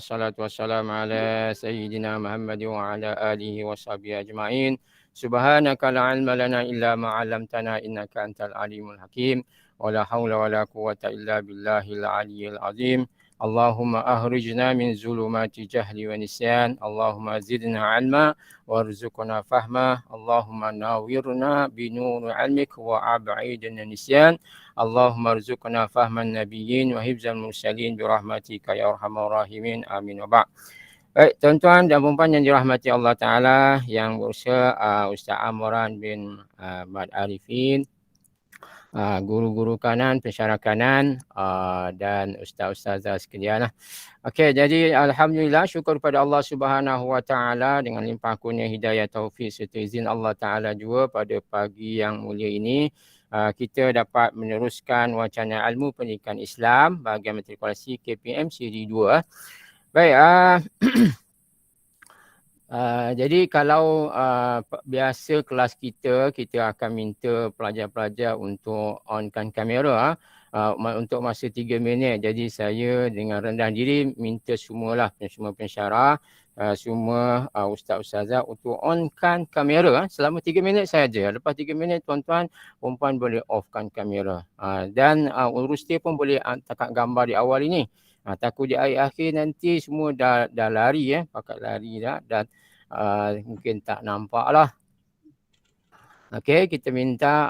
wassalatu wassalamu ala sayyidina Muhammad wa ala alihi wa sahbihi ajma'in. Subhanaka la ilma lana illa ma 'allamtana innaka antal alimul hakim. Wa la haula wa la quwwata illa billahil aliyyil azim. Allahumma ahrijna min zulumati jahli wa nisyan. Allahumma zidna ilma warzuqna fahma. Allahumma nawwirna bi nuri ilmik wa ab'idna nisyan. Allahumma rzuqna fahman nabiyyin wa hifzal mursalin birahmatika ya arhamar rahimin. Amin wa ba'd. Baik, tuan-tuan dan puan yang dirahmati Allah Ta'ala, yang berusaha Ustaz Amran bin Mad Arifin, guru-guru kanan, pensyarah kanan, dan ustaz-ustazah sekalian. Okey, jadi alhamdulillah, syukur kepada Allah Subhanahu Wa Ta'ala dengan limpah kurnia hidayah taufik serta izin Allah Ta'ala juga pada pagi yang mulia ini. Kita dapat meneruskan wacana ilmu pendidikan Islam bahagian matrikulasi KPM siri 2. Baik, jadi kalau biasa kelas kita akan minta pelajar-pelajar untuk onkan kamera untuk masa 3 minit. Jadi saya dengan rendah diri minta semua pensyarah, semua ustaz-ustazah untuk onkan kamera selama 3 minit saja. Lepas 3 minit tuan-tuan, perempuan boleh offkan kamera. Dan Urusti pun boleh takat gambar di awal ini. Takut di akhir nanti semua dah lari, pakat lari dah, dan mungkin tak nampak lah. Okey, kita minta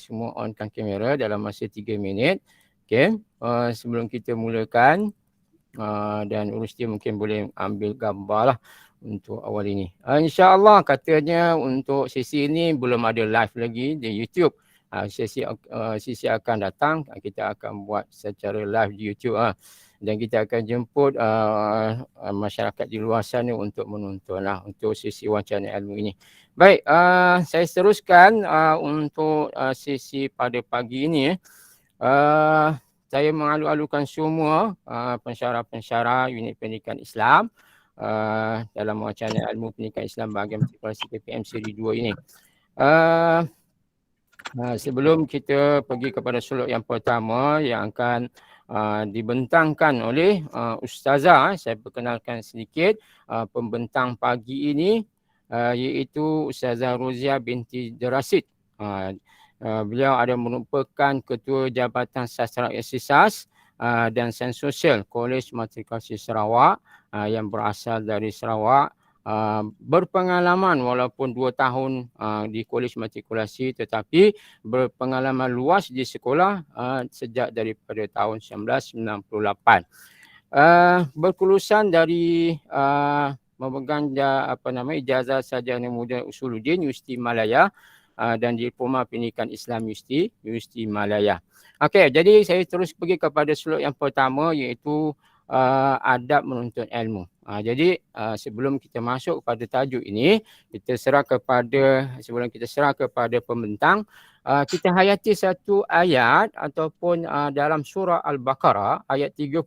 semua onkan kamera dalam masa 3 minit. Okey, sebelum kita mulakan, dan Urusti mungkin boleh ambil gambar lah untuk awal ini. InsyaAllah katanya untuk sesi ini belum ada live lagi di YouTube. Sesi akan datang, kita akan buat secara live di YouTube. Dan kita akan jemput masyarakat di luar sana untuk menonton lah untuk sesi wacana ilmu ini. Baik, saya teruskan untuk sesi pada pagi ini. Saya mengalu-alukan semua pensyarah-pensyarah unit pendidikan Islam dalam wacana ilmu pendidikan Islam bahagian matrikulasi KPM siri 2 ini. Sebelum kita pergi kepada suluk yang pertama yang akan dibentangkan oleh ustazah, saya perkenalkan sedikit pembentang pagi ini, iaitu Ustazah Rozia binti Derasid. Beliau ada merupakan Ketua Jabatan Sastra Ikhtisas dan Sains Sosial Kolej Matrikulasi Sarawak yang berasal dari Sarawak. Berpengalaman walaupun 2 tahun di Kolej Matrikulasi, tetapi berpengalaman luas di sekolah sejak daripada tahun 1998. Berkelulusan dari memegang ijazah sarjana muda Usuluddin Universiti Malaya dan diploma pendidikan Islam Universiti Malaya. Okey, jadi saya terus pergi kepada suluk yang pertama, iaitu adab menuntut ilmu. Jadi sebelum kita masuk kepada tajuk ini, sebelum kita serah kepada pembentang, kita hayati satu ayat ataupun dalam surah Al-Baqarah ayat 30.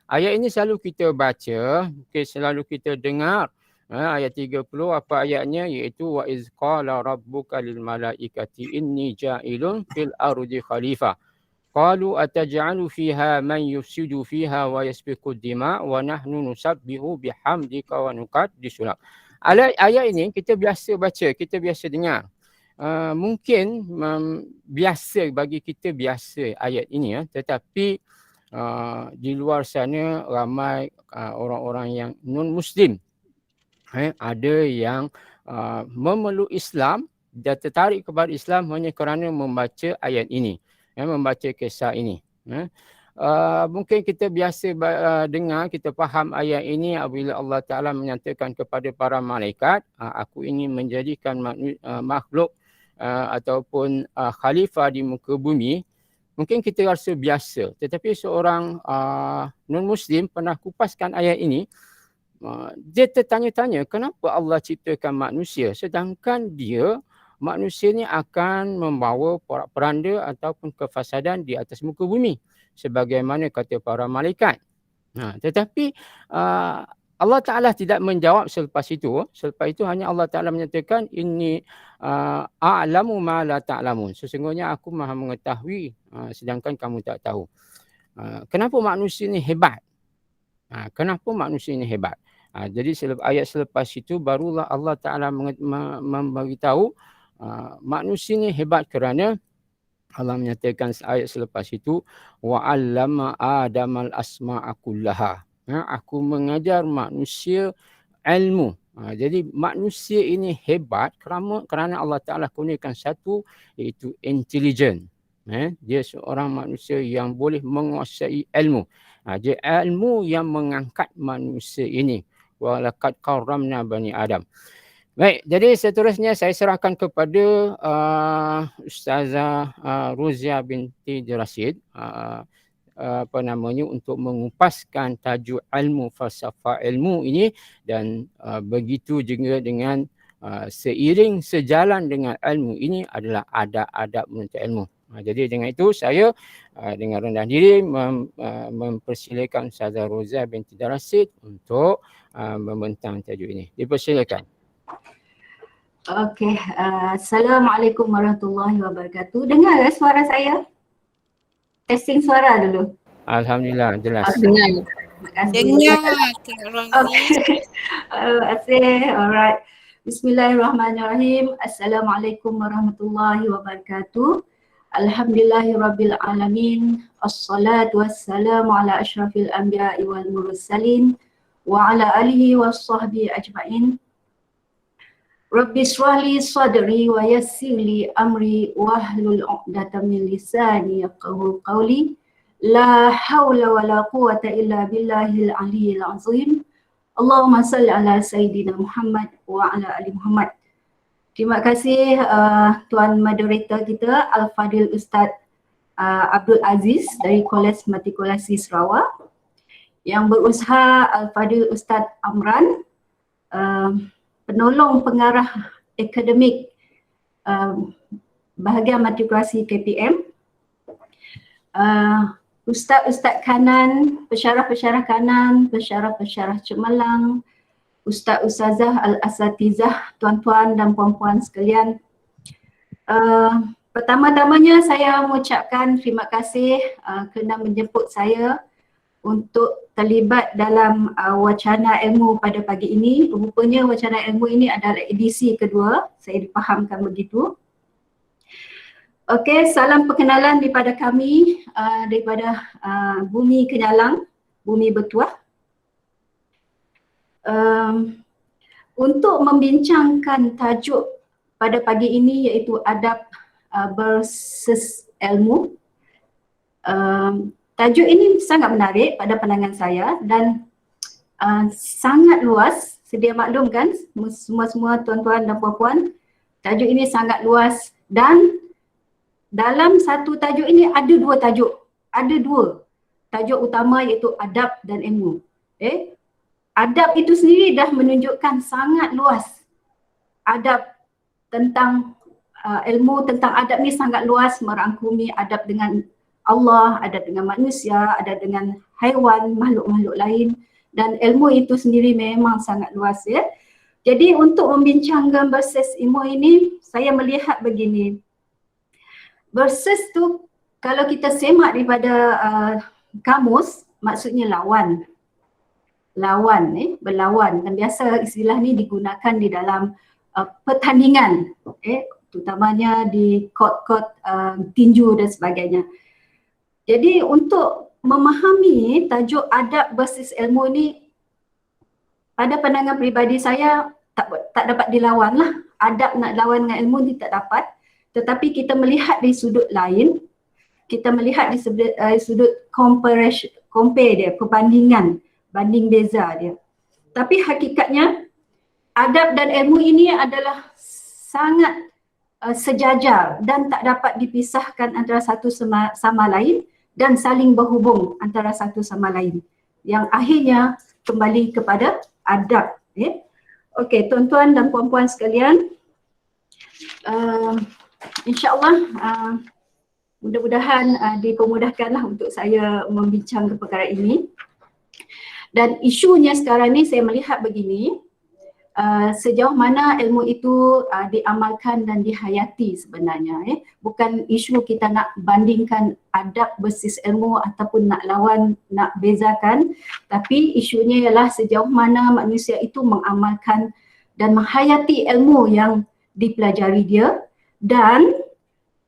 Ayat ini selalu kita baca, selalu kita dengar. Ayat 30, apa ayatnya? Iaitu wa iz qala rabbuka lil malaikati inni ja'ilun fil ardi khalifah. Qalu ataj'alu fiha man yufsidu fiha wa yasfiku dima wa nahnu nusabbihu bihamdika wa nuqaddisu lak. Ayat ini kita biasa baca, kita biasa dengar. Mungkin biasa bagi kita biasa ayat ini, tetapi di luar sana ramai orang-orang yang non-Muslim. Ada yang memeluk Islam dan tertarik kepada Islam hanya kerana membaca ayat ini. Membaca kisah ini. Mungkin kita biasa dengar, kita faham ayat ini apabila Allah Ta'ala menyatakan kepada para malaikat, aku ingin menjadikan makhluk ataupun khalifah di muka bumi. Mungkin kita rasa biasa, tetapi seorang non-Muslim pernah kupaskan ayat ini. Dia tertanya-tanya kenapa Allah ciptakan manusia sedangkan manusia ni akan membawa porak-peranda ataupun kefasadan di atas muka bumi sebagaimana kata para malaikat. Tetapi Allah Ta'ala tidak menjawab selepas itu. Selepas itu hanya Allah Ta'ala menyatakan inni a'lamu ma la ta'lamun. Sesungguhnya aku maha mengetahui sedangkan kamu tak tahu. Kenapa manusia ni hebat? Kenapa manusia ini hebat? Jadi ayat selepas itu barulah Allah Ta'ala memberitahu manusia ini hebat kerana Allah menyatakan ayat selepas itu wa'allama adamal asma'a kullaha. Aku mengajar manusia ilmu. Jadi manusia ini hebat kerana Allah Ta'ala kurniakan satu iaitu intelijen. Dia seorang manusia yang boleh menguasai ilmu. Dia ilmu yang mengangkat manusia ini. Walaqad karramna bani Adam. Baik, jadi seterusnya saya serahkan kepada Ustazah Rozia binti Rashid untuk mengupaskan tajuk ilmu falsafah ilmu ini dan begitu juga dengan seiring sejalan dengan ilmu ini adalah adab-adab menuntut ilmu. Jadi dengan itu saya dengan rendah diri mempersilakan Ustazah Rozia binti Rashid untuk membentang tajuk ini. Dipersilakan. Okey, Assalamualaikum warahmatullahi wabarakatuh. Dengar suara saya? Testing suara dulu. Alhamdulillah, jelas. Dengar. Dengar. Okey. Terima kasih. Alright. Bismillahirrahmanirrahim. Assalamualaikum warahmatullahi wabarakatuh. Alhamdulillahirabbil alamin. Assalatu wassalamu ala asyrafil anbiya'i wal mursalin wa ala alihi wassahbihi ajma'in. Rabbi shrahli sadri wa yassirli amri wahlul 'uqdatam min lisani yafqahu qawli. La haula wala quwwata illa billahil aliyyil azim. Allahumma salli ala sayyidina Muhammad wa ala ali Muhammad. Terima kasih Tuan Moderator kita Al-Fadil Ustaz Abdul Aziz dari Kolej Matrikulasi Sarawak, yang berusaha Al-Fadil Ustaz Amran, penolong pengarah akademik bahagian matrikulasi KPM, Ustaz-Ustaz kanan, pensyarah-pensyarah kanan, pensyarah-pensyarah cemerlang, Ustaz-Ustazah Al-Asatizah, tuan-tuan dan puan-puan sekalian. Pertama-tamanya saya mengucapkan terima kasih kerana menjemput saya untuk terlibat dalam wacana ilmu pada pagi ini. Rupanya wacana ilmu ini adalah edisi kedua, saya dipahamkan begitu. Okey, salam perkenalan daripada kami, daripada Bumi Kenyalang, Bumi Bertuah. Untuk membincangkan tajuk pada pagi ini iaitu adab versus ilmu. Tajuk ini sangat menarik pada pandangan saya dan sangat luas. Sedia maklum kan semua tuan-tuan dan puan-puan, tajuk ini sangat luas dan dalam satu tajuk ini ada dua tajuk. Ada dua tajuk utama iaitu adab dan ilmu. Adab itu sendiri dah menunjukkan sangat luas. Adab tentang ilmu tentang adab ni sangat luas, merangkumi adab dengan Allah, adab dengan manusia, adab dengan haiwan, makhluk-makhluk lain, dan ilmu itu sendiri memang sangat luas ya. Jadi untuk membincangkan versus ilmu ini, saya melihat begini. Versus tu kalau kita semak daripada kamus, maksudnya lawan. Berlawan, dan biasa istilah ni digunakan di dalam pertandingan, terutamanya di court tinju dan sebagainya. Jadi untuk memahami tajuk adab versus ilmu ni, pada pandangan peribadi saya tak dapat dilawan lah. Adab nak lawan dengan ilmu ni tak dapat, tetapi kita melihat di sudut lain, kita melihat di sudut compare dia, perbandingan, banding beza dia. Tapi hakikatnya adab dan ilmu ini adalah sangat sejajar dan tak dapat dipisahkan antara satu sama lain dan saling berhubung antara satu sama lain, yang akhirnya kembali kepada adab. Okey, tuan-tuan dan puan-puan sekalian, insya-Allah mudah-mudahan dipermudahkanlah untuk saya membincang perkara ini. Dan isunya sekarang ni saya melihat begini, sejauh mana ilmu itu diamalkan dan dihayati sebenarnya. Bukan isu kita nak bandingkan adab versus ilmu ataupun nak lawan, nak bezakan, tapi isunya ialah sejauh mana manusia itu mengamalkan dan menghayati ilmu yang dipelajari dia. Dan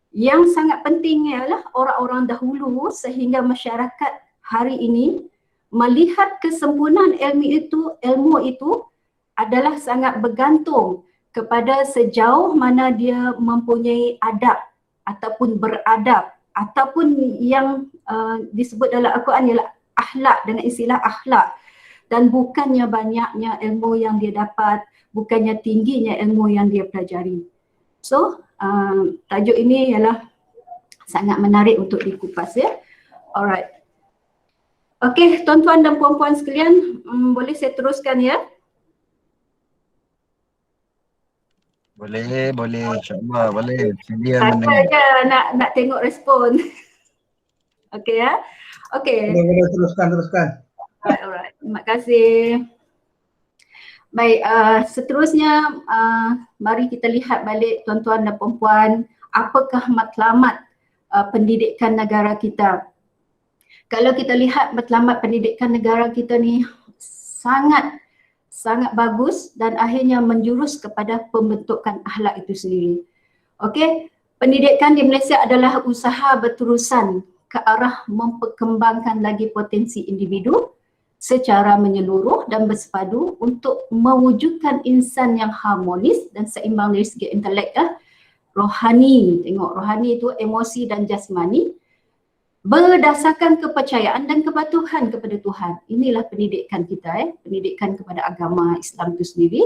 yang sangat penting ialah orang-orang dahulu sehingga masyarakat hari ini melihat kesempurnaan ilmu itu adalah sangat bergantung kepada sejauh mana dia mempunyai adab ataupun beradab ataupun yang disebut dalam Al-Quran ialah akhlak, dengan istilah akhlak, dan bukannya banyaknya ilmu yang dia dapat, bukannya tingginya ilmu yang dia pelajari. So tajuk ini ialah sangat menarik untuk dikupas ya. Alright. Okey, tuan-tuan dan puan-puan sekalian, boleh saya teruskan ya? Boleh, insyaAllah boleh. Sedia Saya mendengar. je nak tengok respon. Okey ya. Okey. Boleh teruskan. Alright. Terima kasih. Baik, seterusnya mari kita lihat balik tuan-tuan dan puan-puan, apakah matlamat pendidikan negara kita. Kalau kita lihat matlamat pendidikan negara kita ni sangat bagus dan akhirnya menjurus kepada pembentukan akhlak itu sendiri. Okey, pendidikan di Malaysia adalah usaha berterusan ke arah memperkembangkan lagi potensi individu secara menyeluruh dan bersepadu untuk mewujudkan insan yang harmonis dan seimbang dari segi intelek, rohani. Tengok, rohani itu emosi dan jasmani, berdasarkan kepercayaan dan kepatuhan kepada Tuhan. Inilah pendidikan kita, pendidikan kepada agama Islam itu sendiri.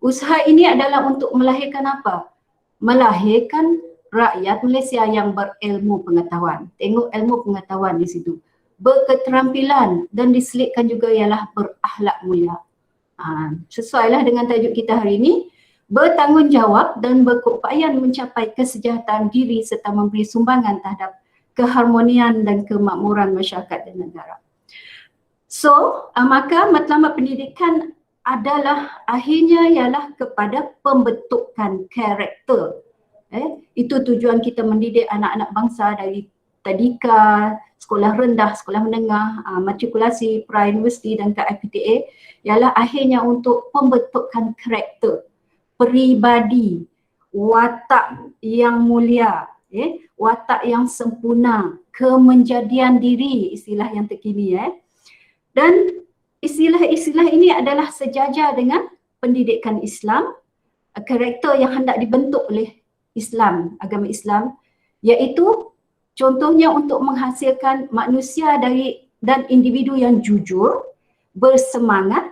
Usaha ini adalah untuk melahirkan apa? Melahirkan rakyat Malaysia yang berilmu pengetahuan. Tengok ilmu pengetahuan di situ. Berketerampilan dan diselitkan juga ialah berakhlak mulia. Sesuailah dengan tajuk kita hari ini. Bertanggungjawab dan berkeupayaan mencapai kesejahteraan diri serta memberi sumbangan terhadap keharmonian dan kemakmuran masyarakat dan negara. So, maka matlamat pendidikan adalah akhirnya ialah kepada pembentukan karakter. Itu tujuan kita mendidik anak-anak bangsa dari tadika, sekolah rendah, sekolah menengah, matrikulasi, pra-universiti dan ke IPTA, ialah akhirnya untuk pembentukan karakter, peribadi, watak yang mulia, watak yang sempurna, kemenjadian diri, istilah yang terkini. Dan istilah-istilah ini adalah sejajar dengan pendidikan Islam, karakter yang hendak dibentuk oleh Islam, agama Islam, iaitu contohnya untuk menghasilkan manusia dan individu yang jujur, bersemangat,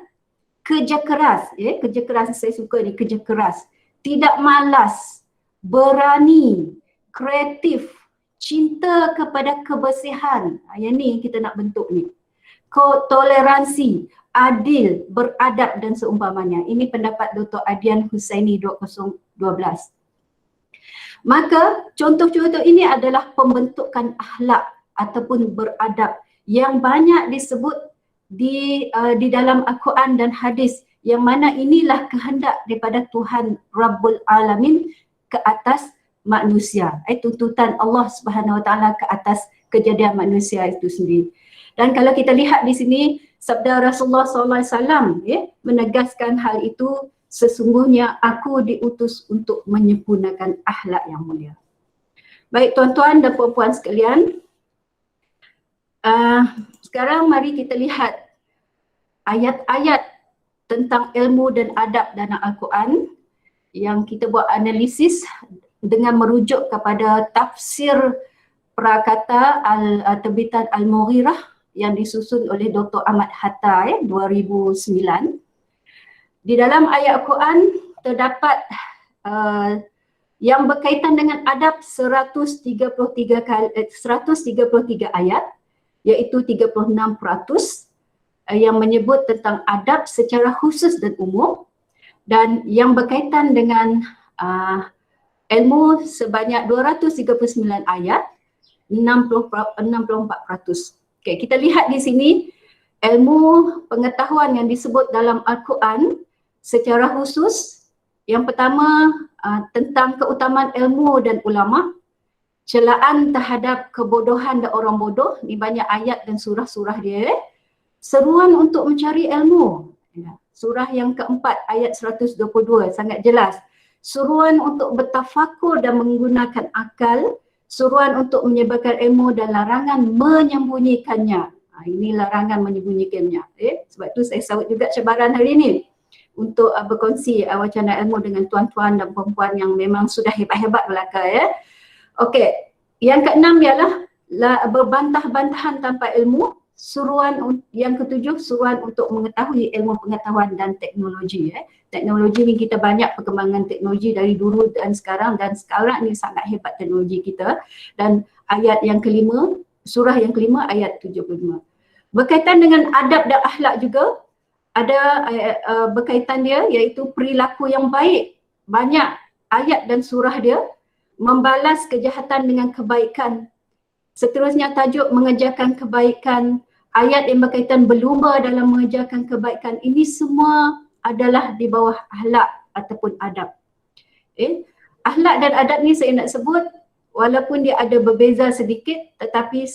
kerja keras, kerja keras saya suka ni, kerja keras, tidak malas, berani, kreatif, cinta kepada kebersihan. Yang ni kita nak bentuk ni. Toleransi, adil, beradab dan seumpamanya. Ini pendapat Dr. Adian Husaini 2012. Maka contoh-contoh ini adalah pembentukan akhlak ataupun beradab yang banyak disebut di dalam Al-Quran dan hadis, yang mana inilah kehendak daripada Tuhan Rabbul Alamin ke atas manusia. Tuntutan Allah Subhanahu Wa Taala ke atas kejadian manusia itu sendiri. Dan kalau kita lihat di sini, sabda Rasulullah SAW menegaskan hal itu, sesungguhnya aku diutus untuk menyempurnakan akhlak yang mulia. Baik tuan-tuan dan puan-puan sekalian, sekarang mari kita lihat ayat-ayat tentang ilmu dan adab dalam Al-Quran yang kita buat analisis dengan merujuk kepada tafsir prakata terbitan Al-Mughirah yang disusun oleh Dr. Ahmad Hatta 2009. Di dalam ayat Al-Quran terdapat yang berkaitan dengan adab 133 ayat, iaitu 36% yang menyebut tentang adab secara khusus dan umum, dan yang berkaitan dengan ilmu sebanyak 239 ayat, 64%. Okay, kita lihat di sini ilmu pengetahuan yang disebut dalam Al-Quran secara khusus. Yang pertama tentang keutamaan ilmu dan ulama, celaan terhadap kebodohan dan orang bodoh, ni banyak ayat dan surah-surah dia. Seruan untuk mencari ilmu, surah yang keempat ayat 122 sangat jelas. Seruan untuk bertafakur dan menggunakan akal, seruan untuk menyebarkan ilmu dan larangan menyembunyikannya. Ini larangan menyembunyikannya. Sebab tu saya sambut juga cabaran hari ini untuk berkongsi wacana ilmu dengan tuan-tuan dan perempuan yang memang sudah hebat-hebat belaka Okey, yang keenam ialah berbantah-bantahan tanpa ilmu. Seruan yang ketujuh, seruan untuk mengetahui ilmu pengetahuan dan teknologi. Teknologi ni kita banyak perkembangan teknologi dari dulu dan sekarang ni sangat hebat teknologi kita. Dan ayat yang kelima, surah yang kelima ayat 75. Berkaitan dengan adab dan akhlak juga, ada berkaitan dia iaitu perilaku yang baik. Banyak ayat dan surah dia membalas kejahatan dengan kebaikan. Seterusnya tajuk mengejarkan kebaikan, ayat yang berkaitan berlumba dalam mengejarkan kebaikan. Ini semua adalah di bawah akhlak ataupun adab. Akhlak dan adab ni saya nak sebut walaupun dia ada berbeza sedikit, tetapi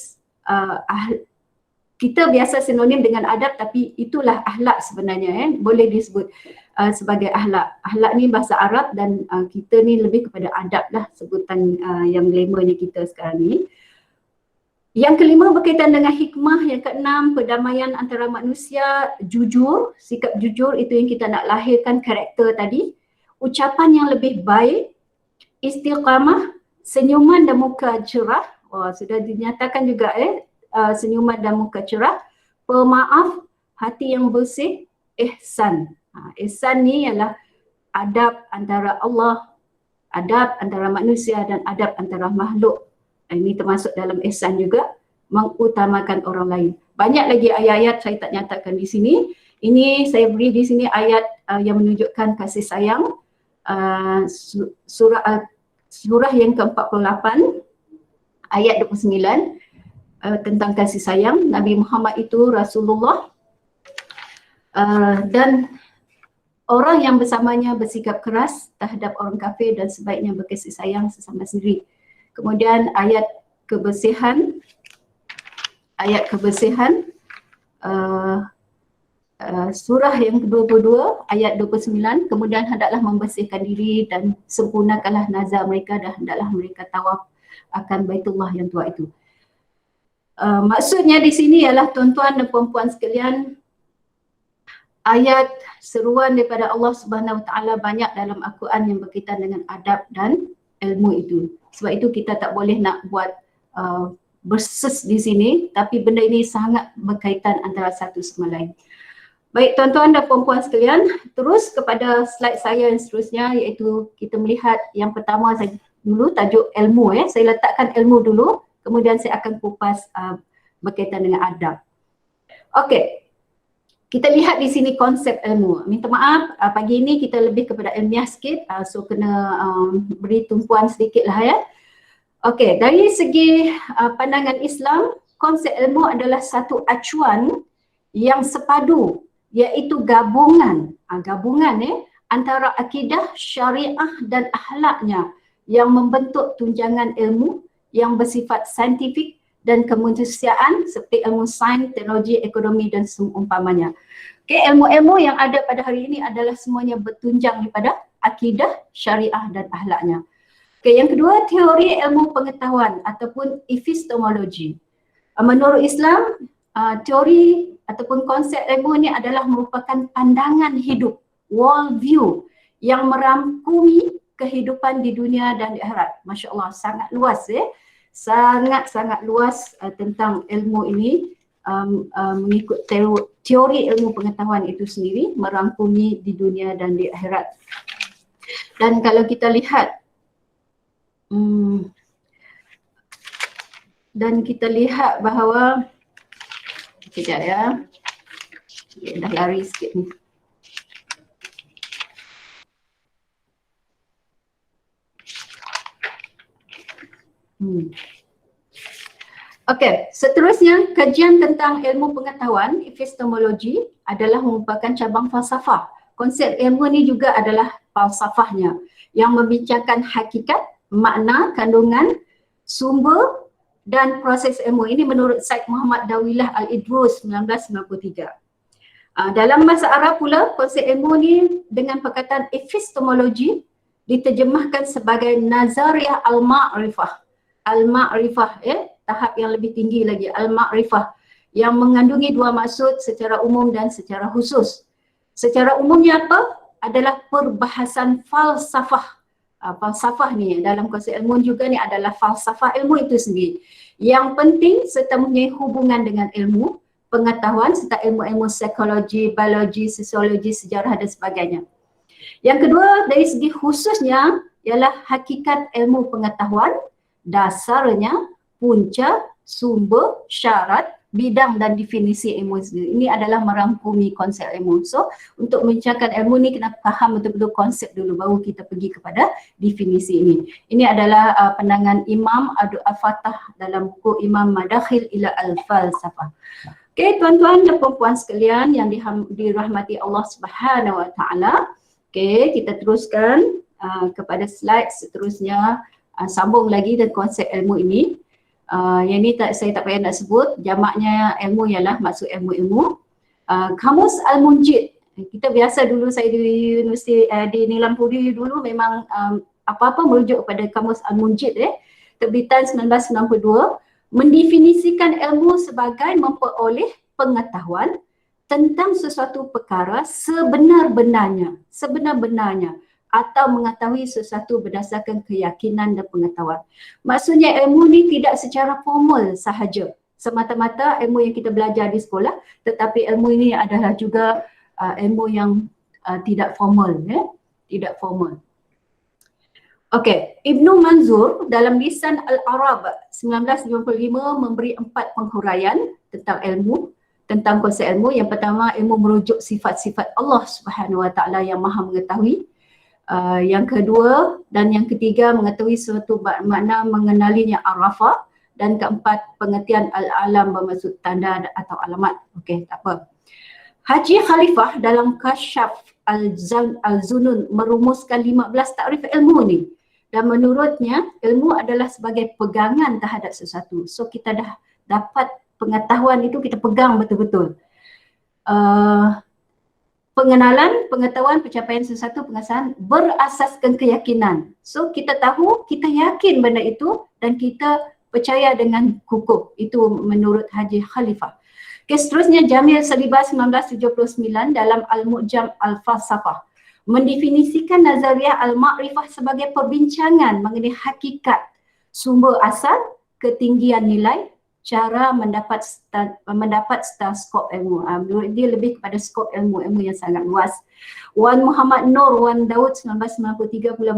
kita biasa sinonim dengan adab, tapi itulah akhlak sebenarnya. Boleh disebut sebagai akhlak. Akhlak ni bahasa Arab dan kita ni lebih kepada adab lah sebutan yang lemahnya kita sekarang ni. Yang kelima berkaitan dengan hikmah, yang keenam perdamaian antara manusia, jujur, sikap jujur itu yang kita nak lahirkan karakter tadi, ucapan yang lebih baik, istiqamah, senyuman dan muka cerah. Sudah dinyatakan juga senyuman dan muka cerah, pemaaf, hati yang bersih, ihsan. Ihsan ni ialah adab antara Allah, adab antara manusia dan adab antara makhluk. Ini termasuk dalam ihsan juga, mengutamakan orang lain. Banyak lagi ayat-ayat saya tak nyatakan di sini. Ini saya beri di sini ayat yang menunjukkan kasih sayang. Surah yang ke-48 ayat 29 tentang kasih sayang. Nabi Muhammad itu Rasulullah dan orang yang bersamanya bersikap keras terhadap orang kafir dan sebaiknya berkasih sayang sesama sendiri. Kemudian ayat kebersihan surah yang ke-22 ayat 29, kemudian hendaklah membersihkan diri dan sempurnakanlah nazar mereka dan hendaklah mereka tawaf akan Baitullah yang tua itu. Maksudnya di sini ialah tuan-tuan dan puan-puan sekalian, ayat seruan daripada Allah Subhanahu Wa Taala banyak dalam Al-Quran yang berkaitan dengan adab dan ilmu itu. Sebab itu kita tak boleh nak buat berses di sini, tapi benda ini sangat berkaitan antara satu sama lain. Baik tuan-tuan dan puan-puan sekalian, terus kepada slide saya yang seterusnya, iaitu kita melihat yang pertama saya dulu tajuk ilmu. Saya letakkan ilmu dulu, kemudian saya akan kupas berkaitan dengan adab. Okey, kita lihat di sini konsep ilmu. Minta maaf, pagi ini kita lebih kepada ilmiah sikit, so kena beri tumpuan sedikit lah Okey, dari segi pandangan Islam, konsep ilmu adalah satu acuan yang sepadu, iaitu gabungan antara akidah, syariah dan akhlaknya yang membentuk tunjangan ilmu yang bersifat saintifik dan kemanusiaan seperti ilmu sains, teknologi, ekonomi dan seumpamanya. Okey, ilmu-ilmu yang ada pada hari ini adalah semuanya bertunjang daripada akidah, syariah dan akhlaknya. Okey, yang kedua, teori ilmu pengetahuan ataupun epistemologi. Menurut Islam, teori ataupun konsep ilmu ini adalah merupakan pandangan hidup, world view yang merangkumi kehidupan di dunia dan di akhirat. Masya Allah, sangat luas sangat-sangat luas tentang ilmu ini, mengikut teori ilmu pengetahuan itu sendiri, merangkumi di dunia dan di akhirat. Dan kalau kita lihat bahawa kejap dah lari sikit ni. Okey, seterusnya kajian tentang ilmu pengetahuan, epistemologi adalah merupakan cabang falsafah konsep ilmu ni juga adalah falsafahnya yang membincangkan hakikat, makna, kandungan, sumber dan proses ilmu. Ini menurut Syed Muhammad Dawilah Al-Idrus 1993. Dalam bahasa Arab pula, konsep ilmu ni dengan perkataan epistemologi diterjemahkan sebagai nazariah al-ma'rifah. Al-ma'rifah, tahap yang lebih tinggi lagi, al-ma'rifah, yang mengandungi dua maksud secara umum dan secara khusus. Secara umumnya apa? Adalah perbahasan falsafah. Falsafah ni dalam konsep ilmu juga ni adalah falsafah ilmu itu sendiri. Yang penting serta mempunyai hubungan dengan ilmu, pengetahuan serta ilmu-ilmu psikologi, biologi, sosiologi, sejarah dan sebagainya. Yang kedua, dari segi khususnya ialah hakikat ilmu pengetahuan, dasarnya, punca, sumber, syarat, bidang dan definisi ilmu sendiri. Ini adalah merangkumi konsep ilmu. So, untuk membincangkan ilmu ni kena faham betul-betul konsep dulu baru kita pergi kepada definisi ini. Ini adalah pandangan Imam Abdul Al-Fattah dalam buku Imam Madakhil ila Al-Falsafah. Okey, tuan-tuan dan puan-puan sekalian yang dirahmati Allah Subhanahu Wa Taala. Okey, kita teruskan kepada slide seterusnya, sambung lagi dengan konsep ilmu ini. Yang ni saya tak payah nak sebut, jamaknya ilmu ialah maksud ilmu-ilmu. Kamus Al-Munjid, kita biasa dulu saya di universiti di Nilampuri dulu memang apa-apa merujuk kepada Kamus Al-Munjid terbitan 1992, mendefinisikan ilmu sebagai memperoleh pengetahuan tentang sesuatu perkara sebenar-benarnya atau mengetahui sesuatu berdasarkan keyakinan dan pengetahuan. Maksudnya ilmu ni tidak secara formal sahaja, semata-mata ilmu yang kita belajar di sekolah, tetapi ilmu ini adalah juga ilmu yang tidak formal, tidak formal. Okey, Ibnu Manzur dalam Lisan Al-Arab 1955 memberi 4 penghuraian tentang ilmu, tentang konsep ilmu. Yang pertama, ilmu merujuk sifat-sifat Allah Subhanahu Wa Taala yang Maha mengetahui. Yang kedua dan yang ketiga, mengetahui suatu makna mengenalinya arafah. Dan keempat, pengertian al-alam bermaksud tanda atau alamat. Okey, tak apa. Haji Khalifah dalam Kasyaf Al-Zunun merumuskan 15 takrif ilmu ni. Dan menurutnya, ilmu adalah sebagai pegangan terhadap sesuatu. So kita dah dapat pengetahuan itu, kita pegang betul-betul. Pengenalan, pengetahuan, pencapaian sesuatu, pengasahan berasaskan keyakinan. So kita tahu, kita yakin benda itu dan kita percaya dengan kukuh. Itu menurut Haji Khalifah. Okay, seterusnya Jamil Salibas 1979 dalam Al-Mu'jam Al-Falsafah mendefinisikan nazariah al-ma'rifah sebagai perbincangan mengenai hakikat, sumber asal, ketinggian nilai, cara mendapat skop ilmu. Menurut dia lebih kepada skop ilmu yang sangat luas. Wan Muhammad Nur Wan Daud 1993 pula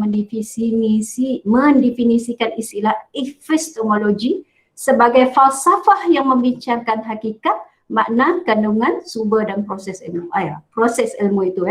mendefinisikan istilah epistemologi sebagai falsafah yang membincangkan hakikat, makna, kandungan, sumber dan proses ilmu. Proses ilmu itu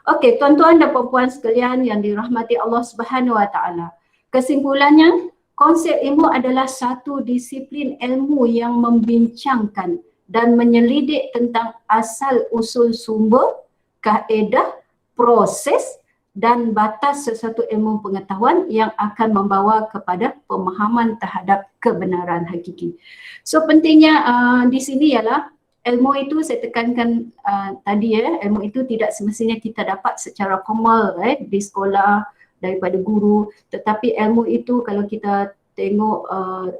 Okey, tuan-tuan dan puan-puan sekalian yang dirahmati Allah Subhanahu Wa Taala. Kesimpulannya, konsep ilmu adalah satu disiplin ilmu yang membincangkan dan menyelidik tentang asal usul sumber, kaedah, proses dan batas sesuatu ilmu pengetahuan yang akan membawa kepada pemahaman terhadap kebenaran hakiki. So pentingnya di sini ialah ilmu itu saya tekankan tadi ilmu itu tidak semestinya kita dapat secara formal di sekolah daripada guru, tetapi ilmu itu kalau kita tengok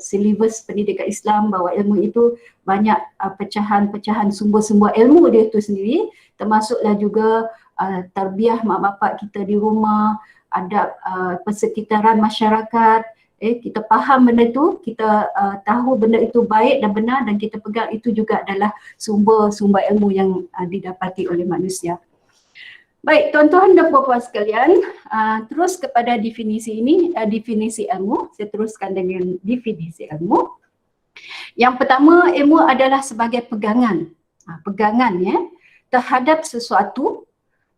silibus pendidikan Islam bahawa ilmu itu banyak pecahan-pecahan sumber-sumber ilmu dia itu sendiri, termasuklah juga tarbiyah mak bapak kita di rumah, adab persekitaran masyarakat. Kita faham benda itu, kita tahu benda itu baik dan benar dan kita pegang, itu juga adalah sumber-sumber ilmu yang didapati oleh manusia. Baik, tuan-tuan dan puan-puan sekalian, terus kepada definisi ini, definisi ilmu. Saya teruskan dengan definisi ilmu. Yang pertama, ilmu adalah sebagai pegangan. Pegangan terhadap sesuatu,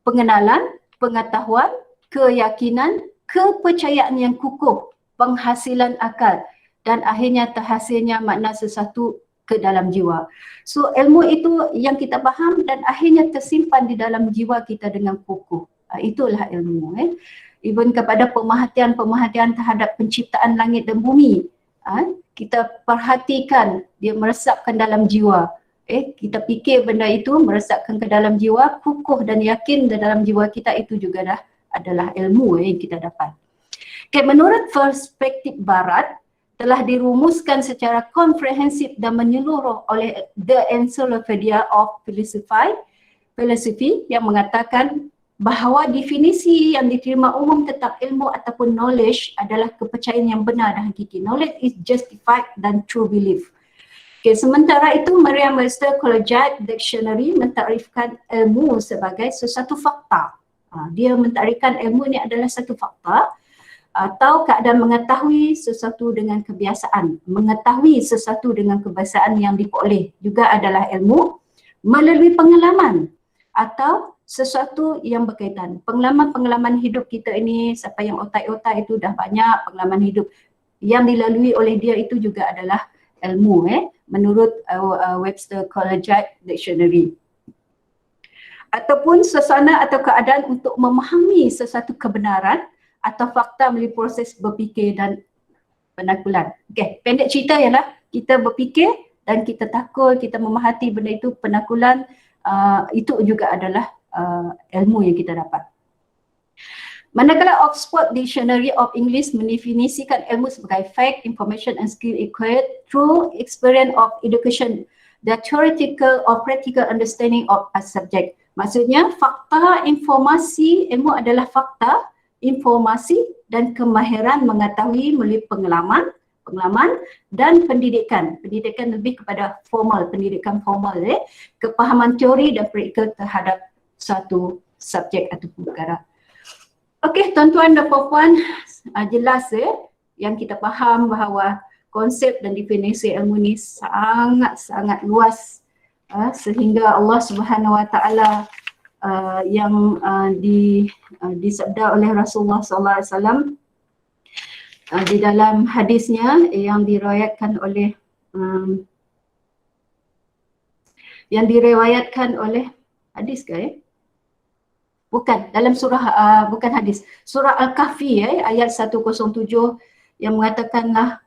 pengenalan, pengetahuan, keyakinan, kepercayaan yang kukuh, penghasilan akal dan akhirnya terhasilnya makna sesuatu ke dalam jiwa. So ilmu itu yang kita faham dan akhirnya tersimpan di dalam jiwa kita dengan kukuh. Itulah ilmu. Even kepada pemerhatian terhadap penciptaan langit dan bumi. Kita perhatikan, dia meresapkan dalam jiwa. Kita fikir benda itu meresapkan ke dalam jiwa, kukuh dan yakin di dalam jiwa kita, itu juga adalah ilmu yang kita dapat. Menurut perspektif Barat, telah dirumuskan secara komprehensif dan menyeluruh oleh The Encyclopedia of Philosophy yang mengatakan bahawa definisi yang diterima umum tentang ilmu ataupun knowledge adalah kepercayaan yang benar dan hakiki. Knowledge is justified dan true belief. Sementara itu Merriam-Webster Collegiate Dictionary mentakrifkan ilmu sebagai sesuatu fakta. Dia mentakrifkan ilmu ini adalah satu fakta atau keadaan mengetahui sesuatu dengan kebiasaan. Mengetahui sesuatu dengan kebiasaan yang diperoleh juga adalah ilmu melalui pengalaman atau sesuatu yang berkaitan. Pengalaman hidup kita ini, siapa yang otak-otak itu dah banyak pengalaman hidup yang dilalui oleh dia, itu juga adalah ilmu menurut Webster Collegiate Dictionary. Ataupun suasana atau keadaan untuk memahami sesuatu kebenaran atau fakta melalui proses berfikir dan penakulan. Pendek cerita ialah kita berfikir dan kita takul, kita memahati benda itu, penakulan, itu juga adalah ilmu yang kita dapat. Manakala Oxford Dictionary of English mendefinisikan ilmu sebagai fact, information and skill acquired through experience of education, the theoretical or practical understanding of a subject. Maksudnya fakta, informasi, ilmu adalah fakta, informasi dan kemahiran mengetahui melalui pengalaman dan pendidikan. Pendidikan lebih kepada formal, pendidikan formal, kepahaman teori dan praktikal terhadap satu subjek ataupun perkara. Tuan-tuan dan puan-puan, jelas yang kita faham bahawa konsep dan definisi ilmu ni sangat-sangat luas, sehingga Allah Subhanahu Wa Taala yang disabda oleh Rasulullah SAW di dalam hadisnya yang diriwayatkan oleh hadis ke bukan dalam surah bukan hadis, surah Al-Kahfi ayat 107 yang mengatakanlah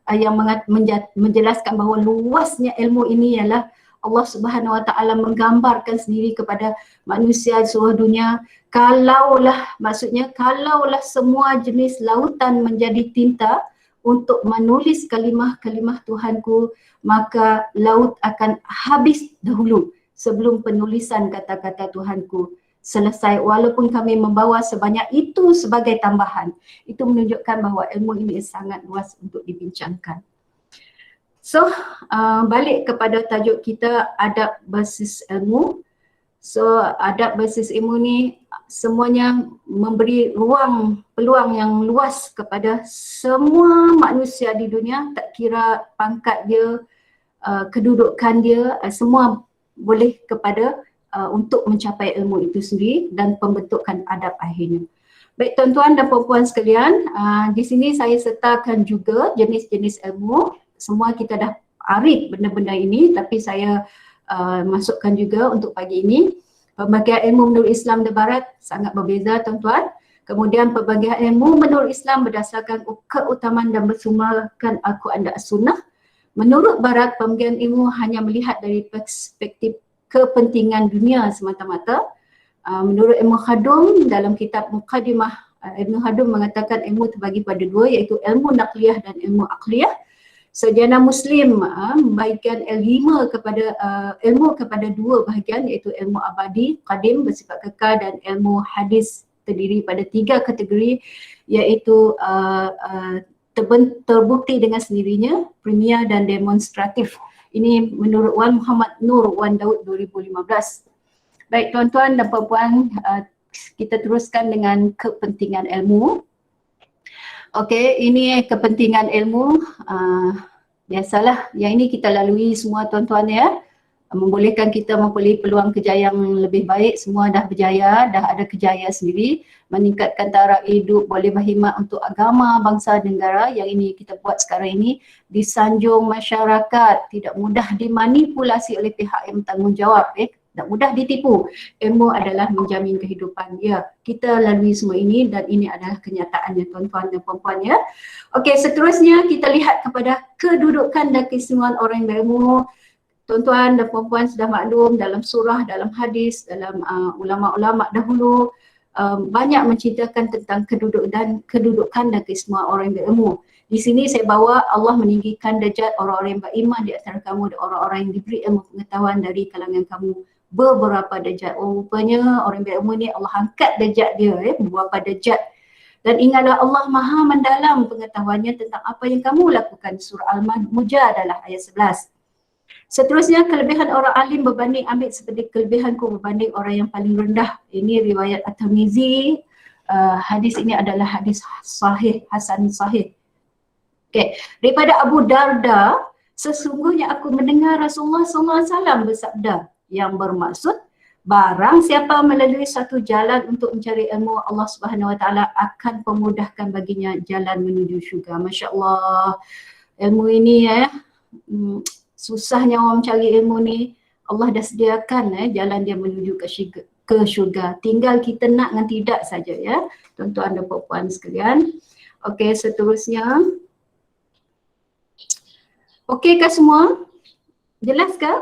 menjelaskan bahawa luasnya ilmu ini ialah Allah Subhanahu Wa Taala menggambarkan sendiri kepada manusia di seluruh dunia. Kalaulah semua jenis lautan menjadi tinta untuk menulis kalimah-kalimah Tuhanku, maka laut akan habis dahulu sebelum penulisan kata-kata Tuhanku selesai, walaupun kami membawa sebanyak itu sebagai tambahan. Itu menunjukkan bahawa ilmu ini sangat luas untuk dibincangkan. So, balik kepada tajuk kita, adab berbasis ilmu. So, adab berbasis ilmu ni semuanya memberi peluang yang luas kepada semua manusia di dunia, tak kira pangkat dia, kedudukan dia, semua boleh kepada untuk mencapai ilmu itu sendiri dan pembentukan adab akhirnya. Baik tuan-tuan dan puan-puan sekalian, di sini saya sertakan juga jenis-jenis ilmu. Semua kita dah arif benda-benda ini, tapi saya masukkan juga untuk pagi ini. Pembagian ilmu menurut Islam di Barat sangat berbeza tuan-tuan. Kemudian pembagian ilmu menurut Islam berdasarkan keutamaan dan bersumberkan Al-Quran dan As-Sunnah. Menurut Barat, pembagian ilmu hanya melihat dari perspektif kepentingan dunia semata-mata. Menurut Ibn Khaldun dalam kitab Muqaddimah, Ibn Khaldun mengatakan ilmu terbagi pada dua, iaitu ilmu naqliyah dan ilmu aqliyah. Sejarah Muslim membagikan ilmu kepada dua bahagian, iaitu ilmu abadi, qadim, bersifat kekal, dan ilmu hadis terdiri pada tiga kategori, iaitu terbukti dengan sendirinya, premier dan demonstratif. Ini menurut Wan Muhammad Nur Wan Daud 2015. Baik tuan-tuan dan puan-puan, kita teruskan dengan kepentingan ilmu. Okey, ini kepentingan ilmu. Biasalah, yang ini kita lalui semua tuan-tuan ya. membolehkan kita memperoleh peluang kerja yang lebih baik. Semua dah berjaya, dah ada kerjaya sendiri, meningkatkan taraf hidup, boleh berkhidmat untuk agama, bangsa, negara. Yang ini kita buat sekarang ini, disanjung masyarakat, tidak mudah dimanipulasi oleh pihak yang bertanggungjawab, tak mudah ditipu. Ilmu adalah menjamin kehidupan. Ya, kita lalui semua ini dan ini adalah kenyataannya tuan-tuan dan puan-puan ya. Okey, seterusnya kita lihat kepada kedudukan dan keistimewaan orang yang berilmu. Tuan-tuan dan puan-puan sudah maklum dalam surah, dalam hadis, dalam ulama-ulama dahulu banyak menceritakan tentang kedudukan dan keistimewaan orang yang berilmu. Di sini saya bawa Allah meninggikan derajat orang-orang yang beriman di antara kamu dan orang-orang yang diberi ilmu pengetahuan dari kalangan kamu beberapa derajat. Rupanya orang yang berilmu ni Allah angkat derajat dia beberapa derajat. Dan ingatlah Allah Maha mendalam pengetahuannya tentang apa yang kamu lakukan. Surah Al-Mujadalah ayat 11. Seterusnya, kelebihan orang alim berbanding ambil seperti kelebihanku berbanding orang yang paling rendah. Ini riwayat At-Tirmizi. Hadis ini adalah hadis sahih, hasan sahih. Okay. Daripada Abu Darda, sesungguhnya aku mendengar Rasulullah SAW bersabda yang bermaksud, barang siapa melalui satu jalan untuk mencari ilmu, Allah Subhanahu Wa Taala akan memudahkan baginya jalan menuju syurga. Masya Allah, ilmu ini susahnya orang cari ilmu ni, Allah dah sediakan jalan dia menuju ke syurga. Tinggal kita nak dengan tidak saja ya, tuan-tuan dan puan-puan sekalian. Okey, seterusnya. Okey kah semua? Jelas ke?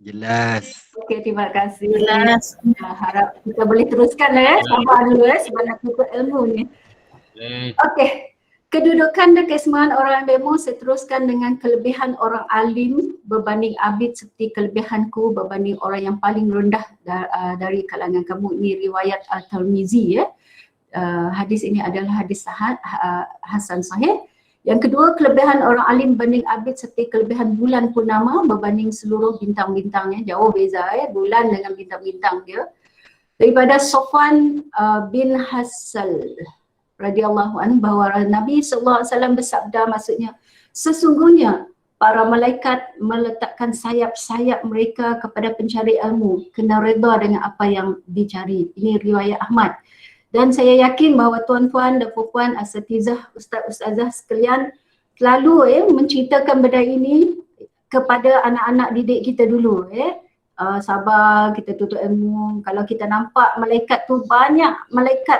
Jelas. Okey, terima kasih. Jelas. Harap kita boleh teruskan ya. Sabar dulu sebab nak tutup ilmu ni. Okey. Kedudukan dan keistimewaan orang berilmu saya teruskan dengan kelebihan orang alim berbanding abid seperti kelebihanku berbanding orang yang paling rendah dari kalangan kamu. Ini riwayat Al-Tirmizi ya. Hadis ini adalah hadis hasan sahih. Yang kedua, kelebihan orang alim berbanding abid seperti kelebihan bulan purnama berbanding seluruh bintang-bintangnya. Jauh beza ya, bulan dengan bintang-bintang dia. Daripada Sofwan bin Hasal radhiyallahu anhu bahawa Nabi SAW bersabda, maksudnya sesungguhnya para malaikat meletakkan sayap-sayap mereka kepada pencari ilmu, kena redha dengan apa yang dicari. Ini riwayat Ahmad. Dan saya yakin bahawa tuan-tuan dan puan-puan asatizah, ustaz-ustazah sekalian selalu menceritakan benda ini kepada anak-anak didik kita dulu. Sabar, kita tuntut ilmu. Kalau kita nampak malaikat tu banyak malaikat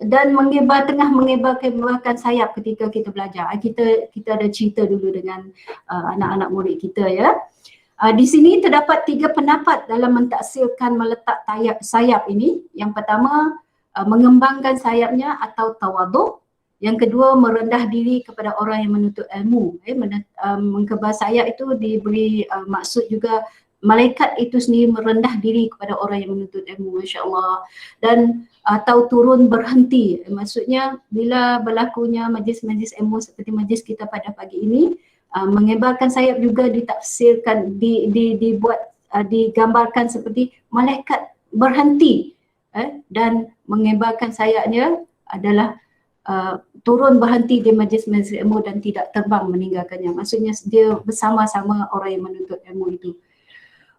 dan tengah mengebarkan sayap ketika kita belajar. Kita ada cerita dulu dengan anak-anak murid kita ya. Di sini terdapat 3 pendapat dalam mentaksirkan meletak sayap ini. Yang pertama, mengembangkan sayapnya atau tawaduk. Yang kedua, merendah diri kepada orang yang menuntut ilmu. Mengkebar sayap itu diberi maksud juga malaikat itu sendiri merendah diri kepada orang yang menuntut ilmu, Masya Allah. Dan atau turun berhenti, maksudnya bila berlakunya majlis-majlis ilmu seperti majlis kita pada pagi ini, mengebarkan sayap juga ditafsirkan, digambarkan seperti malaikat berhenti dan mengebarkan sayapnya adalah turun berhenti di majlis-majlis ilmu dan tidak terbang meninggalkannya. Maksudnya dia bersama-sama orang yang menuntut ilmu itu.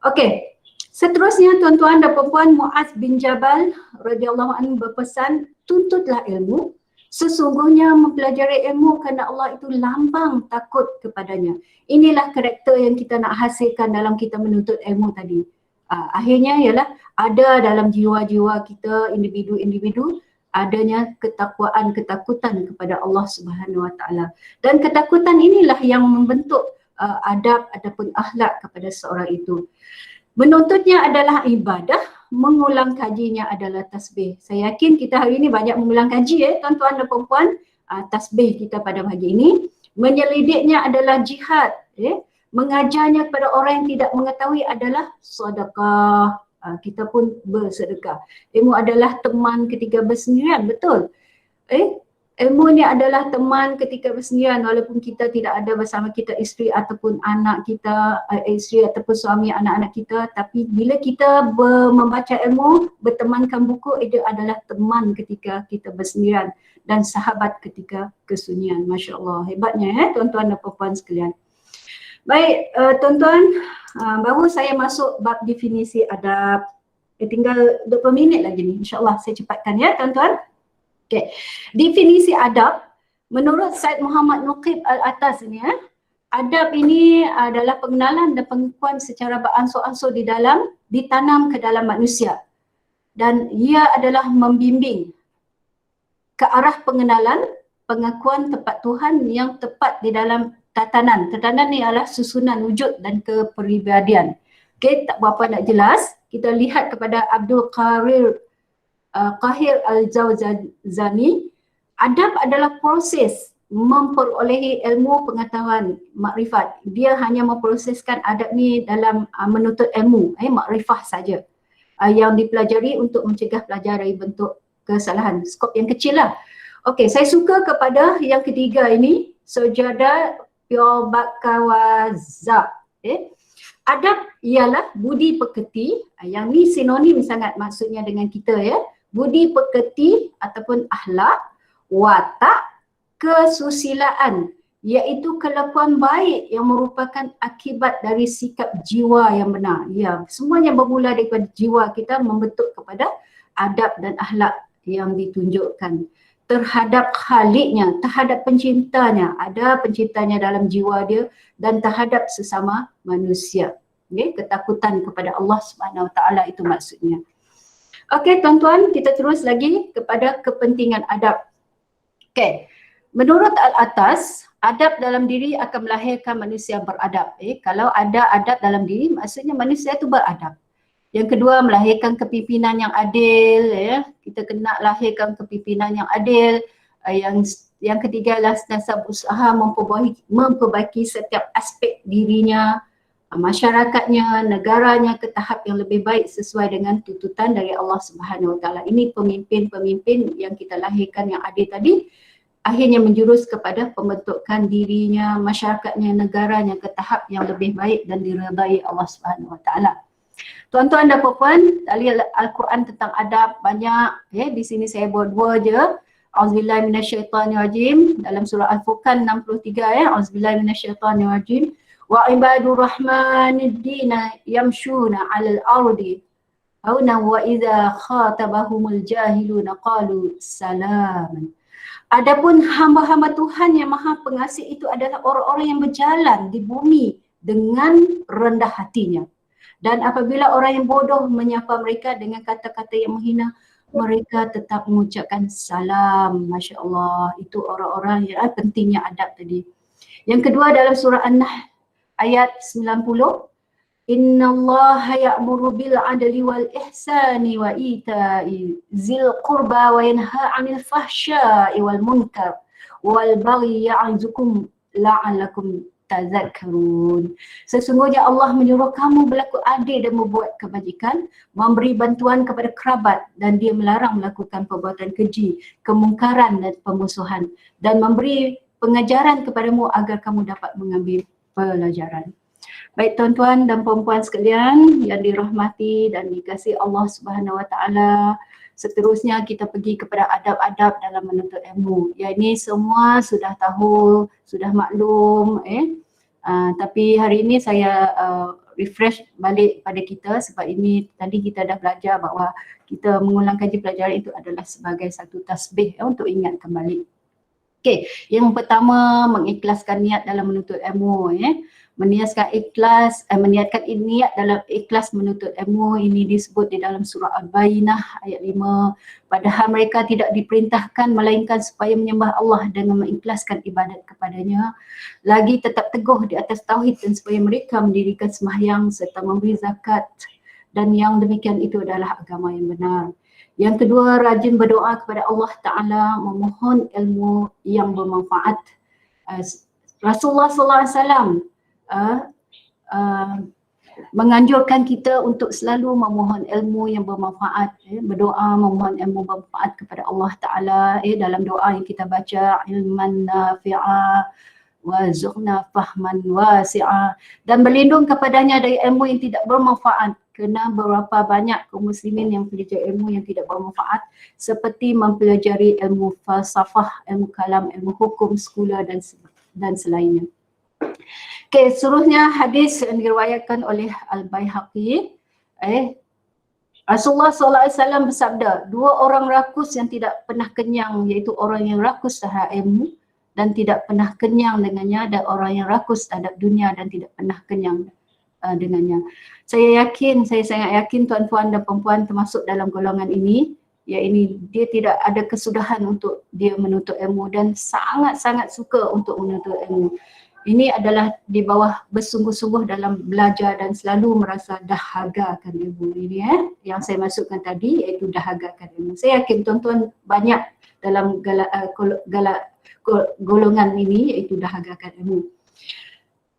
Okey, seterusnya tuan-tuan dan puan-puan, Muaz bin Jabal radhiyallahu anhu berpesan, tuntutlah ilmu, sesungguhnya mempelajari ilmu kerana Allah itu lambang takut kepadanya. Inilah karakter yang kita nak hasilkan dalam kita menuntut ilmu tadi. Akhirnya ialah ada dalam jiwa-jiwa kita, individu-individu, adanya ketakutan kepada Allah Subhanahu Wa Taala. Dan ketakutan inilah yang membentuk adab ataupun akhlak kepada seorang itu. Menuntutnya adalah ibadah, mengulang kajinya adalah tasbih. Saya yakin kita hari ini banyak mengulang kaji tuan-tuan dan puan-puan, tasbih kita pada pagi ini. Menyelidiknya adalah jihad, mengajarnya kepada orang yang tidak mengetahui adalah sedekah. Kita pun bersedekah. Ilmu adalah teman ketika bersendirian, betul? Ilmu ni adalah teman ketika bersendirian walaupun kita tidak ada bersama kita isteri ataupun anak kita, isteri ataupun suami anak-anak kita, tapi bila kita membaca ilmu, bertemankan buku, itu adalah teman ketika kita bersendirian dan sahabat ketika kesunyian. Masya Allah, hebatnya tuan-tuan dan puan-puan sekalian. Baik, tuan-tuan, baru saya masuk bab definisi adab. Tinggal 20 minit lagi ni, insyaAllah saya cepatkan ya tuan-tuan. Okay. Definisi adab menurut Syed Muhammad Nuqib Al-Atas ni ya, adab ini adalah pengenalan dan pengakuan secara beransur-ansur ditanam ke dalam manusia, dan ia adalah membimbing ke arah pengenalan, pengakuan tempat Tuhan yang tepat di dalam tatanan. Tatanan ni adalah susunan wujud dan kepribadian. Okey, tak berapa nak jelas. Kita lihat kepada Abdul Qahir Al-Jawzani. Adab adalah proses memperolehi ilmu, pengetahuan, makrifat. Dia hanya memproseskan adab ni dalam menuntut ilmu, makrifah saja, yang dipelajari untuk mencegah pelajar dari bentuk kesalahan. Skop yang kecil lah. Okey, saya suka kepada yang ketiga ini, Sojada Pyobakawaza. Adab ialah budi pekerti, yang ni sinonim sangat maksudnya dengan kita ya. Budi pekerti ataupun akhlak, watak, kesusilaan, iaitu kelakuan baik yang merupakan akibat dari sikap jiwa yang benar. Ya, semuanya bermula daripada jiwa kita membentuk kepada adab dan akhlak yang ditunjukkan terhadap khaliknya, terhadap pencintanya, ada pencintanya dalam jiwa dia, dan terhadap sesama manusia. Okay, ketakutan kepada Allah Subhanahu Wa Taala itu maksudnya. Okey tuan-tuan, kita terus lagi kepada kepentingan adab. Okey, menurut Al-Atas, adab dalam diri akan melahirkan manusia beradab. Kalau ada adab dalam diri, maksudnya manusia itu beradab. Yang kedua, melahirkan kepimpinan yang adil, ya. Kita kena lahirkan kepimpinan yang adil. Yang ketiga adalah senantiasa berusaha memperbaiki setiap aspek dirinya, masyarakatnya, negaranya ke tahap yang lebih baik sesuai dengan tuntutan dari Allah Subhanahu Wa Taala. Ini pemimpin-pemimpin yang kita lahirkan yang adil tadi, akhirnya menjurus kepada pembentukan dirinya, masyarakatnya, negaranya ke tahap yang lebih baik dan diredai Allah Subhanahu Wa Taala. Tuan-tuan dan puan-puan, dalil Al-Quran tentang adab banyak. Di sini saya buat dua je. Auzubillahi minasyaitanirrajim dalam surah Al-Furqan 63 ya. Auzubillahi minasyaitanirrajim. Wa ibadur rahmanid dina yamshuna 'alal ardi hauna wa idza khatabahumul jahiluna qalu salaman. Adapun hamba-hamba Tuhan yang Maha Pengasih itu adalah orang-orang yang berjalan di bumi dengan rendah hatinya. Dan apabila orang yang bodoh menyapa mereka dengan kata-kata yang menghina, mereka tetap mengucapkan salam. Masya Allah, itu orang-orang yang pentingnya adab tadi. Yang kedua dalam surah An-Nahl ayat 90. Inna Allah ya'muru bil adli wal ihsani wa ita'i zil qurba wa yanha 'anil fahsya'i wal munkar wal baghi ya'izukum la'allakum tazakkarun. Sesungguhnya Allah menyuruh kamu berlaku adil dan membuat kebajikan, memberi bantuan kepada kerabat, dan dia melarang melakukan perbuatan keji, kemungkaran dan pemusuhan, dan memberi pengajaran kepadamu agar kamu dapat mengambil pelajaran. Baik tuan-tuan dan puan-puan sekalian yang dirahmati dan dikasihi Allah Subhanahu Wa Taala, seterusnya kita pergi kepada adab-adab dalam menuntut ilmu. Ya, ini semua sudah tahu, sudah maklum, tapi hari ini saya refresh balik pada kita, sebab ini tadi kita dah belajar bahawa kita mengulang kaji pelajaran itu adalah sebagai satu tasbih untuk ingat kembali. Okey, yang pertama mengikhlaskan niat dalam menuntut ilmu, meniatkan niat dalam ikhlas menuntut ilmu. Ini disebut di dalam surah Al-Bayyinah ayat 5. Padahal mereka tidak diperintahkan melainkan supaya menyembah Allah dengan mengikhlaskan ibadat kepadanya, lagi tetap teguh di atas tauhid, dan supaya mereka mendirikan sembahyang serta memberi zakat, dan yang demikian itu adalah agama yang benar. Yang kedua, rajin berdoa kepada Allah Ta'ala, memohon ilmu yang bermanfaat. Rasulullah SAW menganjurkan kita untuk selalu memohon ilmu yang bermanfaat, berdoa memohon ilmu bermanfaat kepada Allah Ta'ala. Dalam doa yang kita baca, ilman nafi'a warzuqna fahman wasi'a, dan berlindung kepadanya dari ilmu yang tidak bermanfaat, kerana berapa banyak kaum muslimin yang belajar ilmu yang tidak bermanfaat, seperti mempelajari ilmu falsafah, ilmu kalam, ilmu hukum, sekular dan selainnya. Okey, seterusnya hadis yang diriwayatkan oleh Al-Baihaqi. Rasulullah SAW bersabda, 2 orang rakus yang tidak pernah kenyang, iaitu orang yang rakus terhadap ilmu dan tidak pernah kenyang dengannya, dan orang yang rakus terhadap dunia dan tidak pernah kenyang dengannya. Saya sangat yakin tuan-tuan dan perempuan termasuk dalam golongan ini, iaitu dia tidak ada kesudahan untuk dia menuntut ilmu dan sangat-sangat suka untuk menuntut ilmu. Ini adalah di bawah bersungguh-sungguh dalam belajar dan selalu merasa dahagakan ilmu ini yang saya maksudkan tadi, iaitu dahagakan ilmu. Saya yakin tuan-tuan banyak dalam golongan ini, iaitu dahagakan ilmu.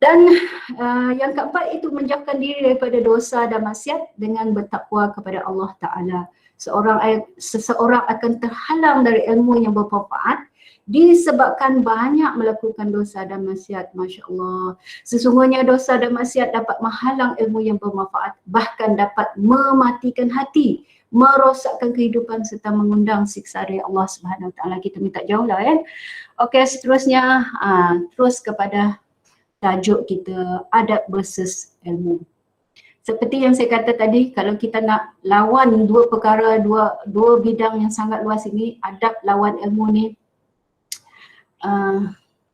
Dan yang keempat itu menjauhkan diri daripada dosa dan maksiat dengan bertakwa kepada Allah Ta'ala. Seseorang akan terhalang dari ilmu yang bermanfaat disebabkan banyak melakukan dosa dan maksiat. Masya Allah. Sesungguhnya dosa dan maksiat dapat menghalang ilmu yang bermanfaat, bahkan dapat mematikan hati, merosakkan kehidupan serta mengundang siksa dari Allah Subhanahu Wa Taala. Kita minta jauh lah Okey, seterusnya terus kepada tajuk kita, adab versus ilmu. Seperti yang saya kata tadi, kalau kita nak lawan dua perkara, dua bidang yang sangat luas ini, adab lawan ilmu ni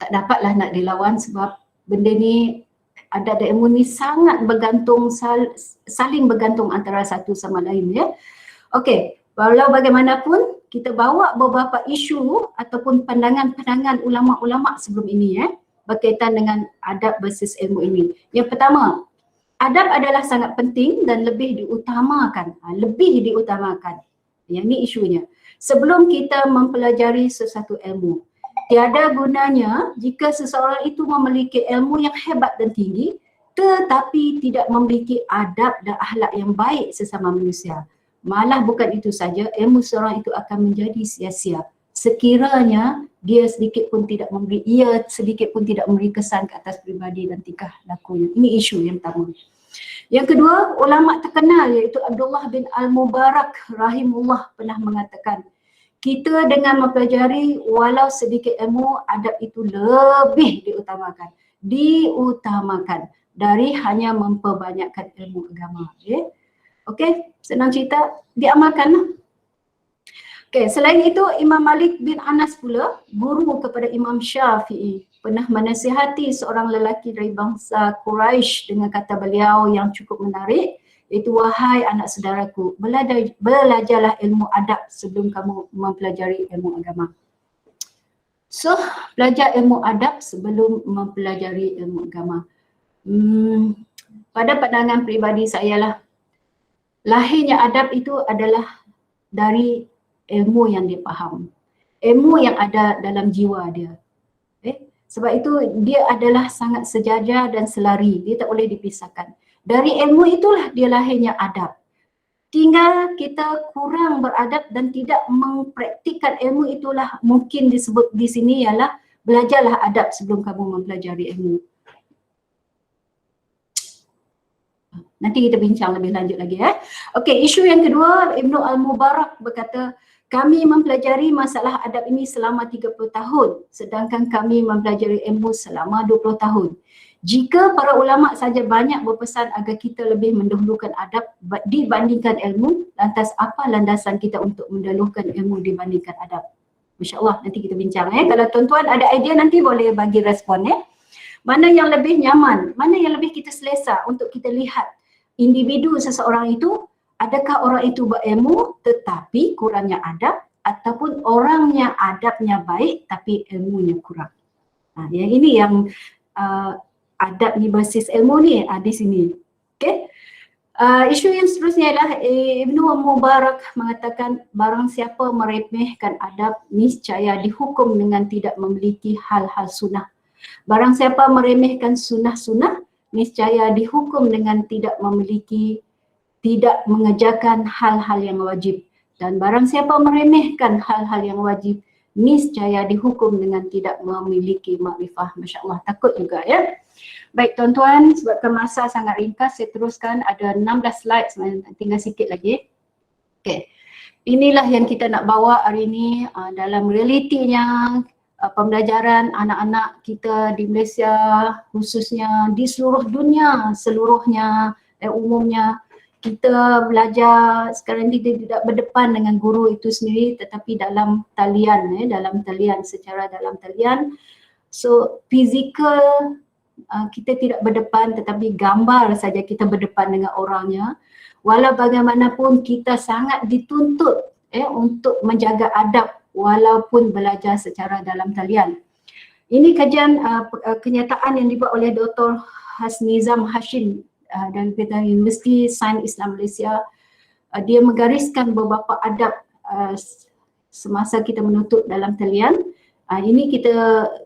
tak dapatlah nak dilawan, sebab benda ni, adab dan ilmu ni sangat bergantung, saling bergantung antara satu sama lain Okey, walau bagaimanapun kita bawa beberapa isu ataupun pandangan-pandangan ulama-ulama sebelum ini berkaitan dengan adab versus ilmu ini. Yang pertama, adab adalah sangat penting dan lebih diutamakan. Yang ni isunya. Sebelum kita mempelajari sesuatu ilmu, tiada gunanya jika seseorang itu memiliki ilmu yang hebat dan tinggi tetapi tidak memiliki adab dan akhlak yang baik sesama manusia. Malah bukan itu saja, ilmu seorang itu akan menjadi sia-sia sekiranya dia sedikit pun tidak memberi kesan ke atas pribadi dan tingkah lakunya. Ini isu yang pertama. Yang kedua, ulama terkenal iaitu Abdullah bin Al-Mubarak rahimullah pernah mengatakan, kita dengan mempelajari walau sedikit ilmu, adab itu lebih diutamakan dari hanya memperbanyakkan ilmu agama. Okey, senang cerita, diamalkanlah. Okey, selain itu Imam Malik bin Anas pula, guru kepada Imam Syafi'i, pernah menasihati seorang lelaki dari bangsa Quraisy dengan kata beliau yang cukup menarik, iaitu, wahai anak saudaraku, belajarlah ilmu adab sebelum kamu mempelajari ilmu agama. So, belajar ilmu adab sebelum mempelajari ilmu agama. Pada pandangan peribadi saya lah, lahirnya adab itu adalah dari ilmu yang dia faham, ilmu yang ada dalam jiwa dia. Sebab itu dia adalah sangat sejajar dan selari, dia tak boleh dipisahkan. Dari ilmu itulah dia lahirnya adab. Tinggal kita kurang beradab dan tidak mempraktikkan ilmu itulah mungkin disebut di sini ialah belajarlah adab sebelum kamu mempelajari ilmu. Nanti kita bincang lebih lanjut lagi Okey, isu yang kedua, Ibnu Al-Mubarak berkata, kami mempelajari masalah adab ini selama 30 tahun, sedangkan kami mempelajari ilmu selama 20 tahun. Jika para ulama saja banyak berpesan agar kita lebih mendahulukan adab dibandingkan ilmu, lantas apa landasan kita untuk mendahulukan ilmu dibandingkan adab? Masya Allah, nanti kita bincang Kalau tuan-tuan ada idea nanti boleh bagi respon Mana yang lebih nyaman, mana yang lebih kita selesa untuk kita lihat individu seseorang itu, adakah orang itu berilmu tetapi kurangnya adab, ataupun orangnya adabnya baik tapi ilmunya kurang. Yang ini yang adab ni basis ilmu ni di sini. Okey. Isu yang seterusnya adalah Ibnu Mubarak mengatakan, barang siapa meremehkan adab niscaya dihukum dengan tidak memiliki hal-hal sunnah. Barang siapa meremehkan sunnah-sunnah niscaya dihukum dengan tidak mengerjakan hal-hal yang wajib. Dan barang siapa meremehkan hal-hal yang wajib niscaya dihukum dengan tidak memiliki makrifah. Masya Allah, takut juga Baik tuan-tuan, sebabkan masa sangat ringkas, saya teruskan. Ada 16 slide, tinggal sikit lagi. Okey, inilah yang kita nak bawa hari ini dalam realitinya. pembelajaran anak-anak kita di Malaysia, khususnya di seluruh dunia seluruhnya, umumnya. Kita belajar sekarang ni tidak berdepan dengan guru itu sendiri, tetapi dalam talian, secara dalam talian. So fizikal kita tidak berdepan, tetapi gambar saja kita berdepan dengan orangnya. Walau bagaimanapun kita sangat dituntut untuk menjaga adab walaupun belajar secara dalam talian. Ini kajian kenyataan yang dibuat oleh Dr. Hasnizam Hashim dari Universiti Sains Islam Malaysia. Dia menggariskan beberapa adab semasa kita menuntut dalam talian. Ini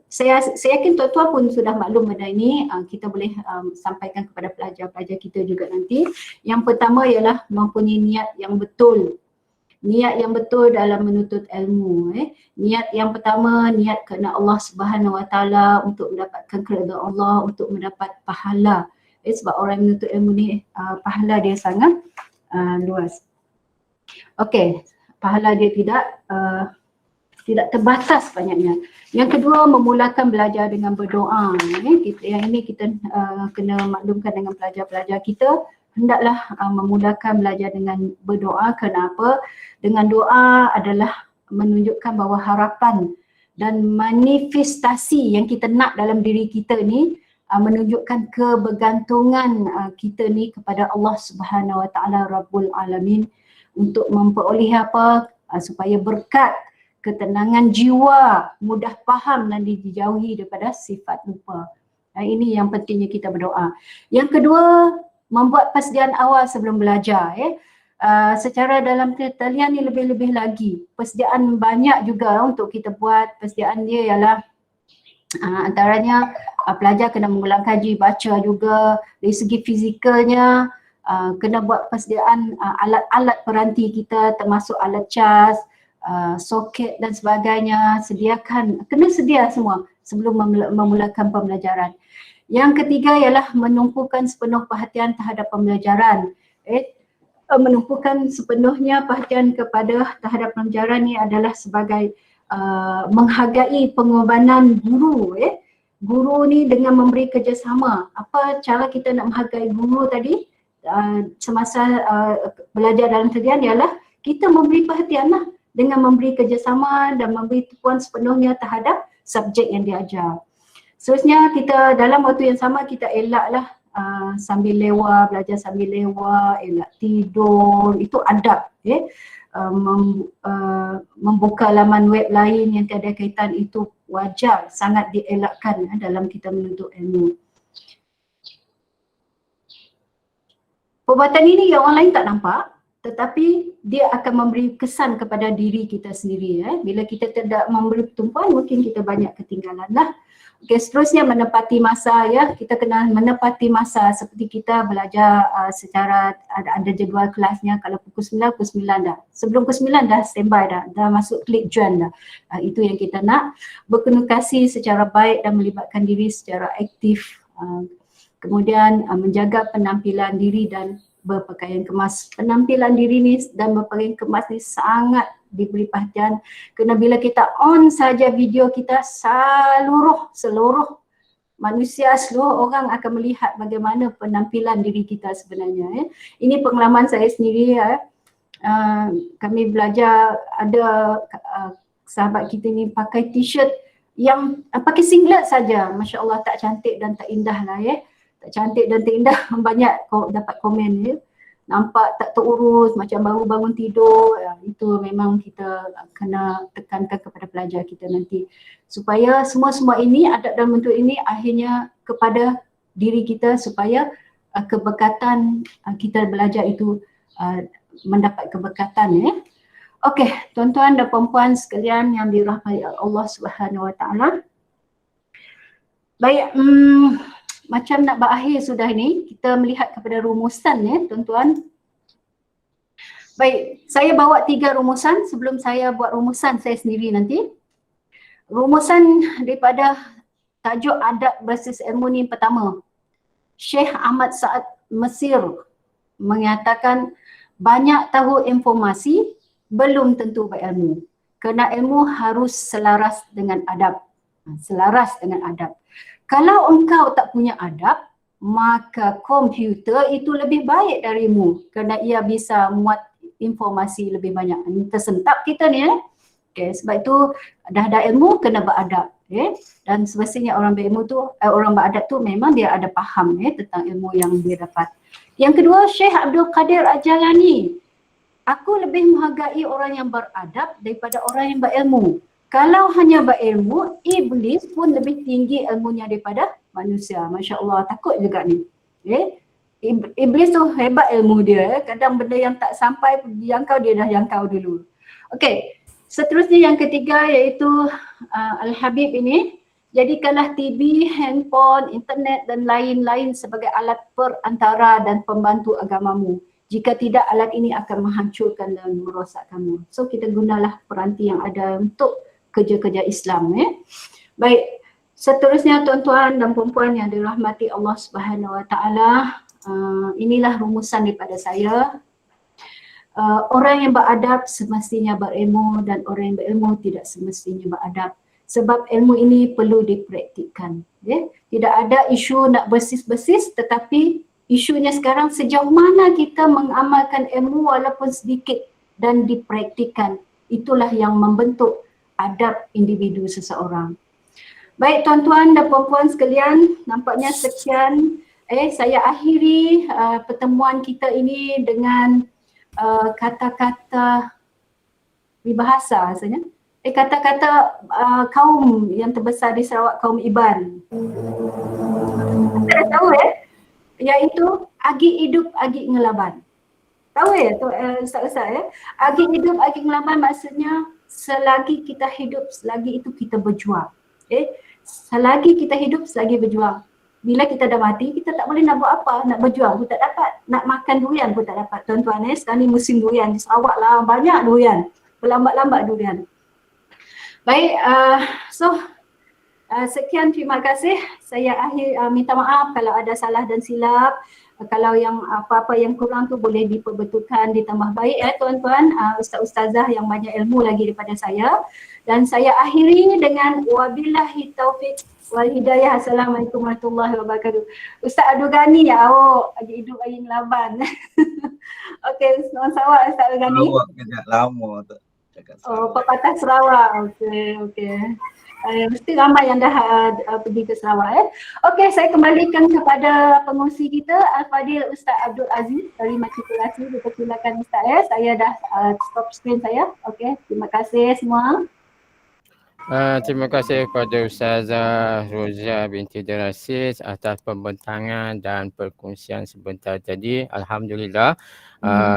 saya yakin tuan-tuan pun sudah maklum benda ini. Kita boleh sampaikan kepada pelajar-pelajar kita juga nanti. Yang pertama ialah mempunyai niat yang betul. Niat yang betul dalam menuntut ilmu. Niat yang pertama, niat kerana Allah Subhanahu Wa Taala, untuk mendapatkan keredaan Allah, untuk mendapat pahala. Sebab orang yang menuntut ilmu ni pahala dia sangat luas. Okey, pahala dia tidak terbatas banyaknya. Yang kedua, memulakan belajar dengan berdoa. Yang ini kita kena maklumkan dengan pelajar-pelajar kita. Hendaklah memulakan belajar dengan berdoa. Kenapa? Dengan doa adalah menunjukkan bahawa harapan dan manifestasi yang kita nak dalam diri kita ni menunjukkan kebergantungan kita ni kepada Allah Subhanahu Wa Taala Rabbul Alamin, untuk memperoleh apa? Supaya berkat, ketenangan jiwa, mudah faham dan dijauhi daripada sifat lupa. Ini yang pentingnya kita berdoa. Yang kedua, membuat persediaan awal sebelum belajar. Secara dalam talian ni lebih-lebih lagi. Persediaan banyak juga untuk kita buat. Persediaan dia ialah antaranya pelajar kena mengulang kaji, baca juga. Dari segi fizikalnya, kena buat persediaan alat-alat peranti kita, termasuk alat cas, soket dan sebagainya. Kena sedia semua sebelum memulakan pembelajaran. Yang ketiga ialah menumpukan sepenuh perhatian terhadap pembelajaran. Menumpukan sepenuhnya perhatian terhadap pembelajaran ni adalah sebagai menghargai pengorbanan guru. Guru ni dengan memberi kerjasama. Apa cara kita nak menghargai guru tadi semasa belajar dalam talian ialah kita memberi perhatian lah, dengan memberi kerjasama dan memberi tumpuan sepenuhnya terhadap subjek yang diajar. Seterusnya kita dalam waktu yang sama kita elaklah sambil lewat, belajar sambil lewat, elak tidur, itu adab. Membuka laman web lain yang tiada kaitan itu wajar, sangat dielakkan dalam kita menuntut ilmu. Perbuatan ini yang orang lain tak nampak, tetapi dia akan memberi kesan kepada diri kita sendiri. Bila kita tidak memberi tumpuan, mungkin kita banyak ketinggalan lah. Okey, seterusnya menepati masa, kita kena menepati masa seperti kita belajar secara ada jadual kelasnya. Kalau pukul 9, pukul 9 dah. Sebelum pukul 9 dah standby dah masuk klik join dah. Itu yang kita nak. Berkomunikasi secara baik dan melibatkan diri secara aktif. Kemudian menjaga penampilan diri dan berpakaian kemas. Penampilan diri ni dan berpakaian kemas ni sangat diberi perhatian, kerana bila kita on saja video kita, seluruh manusia, seluruh orang akan melihat bagaimana penampilan diri kita sebenarnya. Ini pengalaman saya sendiri. Kami belajar, ada sahabat kita ni pakai t-shirt yang pakai singlet saja, Masya Allah, tak cantik dan tak indah lah. Tak cantik dan tak indah, banyak dapat komen. Nampak tak terurus, macam baru bangun tidur. Itu memang kita kena tekankan kepada pelajar kita nanti, supaya semua ini, adab dan bentuk ini akhirnya kepada diri kita, supaya keberkatan kita belajar itu mendapat keberkatan. Okey, tuan-tuan dan puan-puan sekalian yang dirahmati Allah Subhanahu Wa Taala. Baik, macam nak berakhir sudah ni, kita melihat kepada rumusan tuan-tuan. Baik, saya bawa 3 rumusan sebelum saya buat rumusan saya sendiri nanti. Rumusan daripada tajuk adab versus ilmu ni pertama. Syekh Ahmad Sa'ad Mesir mengatakan banyak tahu informasi belum tentu berilmu. Kerana ilmu harus selaras dengan adab. selaras dengan adab. Kalau engkau tak punya adab, maka komputer itu lebih baik darimu kerana ia bisa muat informasi lebih banyak. Ini tersentap kita ni Okay, sebab itu dah ada ilmu kena beradab. Dan semestinya orang berilmu tu, orang beradab tu memang dia ada faham tentang ilmu yang dia dapat. Yang kedua, Syekh Abdul Qadir Al-Jalani. Aku lebih menghargai orang yang beradab daripada orang yang berilmu. Kalau hanya berilmu, iblis pun lebih tinggi ilmunya daripada manusia. Masya Allah, takut juga ni. Iblis tu hebat ilmu dia. Kadang benda yang tak sampai jangkau, dia dah jangkau dulu. Okey, seterusnya yang ketiga iaitu Al-Habib ini. Jadikanlah TV, handphone, internet dan lain-lain sebagai alat perantara dan pembantu agamamu. Jika tidak, alat ini akan menghancurkan dan merosakkanmu. So kita gunalah peranti yang ada untuk kerja-kerja Islam. Baik, seterusnya tuan-tuan dan puan-puan yang dirahmati Allah Subhanahu Wa Taala, inilah rumusan daripada saya. Orang yang beradab semestinya berilmu dan orang yang berilmu tidak semestinya beradab. Sebab ilmu ini perlu dipraktikkan. Tidak ada isu nak bersis-bersis, tetapi isunya sekarang sejauh mana kita mengamalkan ilmu walaupun sedikit dan dipraktikkan. Itulah yang membentuk adab individu seseorang. Baik tuan-tuan dan puan-puan sekalian, nampaknya sekian. Saya akhiri pertemuan kita ini dengan kata-kata peribahasa rasanya. Kata-kata kaum yang terbesar di Sarawak, kaum Iban. Anda tahu iaitu agi hidup agi ngelaban. Tahu tu Ustaz-Ustaz agi hidup agi ngelaban maksudnya selagi kita hidup, selagi itu kita berjuang. Selagi kita hidup, selagi berjuang. Bila kita dah mati, kita tak boleh nak buat apa, nak berjuang pun tak dapat, nak makan durian pun tak dapat. Tuan-tuan sekarang ni musim durian di Sarawak lah, banyak durian, berlambat-lambat durian. Baik, sekian, terima kasih. Saya minta maaf kalau ada salah dan silap. Kalau yang apa-apa yang kurang tu boleh diperbetulkan, ditambah baik tuan-tuan, ustaz-ustazah yang banyak ilmu lagi daripada saya. Dan saya akhiri dengan wabillahi taufik wal hidayah. Assalamualaikum warahmatullahi wabarakatuh. Ustaz Abdul Ghani lagi hidup lagi ngelaban. Okey, selamat Sarawak Ustaz Abdul Ghani. Sarawak kejap lama tak cakap Sarawak. Pepatah Sarawak. Okey. Mesti ramai yang dah pergi ke Sarawak. Okey, saya kembalikan kepada pengurusi kita Al-Fadil Ustaz Abdul Aziz dari matrikulasi. Dipersilakan Ustaz Saya dah stop screen saya. Okey, terima kasih semua. Terima kasih kepada Ustazah Rozia binti Derasis atas pembentangan dan perkongsian sebentar tadi. Alhamdulillah,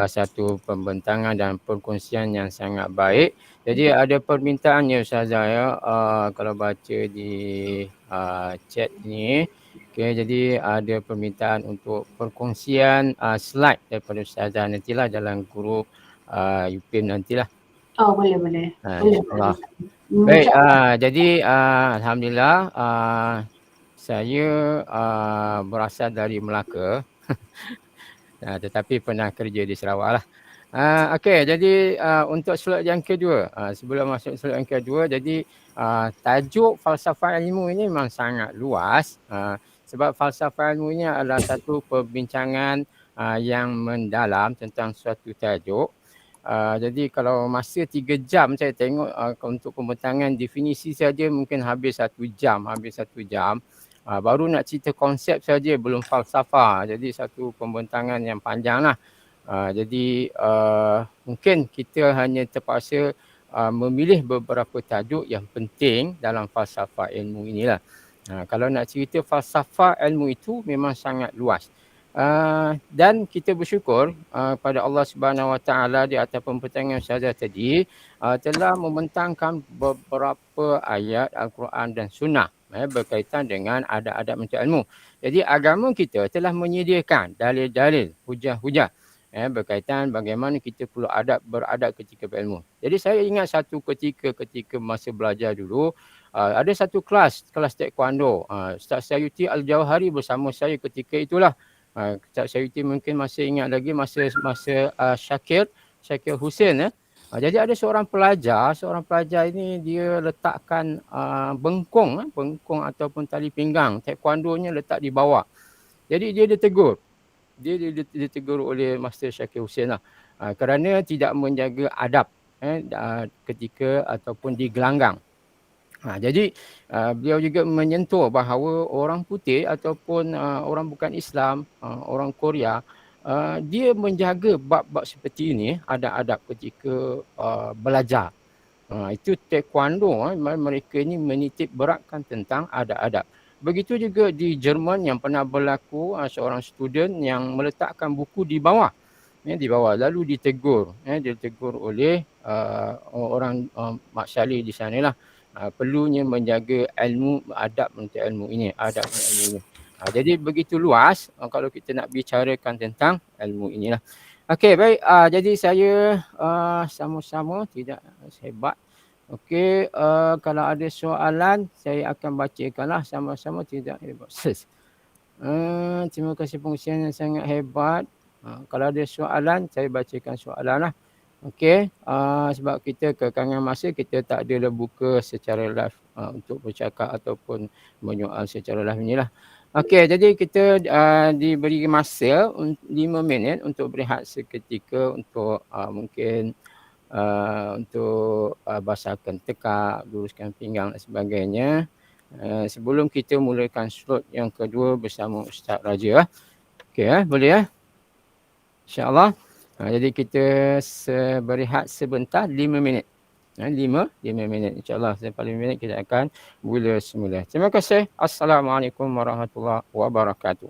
satu pembentangan dan perkongsian yang sangat baik. Jadi ada permintaan ya Ustazah kalau baca di chat ni. Okay, jadi ada permintaan untuk perkongsian slide daripada Ustazah nantilah dalam grup UPIM nantilah. Oh boleh. Boleh. Baik, jadi Alhamdulillah saya berasal dari Melaka tetapi pernah kerja di Sarawak lah. Okey, jadi untuk slide yang kedua, sebelum masuk slide yang kedua, jadi tajuk falsafah ilmu ini memang sangat luas sebab falsafah ilmu ini adalah satu perbincangan yang mendalam tentang suatu tajuk. Jadi kalau masa 3 jam saya tengok untuk pembentangan definisi saja mungkin habis 1 jam, baru nak cerita konsep saja belum falsafah. Jadi satu pembentangan yang panjang lah. Jadi mungkin kita hanya terpaksa memilih beberapa tajuk yang penting dalam falsafah ilmu inilah. Kalau nak cerita falsafah ilmu itu memang sangat luas. Dan kita bersyukur pada Allah Subhanahu Wa Taala di atas pembentangan Ustazah tadi telah membentangkan beberapa ayat Al-Quran dan Sunnah berkaitan dengan adab-adab menuntut ilmu. Jadi agama kita telah menyediakan dalil-dalil, hujah-hujah berkaitan bagaimana kita perlu beradab ketika berilmu. Jadi saya ingat satu ketika masa belajar dulu ada satu kelas taekwondo. Ustaz Sayuti Al-Jauhari bersama saya ketika itulah. Ustaz Sayuti mungkin masih ingat lagi masa Syakir Hussein Jadi ada seorang pelajar ini dia letakkan bengkong ataupun tali pinggang taekwondonya letak di bawah. Jadi dia ditegur. Ditegur oleh Master Syakir Hussein lah. Kerana tidak menjaga adab ketika ataupun di gelanggang. Jadi beliau juga menyentuh bahawa orang putih ataupun orang bukan Islam, orang Korea, dia menjaga bab-bab seperti ini, ada adab ketika belajar. Itu taekwondo, mereka ini menitip beratkan tentang adab-adab. Begitu juga di Jerman yang pernah berlaku seorang student yang meletakkan buku di bawah. Di bawah lalu ditegur, ditegur oleh orang Mak Saleh di sana lah. Perlunya menjaga ilmu, adab untuk ilmu ini, adab untuk ilmu ini. Jadi begitu luas kalau kita nak bicarakan tentang ilmu inilah. Okey, baik. Jadi saya sama-sama tidak hebat. Okey, kalau ada soalan saya akan bacakanlah sama-sama tidak hebat. Terima kasih pengusian yang sangat hebat. Kalau ada soalan saya bacakan soalan lah. Okey, sebab kita kekangan masa, kita tak ada buka secara live untuk bercakap ataupun menyoal secara live ni lah. Okey, jadi kita diberi masa 5 minit untuk berehat seketika untuk mungkin untuk basahkan tekak, luruskan pinggang dan sebagainya. Sebelum kita mulakan slot yang kedua bersama Ustaz Raja. Okey, boleh InsyaAllah. Jadi kita berehat sebentar 5 minit. 5 minit insyaAllah. Selepas 5 minit kita akan mula semula. Terima kasih. Assalamualaikum warahmatullahi wabarakatuh.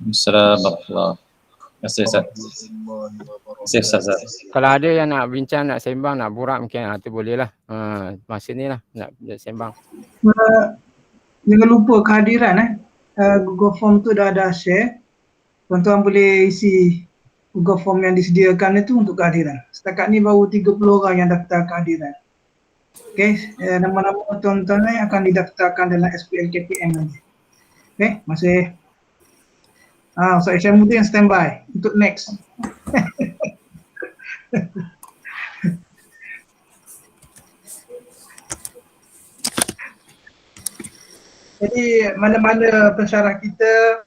Assalamualaikum. Terima kasih Ustaz. Terima kasih Ustaz. Kalau ada yang nak bincang, nak sembang, nak borak mungkin tu boleh lah. Masa ni lah nak sembang. Jangan lupa kehadiran Google Form tu dah ada share. Tuan-tuan boleh isi Google Form yang disediakan itu untuk kehadiran. Setakat ni baru 30 orang yang daftar kehadiran. Okey, nama-nama tuan-tuan akan didaftarkan dalam SPL KPM nanti. Okey, masih. Ustaz Isyamuddin standby untuk next. Jadi mana-mana pensyarah kita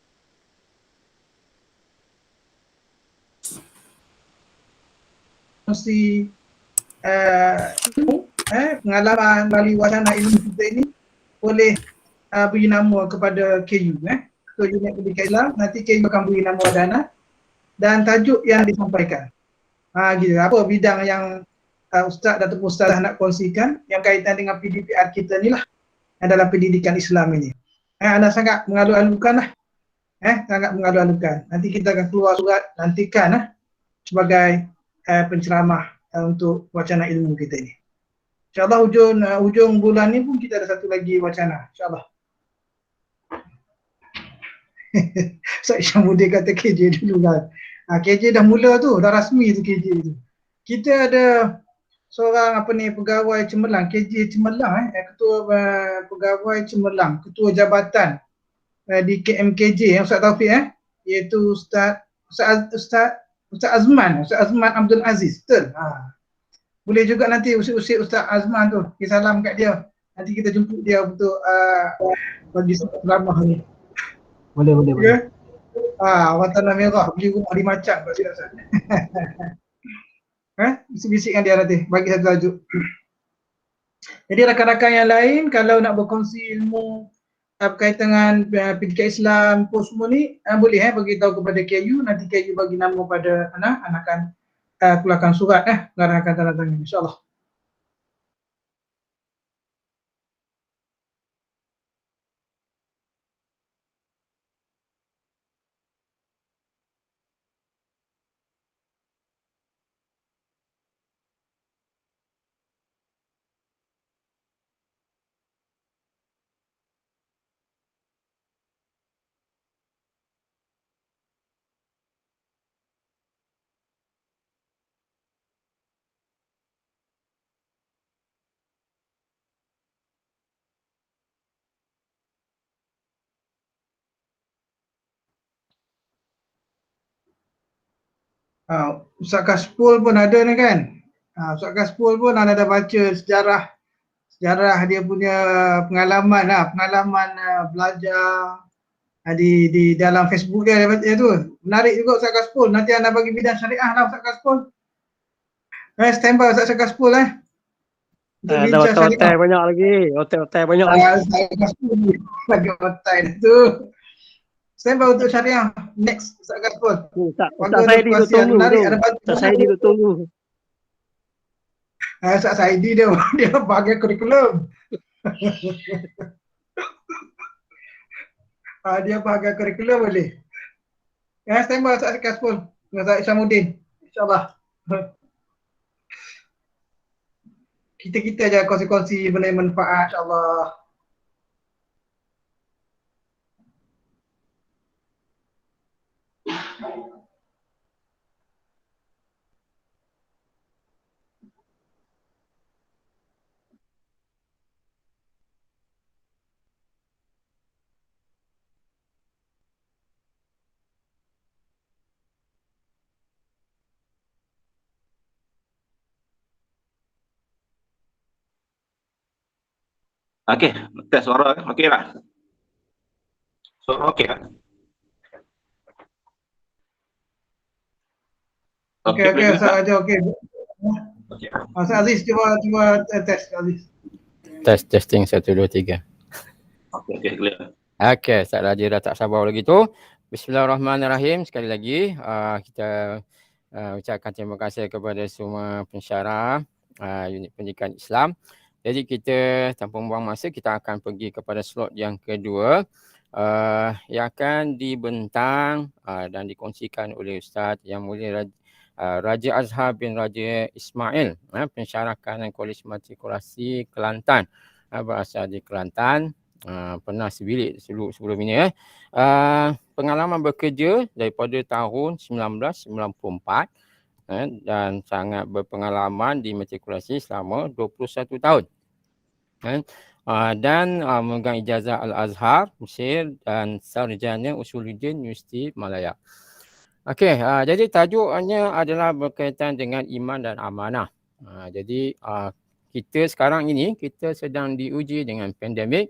mesti pengalaman melalui wacana ilmu kita ini boleh beri nama kepada KU Ketua Unit Pendidikan Islam. Nanti KU akan beri nama wadana dan tajuk yang disampaikan. Gitu. Apa bidang yang Ustaz dan Ustazah nak kongsikan yang kaitan dengan PDPR kita ni lah, yang dalam pendidikan Islam ini. Anda sangat mengalu-alukan lah. Sangat mengalu-alukan. Nanti kita akan keluar surat, nantikan sebagai penceramah untuk wacana ilmu kita ini. InsyaAllah hujung bulan ni pun kita ada satu lagi wacana. InsyaAllah. Ustaz Isyamuddin kata KJ dulu kan. KJ dah mula tu, dah rasmi tu KJ tu. Kita ada seorang pegawai Cemerlang, KJ Cemerlang ketua pegawai Cemerlang, ketua jabatan di KMKJ Ustaz Taufik iaitu Ustaz Azman Abdul Aziz. Betul? Boleh juga nanti usik Ustaz Azman tu, pergi salam kat dia. Nanti kita jemput dia untuk bagi ceramah ni. Boleh. Orang Tanah Merah beli rumah di Macang kat sini Ustaz. Bisik-bisik dengan dia nanti, bagi satu tajuk. Jadi rakan-rakan yang lain kalau nak berkongsi ilmu berkaitan dengan pendidikan Islam pun semua ni boleh bagi tahu kepada KU, nanti KU bagi nama pada anak akan keluarkan surat akan tanda tangan insya-Allah. Ustaz Kaspul pun ada ni kan. Ustaz Kaspul pun anda dah baca sejarah dia punya pengalaman belajar di dalam Facebook dia tu. Menarik juga Ustaz Kaspul. Nanti anda bagi bidang syariah lah Ustaz Kaspul. Stand by Ustaz Kaspul untuk Ada bincang hotel syariah. banyak lagi. Hotel banyak lagi. Ustaz Kaspul lagi hotel tu. Stand by untuk syariah. Next Ustaz Kaspul. Ustaz Saidi tu tunggu tu. Ustaz Saidi tu tunggu. Ustaz Saidi dia bagi kurikulum. Dia bagi kurikulum boleh. Stand by Ustaz Kaspul. Ustaz Isyamuddin. InsyaAllah. Kita je kongsi-kongsi benda yang manfaat insyaAllah. Okey, tes suara okey tak? Suara okey tak? Okey, Ustaz Raja okey. Okey. Ustaz Aziz cuba test Aziz. Testing 1 2 3. Okey, clear. Okey, Ustaz Raja dah tak sabar lagi tu. Bismillahirrahmanirrahim. Sekali lagi kita ucapkan terima kasih kepada semua pensyarah unit pendidikan Islam. Jadi kita tanpa membuang masa, kita akan pergi kepada slot yang kedua yang akan dibentang dan dikongsikan oleh Ustaz Yang Mulia Raja Azhar bin Raja Ismail, pensyarah kanan Kolej Matrikulasi Kelantan, berasal di Kelantan, pernah sebilik sebelum ini. Pengalaman bekerja daripada tahun 1994 dan sangat berpengalaman di matrikulasi selama 21 tahun. Dan memegang ijazah Al-Azhar Mesir dan sarjana Usuluddin Universiti Malaya. Okey, jadi tajuknya adalah berkaitan dengan iman dan amanah. Jadi kita sekarang ini kita sedang diuji dengan pandemik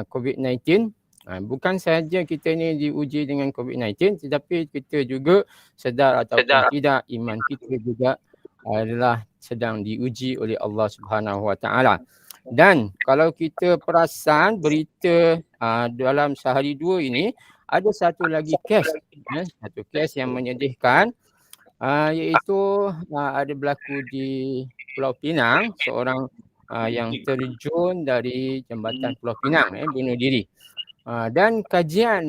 COVID-19. Bukan sahaja kita ni diuji dengan COVID-19, tetapi kita juga sedar ataupun tidak, iman kita juga adalah sedang diuji oleh Allah Subhanahu Wa Taala. Dan kalau kita perasan berita dalam sehari dua ini, ada satu lagi kes, satu kes yang menyedihkan, iaitu ada berlaku di Pulau Pinang, seorang yang terjun dari jambatan Pulau Pinang, bunuh diri. Dan kajian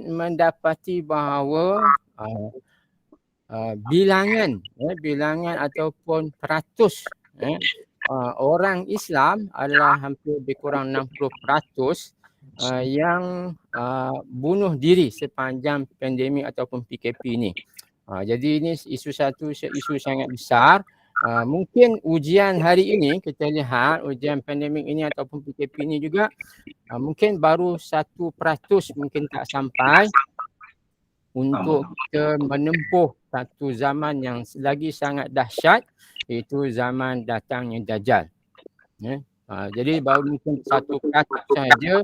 mendapati bahawa bilangan ataupun peratus orang Islam adalah hampir lebih kurang 60% yang bunuh diri sepanjang pandemik ataupun PKP ini. Jadi ini isu sangat besar. Mungkin ujian hari ini kita lihat, ujian pandemik ini ataupun PKP ini juga mungkin baru 1% mungkin tak sampai untuk kita menempuh satu zaman yang lagi sangat dahsyat, iaitu zaman datangnya Dajjal. Jadi baru mungkin 1% saja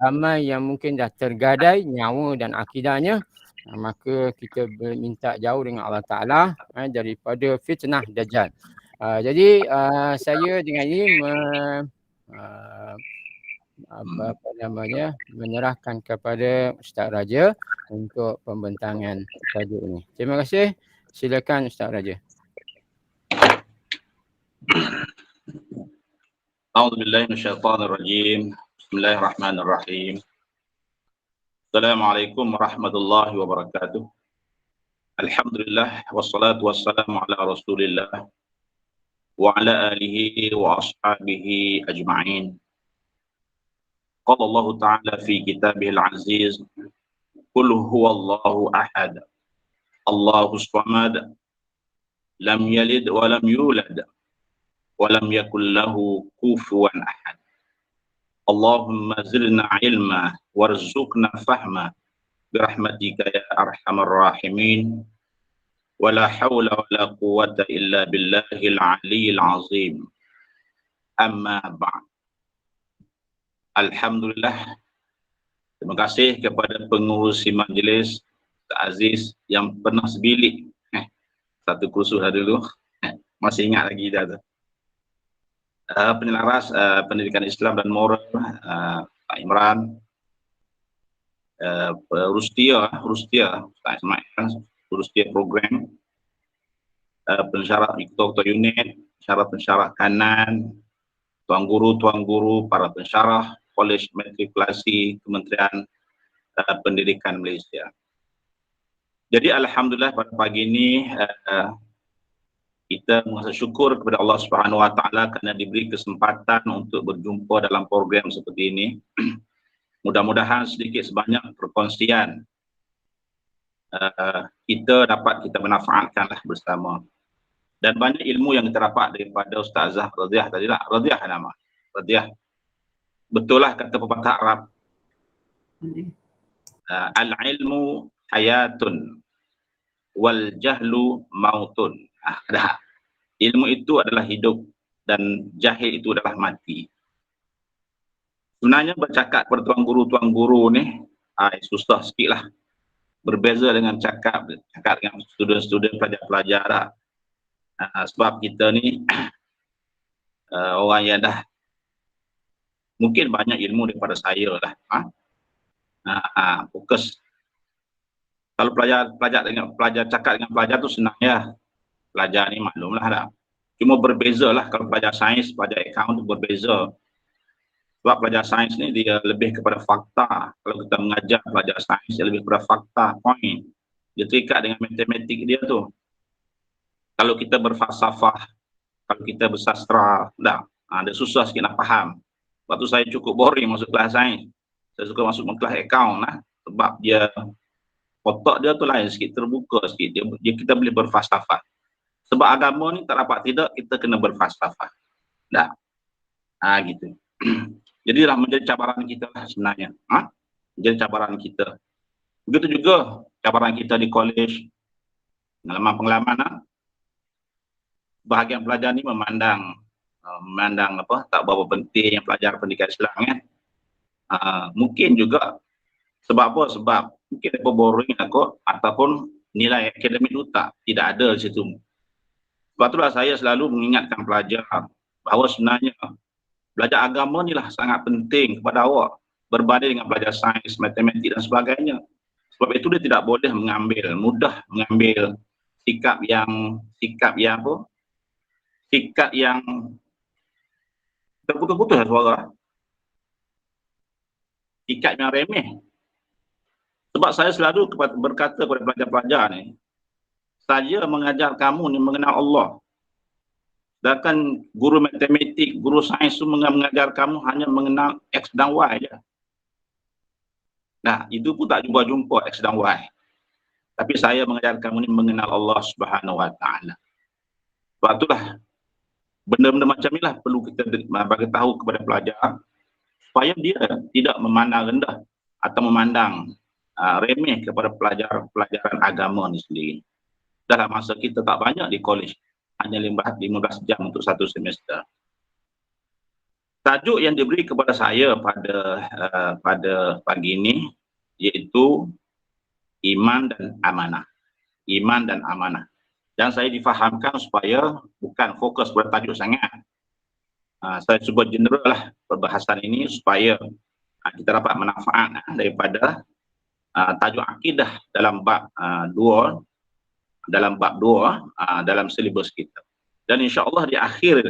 ramai yang mungkin dah tergadai nyawa dan akidahnya. Maka kita minta jauh dengan Allah Ta'ala daripada fitnah Dajjal. Jadi saya dengan ini menyerahkan kepada Ustaz Raja untuk pembentangan tajuk ini. Terima kasih. Silakan Ustaz Raja. A'udzubillahi minasyaitonirrajim. Bismillahirrahmanirrahim. Assalamualaikum warahmatullahi wabarakatuh. Alhamdulillah wassalatu wassalamu ala Rasulillah wa ala alihi wa ashabihi ajma'in. Qala Allah Ta'ala fi kitabihil aziz, qul huwallahu ahad, Allahus samad, lam yalid wa lam yulad wa lam yakul lahu kufuwan ahad. Allahumma zidna ilma warzuqna fahma birahmatika ya arhamar rahimin wala haula wala quwwata illa billahil aliyyil azim. Amma ba'd. Alhamdulillah, terima kasih kepada pengurusi majlis Aziz yang pernah sebilik satu kursus dulu, masih ingat lagi dah tu. Penyelaras pendidikan Islam dan moral Pak Imran, Rustia Ustaz Ismail, Rustia program, pensyarah ketua unit, pensyarah kanan, tuan guru, para pensyarah Kolej Matrikulasi Kementerian Pendidikan Malaysia. Jadi alhamdulillah pada pagi ini kita merasa syukur kepada Allah Subhanahu Wa Taala kerana diberi kesempatan untuk berjumpa dalam program seperti ini. Mudah-mudahan sedikit sebanyak perkongsian kita manfaatkanlah bersama. Dan banyak ilmu yang kita dapat daripada Ustazah Radiah tadi lah. Radiah nama. Radiah. Betul lah kata pepatah Arab. Al-ilmu hayatun wal jahlu mautun. Dah. Ilmu itu adalah hidup dan jahil itu adalah mati. Sebenarnya bercakap kepada tuan guru ni susah sikit lah. Berbeza dengan cakap dengan student-student, pelajar-pelajar lah. Sebab kita ni orang yang dah mungkin banyak ilmu daripada saya lah. Fokus. Kalau pelajar cakap dengan pelajar tu senang ya. Pelajar ni maklumlah dah. Cuma berbeza lah kalau pelajar sains, pelajar akaun tu berbeza. Sebab pelajar sains ni dia lebih kepada fakta. Kalau kita mengajar pelajar sains, dia lebih kepada fakta, point. Dia terikat dengan matematik dia tu. Kalau kita berfalsafah, kalau kita bersastra, dah, dia susah sikit nak faham. Sebab tu saya cukup boring masuk kelas sains. Saya suka masuk kelas akaun lah. Sebab dia, otak dia tu lain sikit, terbuka sikit. Kita boleh berfalsafah. Sebab agama ni tak dapat tidak, kita kena berfalsafah. Dah. Gitu. Jadi lah menjadi cabaran kita lah sebenarnya. Menjadi cabaran kita. Begitu juga cabaran kita di kolej. Pengalaman bahagian pelajar ni memandang tak berapa penting yang pelajar pendidikan Islam kan. Mungkin juga sebab apa? Sebab mungkin mereka boring ataupun nilai akademik itu tidak ada di situ. Sebab itulah saya selalu mengingatkan pelajar bahawa sebenarnya belajar agama ni lah sangat penting kepada awak berbanding dengan belajar sains, matematik dan sebagainya. Sebab itu dia tidak boleh mudah mengambil sikap yang terputus-putus suara. Sikap yang remeh. Sebab saya selalu berkata kepada pelajar-pelajar ni, saya mengajar kamu ni mengenal Allah. Sedangkan guru matematik, guru sains tu mengajar kamu hanya mengenal X dan Y je. Nah, itu pun tak jumpa X dan Y. Tapi saya mengajar kamu ni mengenal Allah Subhanahu Wa Taala. Sebab itulah benda-benda macam inilah perlu kita bagi tahu kepada pelajar supaya dia tidak memandang rendah atau memandang remeh kepada pelajaran agama ni sendiri. Dalam masa kita tak banyak di kolej, hanya 15 jam untuk satu semester. Tajuk yang diberi kepada saya pada pagi ini iaitu iman dan amanah. Iman dan amanah. Dan saya difahamkan supaya bukan fokus pada tajuk sangat. Saya cuba general lah perbahasan ini supaya kita dapat manfaat daripada tajuk akidah dalam bab 2 dalam silibus kita. Dan insya-Allah di akhir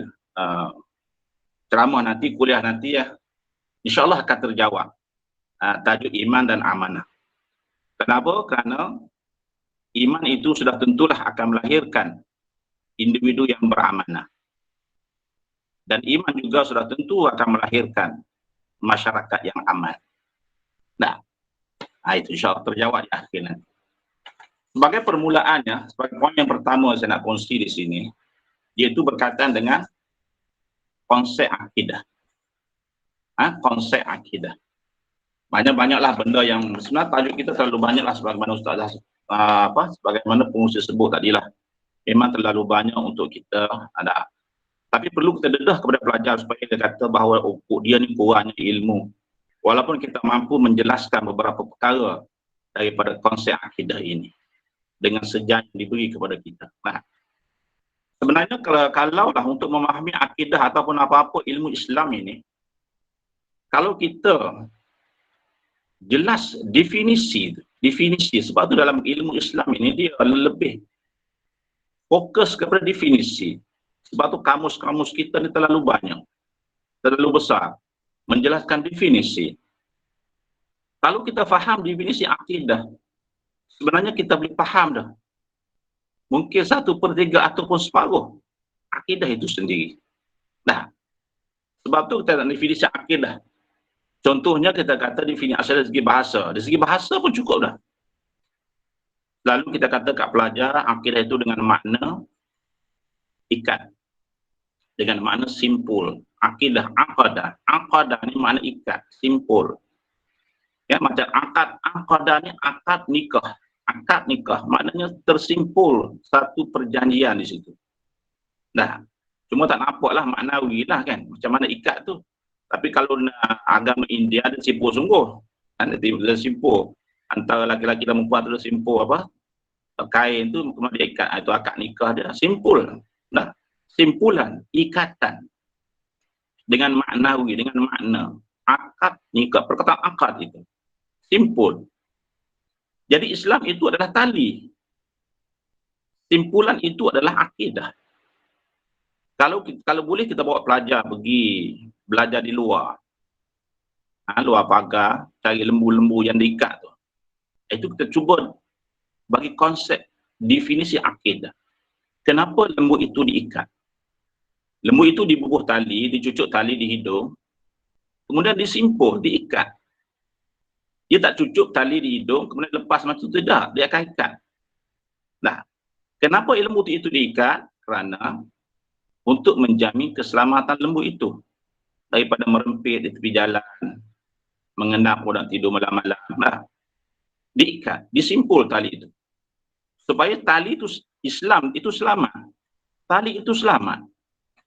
ceramah nanti, kuliah nanti insya-Allah akan terjawab tajuk iman dan amanah. Kenapa? Kerana iman itu sudah tentulah akan melahirkan individu yang beramanah. Dan iman juga sudah tentu akan melahirkan masyarakat yang aman. Nah, itu insya-Allah terjawab di akhir nanti. Sebagai permulaannya, sebagai poin yang pertama saya nak kongsi di sini, iaitu berkaitan dengan konsep akidah. Konsep akidah. Banyak-banyaklah benda yang sebenarnya tajuk kita terlalu banyaklah sebagaimana Ustazah sebagaimana pengurusi sebut tadilah, memang terlalu banyak untuk kita ada. Tapi perlu kita dedah kepada pelajar supaya dia kata bahawa dia ni kurangnya ilmu. Walaupun kita mampu menjelaskan beberapa perkara daripada konsep akidah ini dengan sejarah yang diberi kepada kita. Nah, sebenarnya kalaulah untuk memahami akidah ataupun apa-apa ilmu Islam ini, kalau kita jelas definisi, sebab tu dalam ilmu Islam ini dia lebih fokus kepada definisi. Sebab tu kamus-kamus kita ni terlalu banyak, terlalu besar, menjelaskan definisi. Kalau kita faham definisi akidah, sebenarnya kita boleh faham dah. Mungkin 1/3 ataupun separuh akidah itu sendiri. Nah, sebab tu kita nak definisi akidah. Contohnya kita kata definisi asal dari segi bahasa. Dari segi bahasa pun cukup dah. Lalu kita kata kat pelajar, akidah itu dengan makna ikat. Dengan makna simpul. Akidah, aqadah. Aqadah ni makna ikat, simpul. Ya, macam aqadah ni akad nikah. Akad nikah maknanya tersimpul satu perjanjian di situ. Nah, cuma tak nampaklah maknawi lah kan, macam mana ikat tu. Tapi kalau agama India ada simpul sungguh. Ada simpul antara laki-laki dan perempuan tu, simpul apa? Kain tu kemudian dia ikat, itu akad nikah dia simpul. Nah, simpulan, ikatan dengan maknawi, dengan makna akad nikah, perkataan akad itu simpul. Jadi Islam itu adalah tali, simpulan itu adalah akidah. Kalau boleh kita bawa pelajar pergi belajar di luar, luar pagar, cari lembu-lembu yang diikat tu, itu kita cuba bagi konsep definisi akidah. Kenapa lembu itu diikat? Lembu itu dibubuh tali, dicucuk tali di hidung, kemudian disimpul, diikat. Dia tak cucuk tali di hidung, kemudian lepas macam tu, tidak, dia akan ikat. Nah, kenapa lembu itu diikat? Kerana untuk menjamin keselamatan lembu itu daripada merempit di tepi jalan, mengendap orang tidur malam-malam. Nah, diikat, disimpul tali itu. Supaya tali itu Islam itu selamat. Tali itu selamat.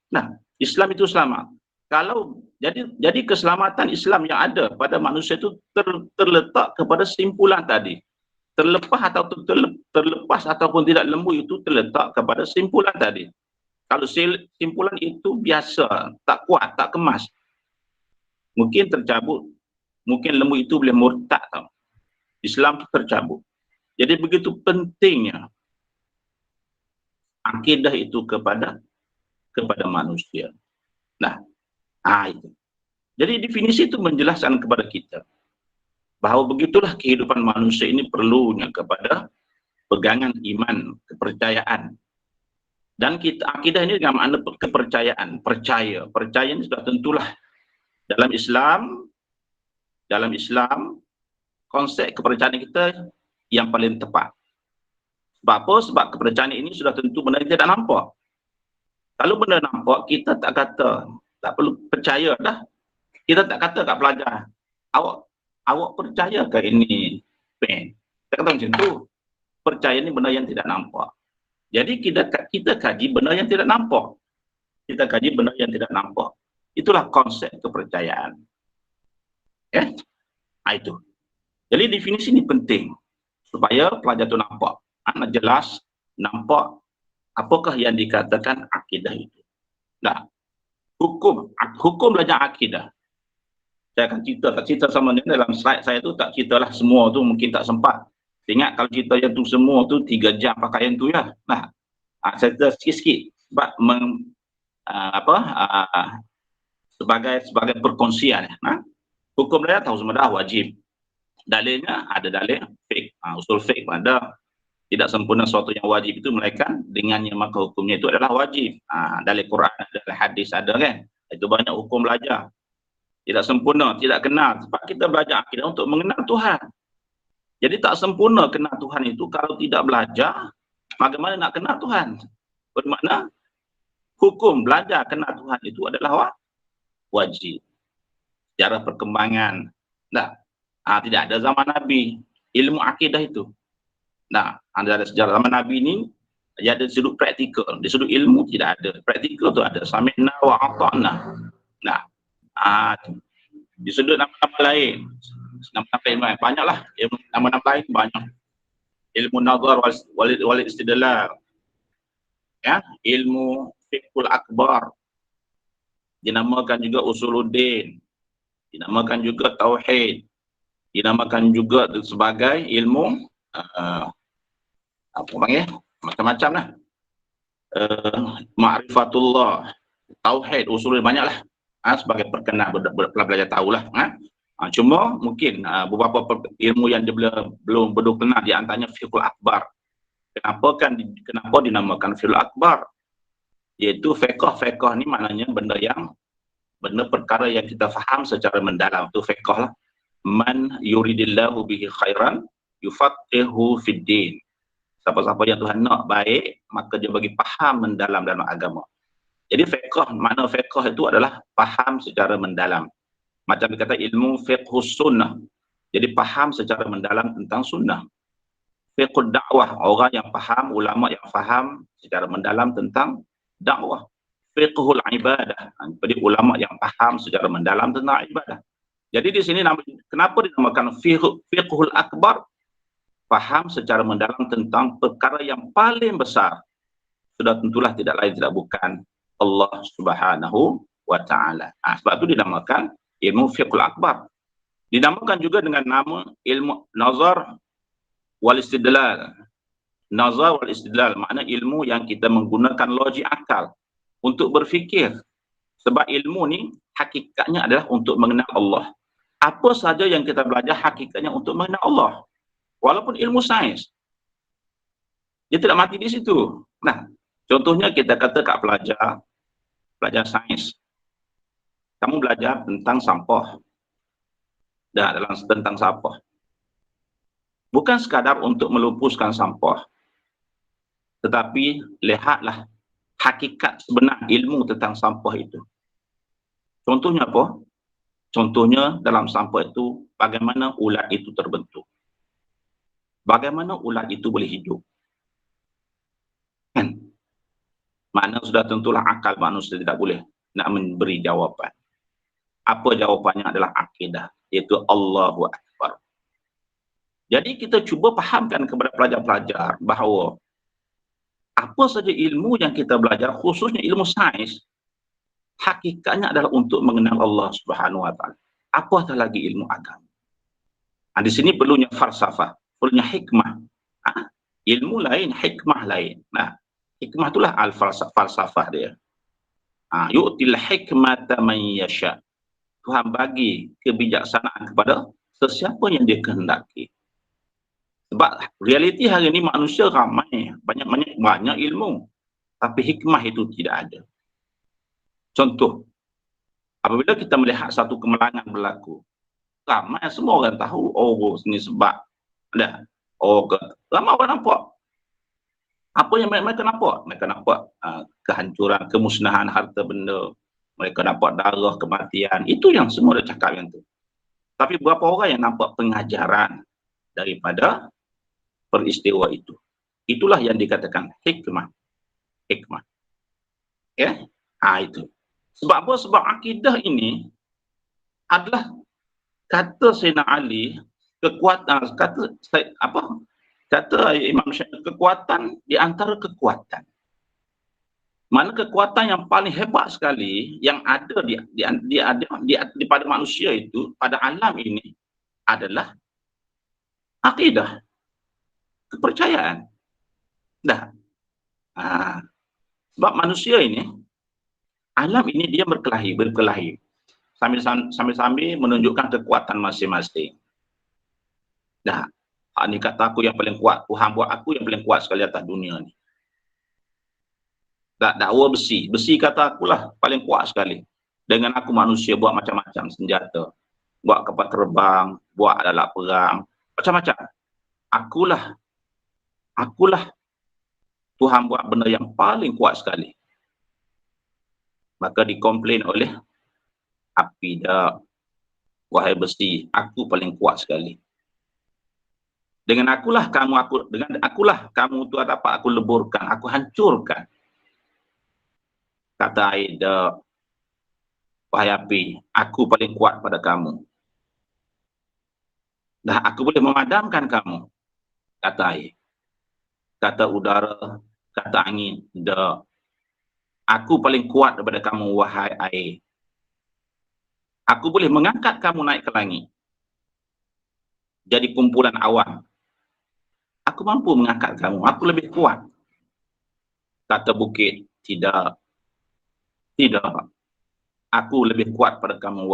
Nah, Islam itu selamat. Kalau jadi keselamatan Islam yang ada pada manusia itu terletak kepada simpulan tadi. Terlepas atau terlepas ataupun tidak, lembu itu terletak kepada simpulan tadi. Kalau simpulan itu biasa, tak kuat, tak kemas, mungkin tercabut. Mungkin lembu itu boleh murtad tau. Islam itu tercabut. Jadi begitu pentingnya akidah itu kepada manusia. Nah, itu. Jadi definisi itu menjelaskan kepada kita bahawa begitulah kehidupan manusia ini perlunya kepada pegangan iman, kepercayaan. Dan akidah ini dengan makna kepercayaan, percaya. Percaya ini sudah tentulah dalam Islam konsep kepercayaan kita yang paling tepat. Sebab apa? Sebab kepercayaan ini sudah tentu benda yang tidak nampak. Kalau benda nampak, kita tak kata, tak perlu percaya dah. Kita tak kata kat pelajar, awak percaya ke ini pen? Kita kata macam tu. Percaya ni benda yang tidak nampak. Jadi kita kaji benda yang tidak nampak. Kita kaji benda yang tidak nampak. Itulah konsep kepercayaan. Ya? Itu. Jadi definisi ini penting supaya pelajar itu nampak, jelas, nampak apakah yang dikatakan akidah itu. Nah, hukum belajar akidah. Saya akan cerita sama ni dalam slide saya tu, tak ceritalah semua tu, mungkin tak sempat. Ingat kalau cerita yang tu semua tu 3 jam pakaian tu ya. Nah, saya cerita sikit-sikit sebab sebagai perkongsian. Hukum belajar tahu semua dah wajib. Dalilnya ada dalil fiqh, usul fiqh ada. Tidak sempurna sesuatu yang wajib itu, melainkan dengannya maka hukumnya itu adalah wajib. Dalil Quran, dalil hadis ada kan. Itu banyak hukum belajar. Tidak sempurna, tidak kenal. Sebab kita belajar akidah untuk mengenal Tuhan. Jadi tak sempurna kenal Tuhan itu kalau tidak belajar, bagaimana nak kenal Tuhan? Bermakna hukum belajar kenal Tuhan itu adalah wajib. Secara perkembangan. Tidak ada zaman Nabi ilmu akidah itu. Nah, ada sejarah zaman Nabi ni, dia ada sudut praktikal, di sudut ilmu tidak ada. Praktikal tu ada. Sami'na wa ata'na. Nah, di sudut nama-nama lain, nama-nama lain banyaklah. Nama-nama lain banyak. Ilmu nazar wal istidlal. Ya, ilmu fiqhul akbar. Dinamakan juga usuluddin. Dinamakan juga tauhid. Dinamakan juga sebagai ilmu apa panggil? Macam-macam lah. Ma'rifatullah, tauhid, usul banyaklah. Sebagai perkenal belajar tahulah. Cuma mungkin beberapa ilmu yang dia belum kenal, di antaranya fiqhul akbar. Kenapa dinamakan fiqhul akbar? Iaitu fiqh ni maknanya benda perkara yang kita faham secara mendalam. Itu fiqh lah. Man yuridillahu bihi khairan yufaqihu fid din. Siapa-siapa yang Tuhan nak baik, maka dia bagi faham mendalam dalam agama. Jadi makna fiqh itu adalah faham secara mendalam. Macam dikata ilmu fiqhus sunnah. Jadi faham secara mendalam tentang sunnah. Fiqhud dakwah, orang yang faham, ulama yang faham secara mendalam tentang dakwah. Fiqhul ibadah, jadi ulama yang faham secara mendalam tentang ibadah. Jadi di sini kenapa dinamakan fiqhul akbar? Faham secara mendalam tentang perkara yang paling besar. Sudah tentulah tidak lain tidak bukan Allah Subhanahu wa taala. Sebab itu dinamakan ilmu fiqhul akbar. Dinamakan juga dengan nama ilmu nazar wal istidlal. Nazar wal istidlal makna ilmu yang kita menggunakan logik akal untuk berfikir. Sebab ilmu ni hakikatnya adalah untuk mengenal Allah. Apa saja yang kita belajar hakikatnya untuk mengenal Allah. Walaupun ilmu sains, dia tidak mati di situ. Nah, contohnya kita kata kat pelajar sains, kamu belajar tentang sampah. Tentang sampah. Bukan sekadar untuk melupuskan sampah, tetapi lihatlah hakikat sebenar ilmu tentang sampah itu. Contohnya apa? Contohnya dalam sampah itu, bagaimana ulat itu terbentuk. Bagaimana ulat itu boleh hidup. Kan? Mana sudah tentulah akal manusia tidak boleh nak memberi jawapan. Apa jawapannya adalah akidah, iaitu Allahu Akbar. Jadi kita cuba fahamkan kepada pelajar-pelajar bahawa apa saja ilmu yang kita belajar, khususnya ilmu sains, hakikatnya adalah untuk mengenal Allah Subhanahu wa taala. Apatah lagi ilmu agama. Di sini perlunya falsafah, perlunya hikmah. Ilmu lain, hikmah lain. Nah, hikmah itulah falsafah dia. Yu'til hikmata man yasha. Tuhan bagi kebijaksanaan kepada sesiapa yang dia kehendaki. Sebab realiti hari ini manusia ramai, banyak ilmu, tapi hikmah itu tidak ada. Contoh, apabila kita melihat satu kemenangan berlaku, ramai semua orang tahu, oh ini sebab ada. Ramai orang nampak. Apa yang mereka nampak? Mereka nampak kehancuran, kemusnahan harta benda. Mereka nampak darah, kematian. Itu yang semua dah cakap yang tu. Tapi berapa orang yang nampak pengajaran daripada peristiwa itu? Itulah yang dikatakan hikmah. Hikmah. Ya? Itu. Sebab apa? Sebab akidah ini adalah, kata Sayyidina Ali, kekuatan, kata Imam Syafi'i, kekuatan di antara kekuatan. Mana kekuatan yang paling hebat sekali yang ada di pada manusia itu, pada alam ini adalah akidah, kepercayaan. Sebab manusia ini, alam ini dia berkelahi sambil menunjukkan kekuatan masing-masing. Ini kata aku yang paling kuat, Tuhan buat aku yang paling kuat sekali atas dunia ni. Dakwa besi kata akulah paling kuat sekali. Dengan aku manusia buat macam-macam senjata, buat kapal terbang, buat alat perang, macam-macam. Akulah Tuhan buat benda yang paling kuat sekali. Maka dikomplain oleh api, dah, wahai besi, aku paling kuat sekali. Dengan akulah kamu tu dapat aku leburkan, aku hancurkan. Kata air, wahai api, aku paling kuat pada kamu. Dah aku boleh memadamkan kamu. Kata air. Kata udara, kata angin, aku paling kuat daripada kamu, wahai air. Aku boleh mengangkat kamu naik ke langit. Jadi kumpulan awan. Aku mampu mengangkat kamu, aku lebih kuat. Kata bukit, tidak. Aku lebih kuat pada kamu,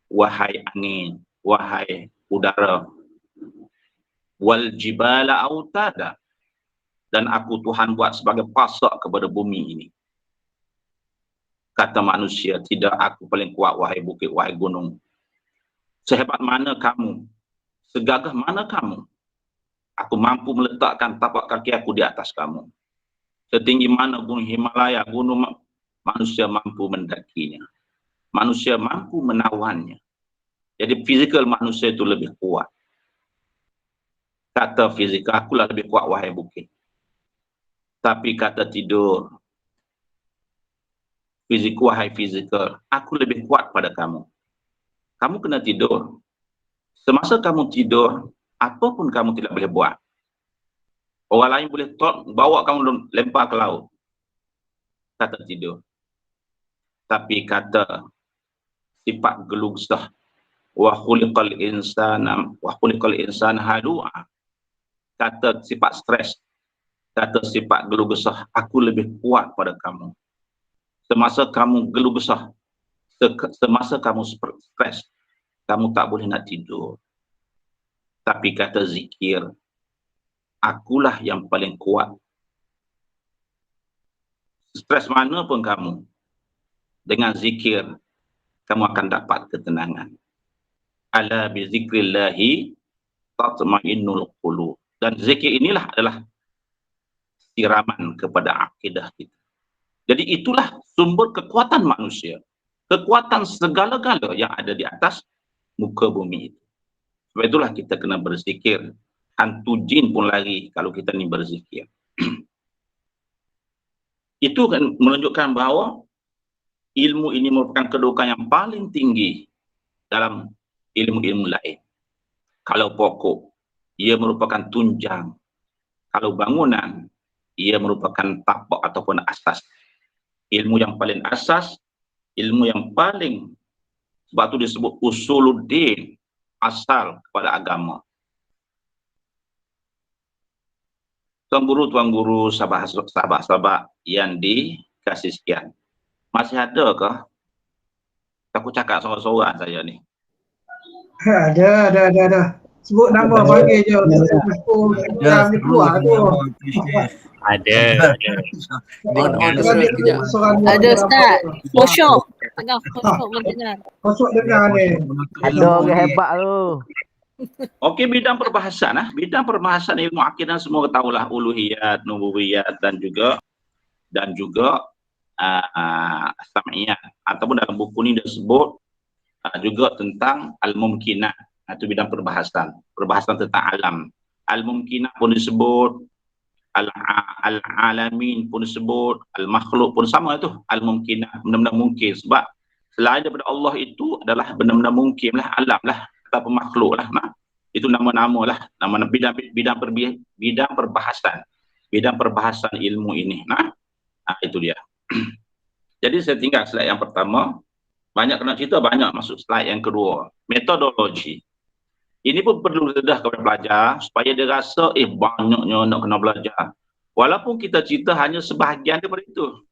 wahai angin, wahai udara. Wal jibala autada. Dan aku Tuhan buat sebagai pasak kepada bumi ini. Kata manusia, tidak, aku paling kuat, wahai bukit, wahai gunung. Sehebat mana kamu, segagah mana kamu, aku mampu meletakkan tapak kaki aku di atas kamu. Setinggi mana gunung Himalaya, gunung manusia mampu mendakinya. Manusia mampu menawannya. Jadi fizikal manusia itu lebih kuat. Kata fizikal, akulah lebih kuat, wahai bukit. Tapi kata tidur, wahai fizikal, aku lebih kuat pada kamu. Kamu kena tidur. Semasa kamu tidur, apapun kamu tidak boleh buat. Orang lain boleh bawa kamu lempar ke laut. Kata tidur. Tapi kata sifat gelusah, wa khuliqal insana halu'a. Kata sifat stres, kata sifat gelusah, aku lebih kuat pada kamu. Semasa kamu gelusah, semasa kamu stres, kamu tak boleh nak tidur. Tapi kata zikir, akulah yang paling kuat. Stres mana pun kamu, dengan zikir, kamu akan dapat ketenangan. Ala bi zikrillahi tatma'innul qulub. Dan zikir inilah adalah siraman kepada akidah kita. Jadi itulah sumber kekuatan manusia. Kekuatan segala-gala yang ada di atas muka bumi itu. Sebab itulah kita kena berzikir. Hantu jin pun lari kalau kita ni berzikir. Itu kan menunjukkan bahawa ilmu ini merupakan kedudukan yang paling tinggi dalam ilmu-ilmu lain. Kalau pokok, ia merupakan tunjang. Kalau bangunan, ia merupakan tapak ataupun asas. Ilmu yang paling asas, ilmu yang paling, sebab itu disebut usuluddin, asal kepada agama. Tuan guru, sahabat-sahabat yang dikasih sekian. Masih ada ke? Aku cakap seorang-seorang saya ni. Ada. Sebut nama bagi je. Ada. Ada Ustaz. Kosok. Tengah kosok mendengar. Kosok dengar ni. Ada orang hebat tu. Okey, bidang perbahasan bidang perbahasan ilmu akidah semua tahulah, uluhiyat, nubuwiyat dan juga sam'iyat, ataupun dalam buku ni disebut juga tentang al-mumkinah. Itu bidang perbahasan tentang alam. Al-mumkinah pun disebut, al-alamin pun disebut, al-makhluk pun sama itu, al-mumkinah, benda-benda mungkin. Sebab selain daripada Allah itu adalah benda-benda mungkin lah, alam lah, ataupun makhluk lah. Itu nama-nama lah, nama bidang perbahasan ilmu ini. Itu dia. Jadi saya tinggal slide yang pertama. Banyak kena cerita, banyak masuk slide yang kedua. Metodologi. Ini pun perlu dedah kepada pelajar supaya dia rasa banyaknya nak kena belajar. Walaupun kita cerita hanya sebahagian daripada itu.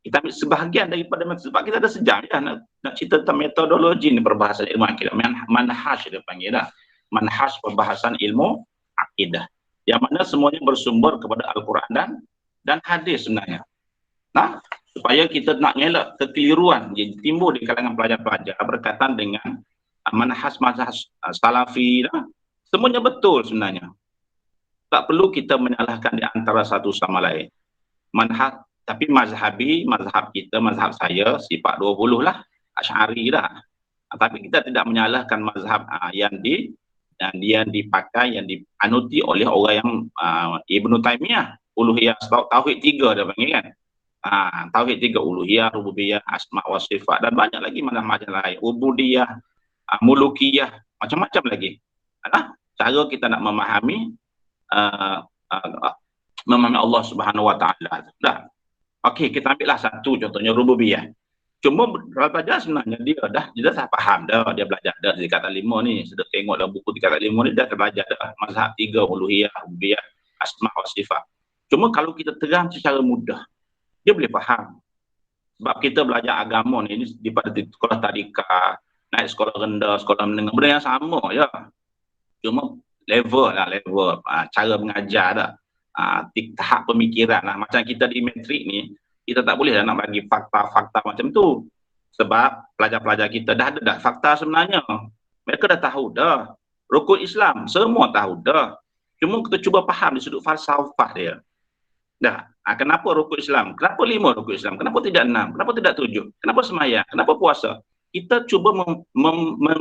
Kita ambil sebahagian daripada, sebab kita ada sejam ya nak cerita tentang metodologi ni perbahasan ilmu akidah. Manhaj dia panggil dah. Manhaj perbahasan ilmu akidah. Yang mana semuanya bersumber kepada Al-Quran dan hadis sebenarnya. Supaya kita nak ngelak kekeliruan yang timbul di kalangan pelajar-pelajar berkaitan dengan manhaj salafi, semuanya betul sebenarnya. Tak perlu kita menyalahkan di antara satu sama lain. Tapi mazhab kita, mazhab saya, sifat 20 lah, Asy'ari lah. Tapi kita tidak menyalahkan mazhab yang dia dipakai, yang dianuti oleh orang yang Ibnu Taimiyah, uluhiyah tauhid 3 dia panggil kan. Tauhid 3, uluhiyah, rububiyah, asma wa sifat, dan banyak lagi macam-macam lain, ubudiyah, mulukiyah, macam-macam lagi. Cara kita nak memahami Allah Subhanahu wa taala. Dah. Okey, kita ambillah satu contohnya rububiyah. Cuma belajar sebenarnya dia dah faham dah, dia belajar dah di kata 5 ni, sudah tengok dalam buku di kata 5 ni, dah belajar dah mazhab 3, uluhiyah, rububiyah, asma wa sifat. Cuma kalau kita terang secara mudah, dia boleh faham. Sebab kita belajar agama ni daripada sekolah tadika, naik sekolah rendah, sekolah menengah, benda yang sama ya. Cuma level cara mengajar dah. Tahap pemikiran lah. Macam kita di metrik ni, kita tak boleh nak bagi fakta-fakta macam tu. Sebab pelajar-pelajar kita dah ada dah fakta sebenarnya. Mereka dah tahu dah. Rukun Islam, semua tahu dah. Cuma kita cuba faham di sudut falsafah dia. Dah. Kenapa rukun Islam? Kenapa 5 rukun Islam? Kenapa tidak 6? Kenapa tidak 7? Kenapa sembahyang? Kenapa puasa? Kita cuba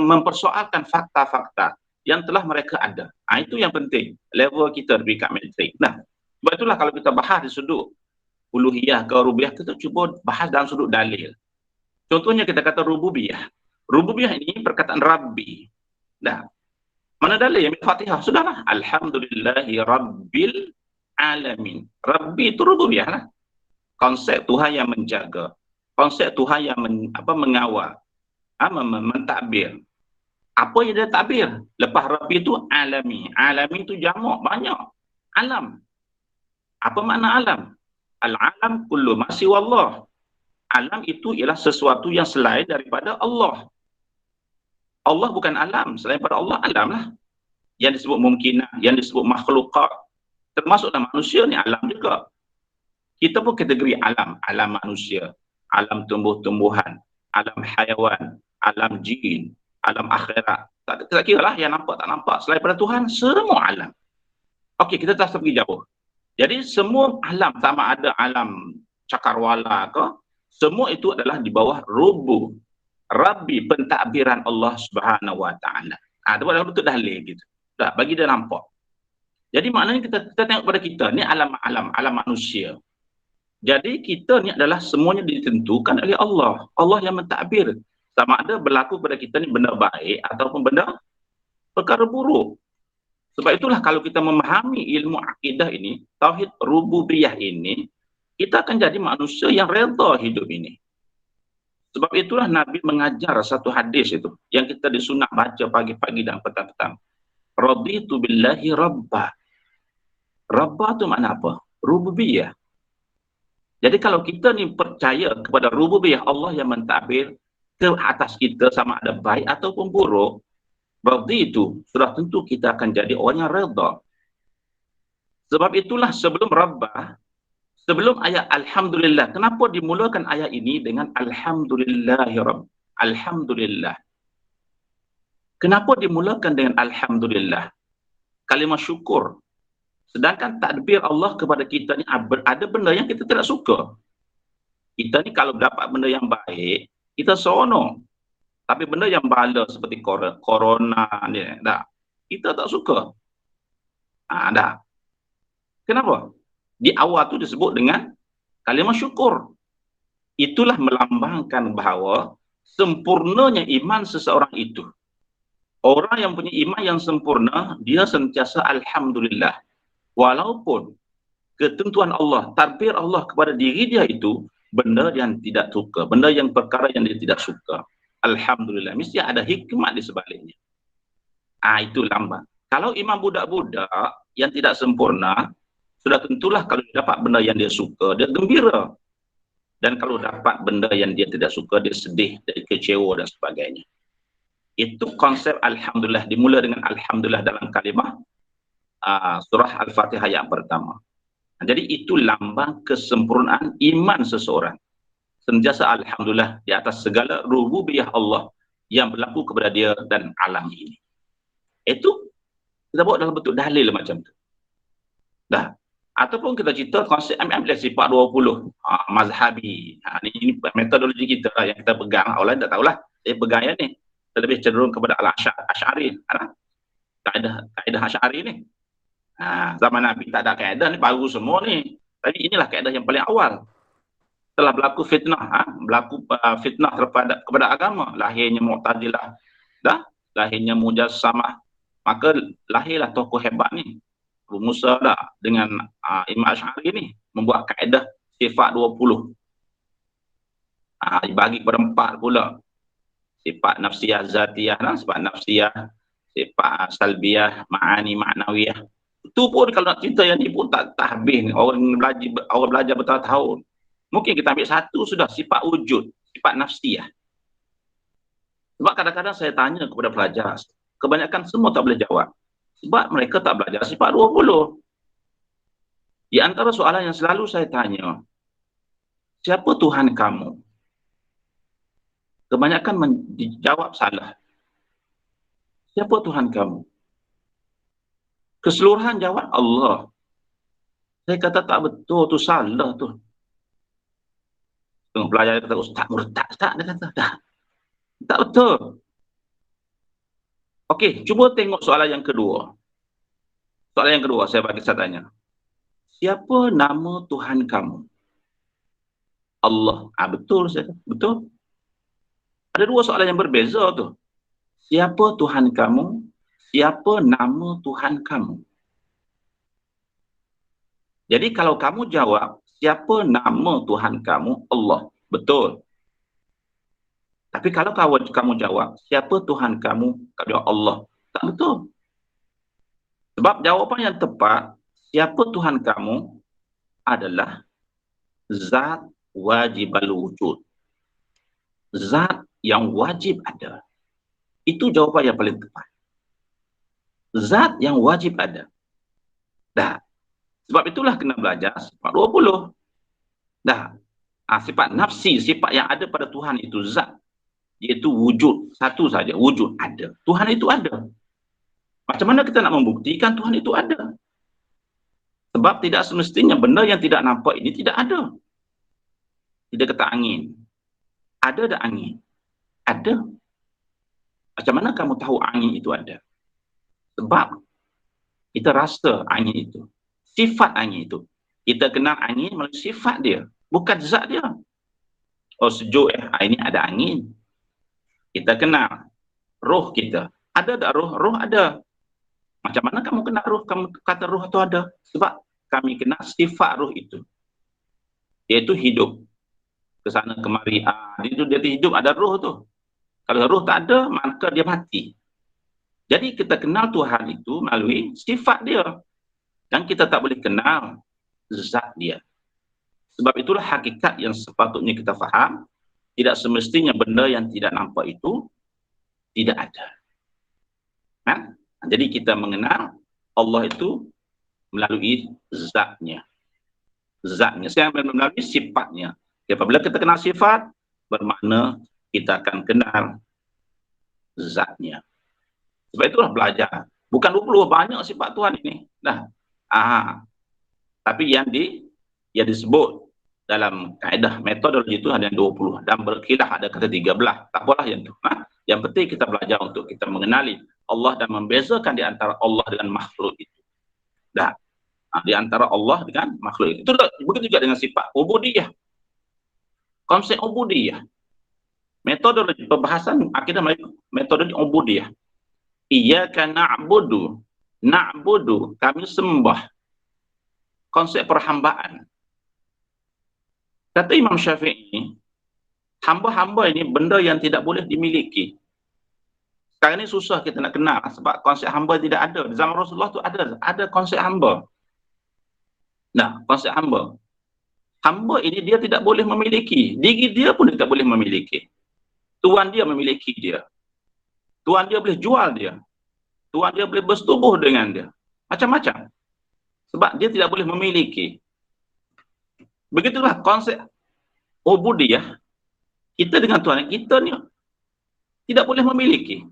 mempersoalkan fakta-fakta yang telah mereka ada. Itu yang penting. Level kita di kat metrik. Nah, sebab itulah kalau kita bahas di sudut uluhiyah ke rububiyah, kita cuba bahas dalam sudut dalil. Contohnya kita kata rububiyah. Rububiyah ini perkataan Rabbi. Dah. Mana dalil yang Fatihah? Sudahlah. Alhamdulillahi Rabbil Alamin. Rabbi itu rububiyah lah. Konsep Tuhan yang menjaga. Konsep Tuhan yang mengawal. Mentadbir. Apa yang dia takbir? Lepas Rabbi itu alami. Alami itu jamak, banyak. Alam. Apa makna alam? Al-alam kullu ma siwallah. Alam itu ialah sesuatu yang selain daripada Allah. Allah bukan alam. Selain daripada Allah, alam lah. Yang disebut mungkinah, yang disebut makhlukat. Termasuklah manusia ni alam juga. Kita pun kategori alam. Alam manusia, alam tumbuh-tumbuhan, alam hayawan, alam jin, alam akhirat. Tak kira lah yang nampak tak nampak. Selain daripada Tuhan, semua alam. Okey, kita tak pergi jauh. Jadi semua alam, sama ada alam cakarwala ke, semua itu adalah di bawah rubu, Rabbi, pentadbiran Allah Subhanahu wa taala. Itu dalam bentuk dalil gitu. Dah bagi dia nampak. Jadi maknanya kita tengok pada kita ni alam manusia. Jadi kita ni adalah semuanya ditentukan oleh Allah. Allah yang mentadbir. Sama ada berlaku pada kita ni benda baik ataupun benda perkara buruk. Sebab itulah kalau kita memahami ilmu akidah ini, tauhid rububiyah ini, kita akan jadi manusia yang redha hidup ini. Sebab itulah Nabi mengajar satu hadis itu yang kita disunat baca pagi-pagi dan petang-petang. Raditu billahi rabba. Rabba itu makna apa? Rububiyah. Jadi kalau kita ni percaya kepada rububiyah Allah yang mentadbir ke atas kita sama ada baik ataupun buruk, berarti itu sudah tentu kita akan jadi orang yang redha. Sebab itulah sebelum Rabbah, sebelum ayat Alhamdulillah, kenapa dimulakan ayat ini dengan Alhamdulillahi Rabb? Alhamdulillah. Kenapa dimulakan dengan Alhamdulillah? Kalimah syukur. Sedangkan takbir Allah kepada kita ni ada benda yang kita tidak suka. Kita ni kalau dapat benda yang baik, kita seronok. Tapi benda yang bala seperti corona ni, kita tak suka. Dah. Kenapa? Di awal tu disebut dengan kalimah syukur. Itulah melambangkan bahawa sempurnanya iman seseorang itu. Orang yang punya iman yang sempurna, dia sentiasa Alhamdulillah. Walaupun ketentuan Allah, takbir Allah kepada diri dia itu, benda yang tidak suka, benda yang perkara yang dia tidak suka. Alhamdulillah, mesti ada hikmat di sebaliknya. Itu lambang. Kalau iman budak-budak yang tidak sempurna, sudah tentulah kalau dia dapat benda yang dia suka, dia gembira. Dan kalau dapat benda yang dia tidak suka, dia sedih, dia kecewa dan sebagainya. Itu konsep Alhamdulillah, dimula dengan Alhamdulillah dalam kalimah surah Al-Fatihah yang pertama. Jadi itu lambang kesempurnaan iman seseorang. Sentiasa Alhamdulillah di atas segala rububiyah Allah yang berlaku kepada dia dan alam ini. Itu kita bawa dalam bentuk dalil macam tu. Dah. Ataupun kita cerita konsep ambil sifat 20 mazhabi. Ini metodologi kita lah yang kita pegang. Orang tak tahulah. Saya pegang yang ni. Lebih cenderung kepada al-Asy'ari. kaedah Asy'ari ni. Zaman Nabi tak ada kaedah ni, baru semua ni. Tapi inilah kaedah yang paling awal. Setelah berlaku fitnah, fitnah kepada agama, lahirnya Mu'tazilah, lahirnya Mujassamah, maka lahirlah tokoh hebat ni, Abu Musa dengan Imam Asy'ari ni membuat kaedah sifat 20. Dibagi kepada 4 pula. Sifat nafsiyah zatiyah, sifat nafsiyah, sifat salbiyah, ma'ani ma'nawiyah. Itu pun kalau nak cerita yang ni pun tak habis ni. Orang belajar bertahun-tahun. Mungkin kita ambil satu sudah, sifat wujud, sifat nafsiyah. Sebab kadang-kadang saya tanya kepada pelajar, kebanyakan semua tak boleh jawab. Sebab mereka tak belajar sifat 20. Di antara soalan yang selalu saya tanya, siapa Tuhan kamu? Kebanyakan dijawab salah. Siapa Tuhan kamu? Keseluruhan jawab Allah. Saya kata tak betul, tu salah tu. Tengok pelajar kata, Ustaz murtad, Ustaz. Dia kata, tak betul. Okey, cuba tengok soalan yang kedua. Soalan yang kedua, saya tanya. Siapa nama Tuhan kamu? Allah. Betul, saya kata. Betul. Ada 2 soalan yang berbeza tu. Siapa Tuhan kamu? Siapa nama Tuhan kamu? Jadi kalau kamu jawab, siapa nama Tuhan kamu? Allah. Betul. Tapi kalau kamu jawab, siapa Tuhan kamu? Kamu jawab Allah. Tak betul. Sebab jawapan yang tepat, siapa Tuhan kamu adalah zat wajibal wujud. Zat yang wajib ada. Itu jawapan yang paling tepat. Zat yang wajib ada. Sebab itulah kena belajar sifat 20. Sifat nafsi, sifat yang ada pada Tuhan itu zat. Iaitu wujud. Satu saja, wujud ada. Tuhan itu ada. Macam mana kita nak membuktikan Tuhan itu ada? Sebab tidak semestinya benda yang tidak nampak ini tidak ada. Tidak kata angin. Ada angin? Ada. Macam mana kamu tahu angin itu ada? Sebab kita rasa angin itu. Sifat angin itu. Kita kenal angin melalui sifat dia. Bukan zat dia. Oh sejuk hari ini ada angin. Kita kenal roh kita. Ada tak roh? Roh ada. Macam mana kamu kenal roh? Kamu kata roh itu ada. Sebab kami kenal sifat roh itu. Iaitu hidup. Kesana kemari. Dia hidup, ada roh tu. Kalau roh tak ada, maka dia mati. Jadi kita kenal Tuhan itu melalui sifat dia. Dan kita tak boleh kenal zat dia. Sebab itulah hakikat yang sepatutnya kita faham. Tidak semestinya benda yang tidak nampak itu tidak ada. Jadi kita mengenal Allah itu melalui zatnya. Zatnya. Saya melalui sifatnya. Apabila kita kenal sifat, bermakna kita akan kenal zatnya. Sebab itulah belajar. Bukan 20, banyak sifat Tuhan ini. Tapi yang disebut dalam kaedah metodologi itu ada yang 20 dan berkilah ada kata 13. Tak apalah yang itu. Yang penting kita belajar untuk kita mengenali Allah dan membezakan di antara Allah dengan makhluk itu. Di antara Allah dengan makhluk itu. Begitu juga dengan sifat ubudiyah. Konsep ubudiyah. Metodologi pembahasan akidah melalui metodologi ubudiyah. Iyyaka na'budu. Na'budu, kami sembah. Konsep perhambaan. Kata Imam Syafi'i, hamba-hamba ini benda yang tidak boleh dimiliki. Sekarang ini susah kita nak kenal sebab konsep hamba tidak ada. Di zaman Rasulullah tu ada konsep hamba. Konsep hamba. Hamba ini dia tidak boleh memiliki. Diri dia pun tidak boleh memiliki. Tuan dia memiliki dia. Tuan dia boleh jual dia. Tuan dia boleh bersetubuh dengan dia. Macam-macam. Sebab dia tidak boleh memiliki. Begitulah konsep ubudiyah. Kita dengan Tuhan kita ni tidak boleh memiliki.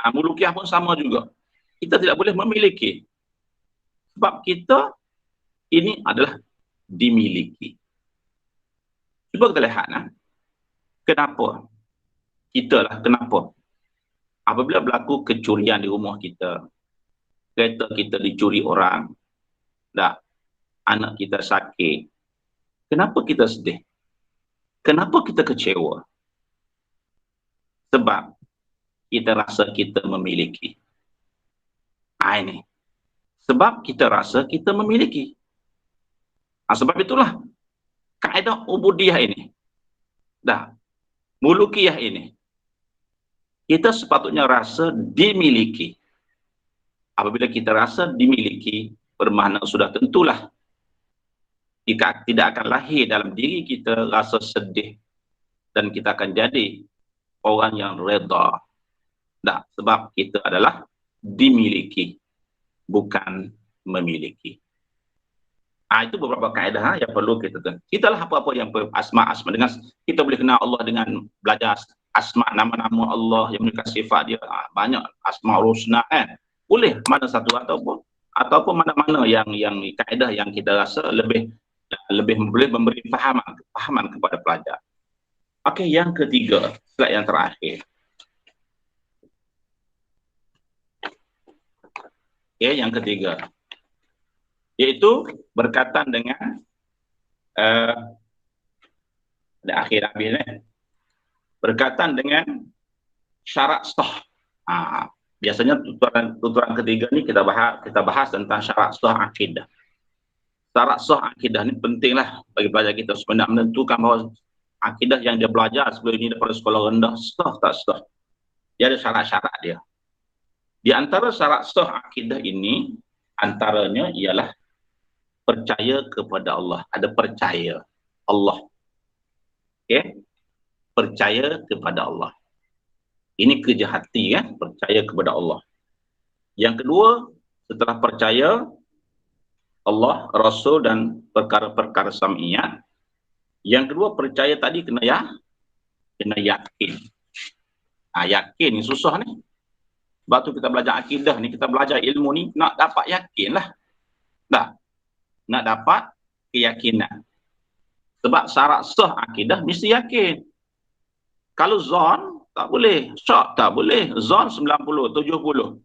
Mulukiah pun sama juga. Kita tidak boleh memiliki. Sebab kita ini adalah dimiliki. Cuba kita lihat. Kenapa? Kenapa? Apabila berlaku kecurian di rumah kita, kereta kita dicuri orang, dah, anak kita sakit, kenapa kita sedih? Kenapa kita kecewa? Sebab kita rasa kita memiliki. Ini. Sebab kita rasa kita memiliki. Sebab itulah kaedah ubudiyah ini. Dah, mulukiyah ini. Kita sepatutnya rasa dimiliki. Apabila kita rasa dimiliki, bermakna sudah tentulah jika tidak akan lahir dalam diri kita rasa sedih dan kita akan jadi orang yang reda. Dah, sebab kita adalah dimiliki, bukan memiliki. Itu beberapa kaedah yang perlu kita tahu. Kitalah apa-apa yang asma dengan kita boleh kenal Allah dengan belajar asma, nama-nama Allah yang memiliki sifat dia. Banyak asma husna kan. Boleh mana satu ataupun mana-mana yang kaedah yang kita rasa lebih boleh memberi fahaman kepada pelajar. Okey, yang ketiga, slide yang terakhir. Okey, yang ketiga, iaitu berkaitan dengan berkaitan dengan syarat sah. Biasanya tuturan ketiga ni kita bahas tentang syarat sah akidah. Syarat sah akidah ni pentinglah bagi pelajar kita supaya nak menentukan bahawa akidah yang dia belajar sebelum ini daripada sekolah rendah sah tak sah. Dia ada syarat-syarat dia. Di antara syarat sah akidah ini, antaranya ialah percaya kepada Allah. Ada percaya Allah. Okey? Percaya kepada Allah. Ini kerja hati kan, percaya kepada Allah. Yang kedua, setelah percaya Allah, Rasul dan perkara-perkara sam'iyah. Yang kedua, percaya tadi kena yakin. Yakin ni susah ni. Sebab tu kita belajar akidah ni, kita belajar ilmu ni, nak dapat yakin lah. Dah. Nak dapat keyakinan. Sebab syarat sah akidah mesti yakin. Kalau zon, tak boleh. Syak tak boleh. Zon 90, 70.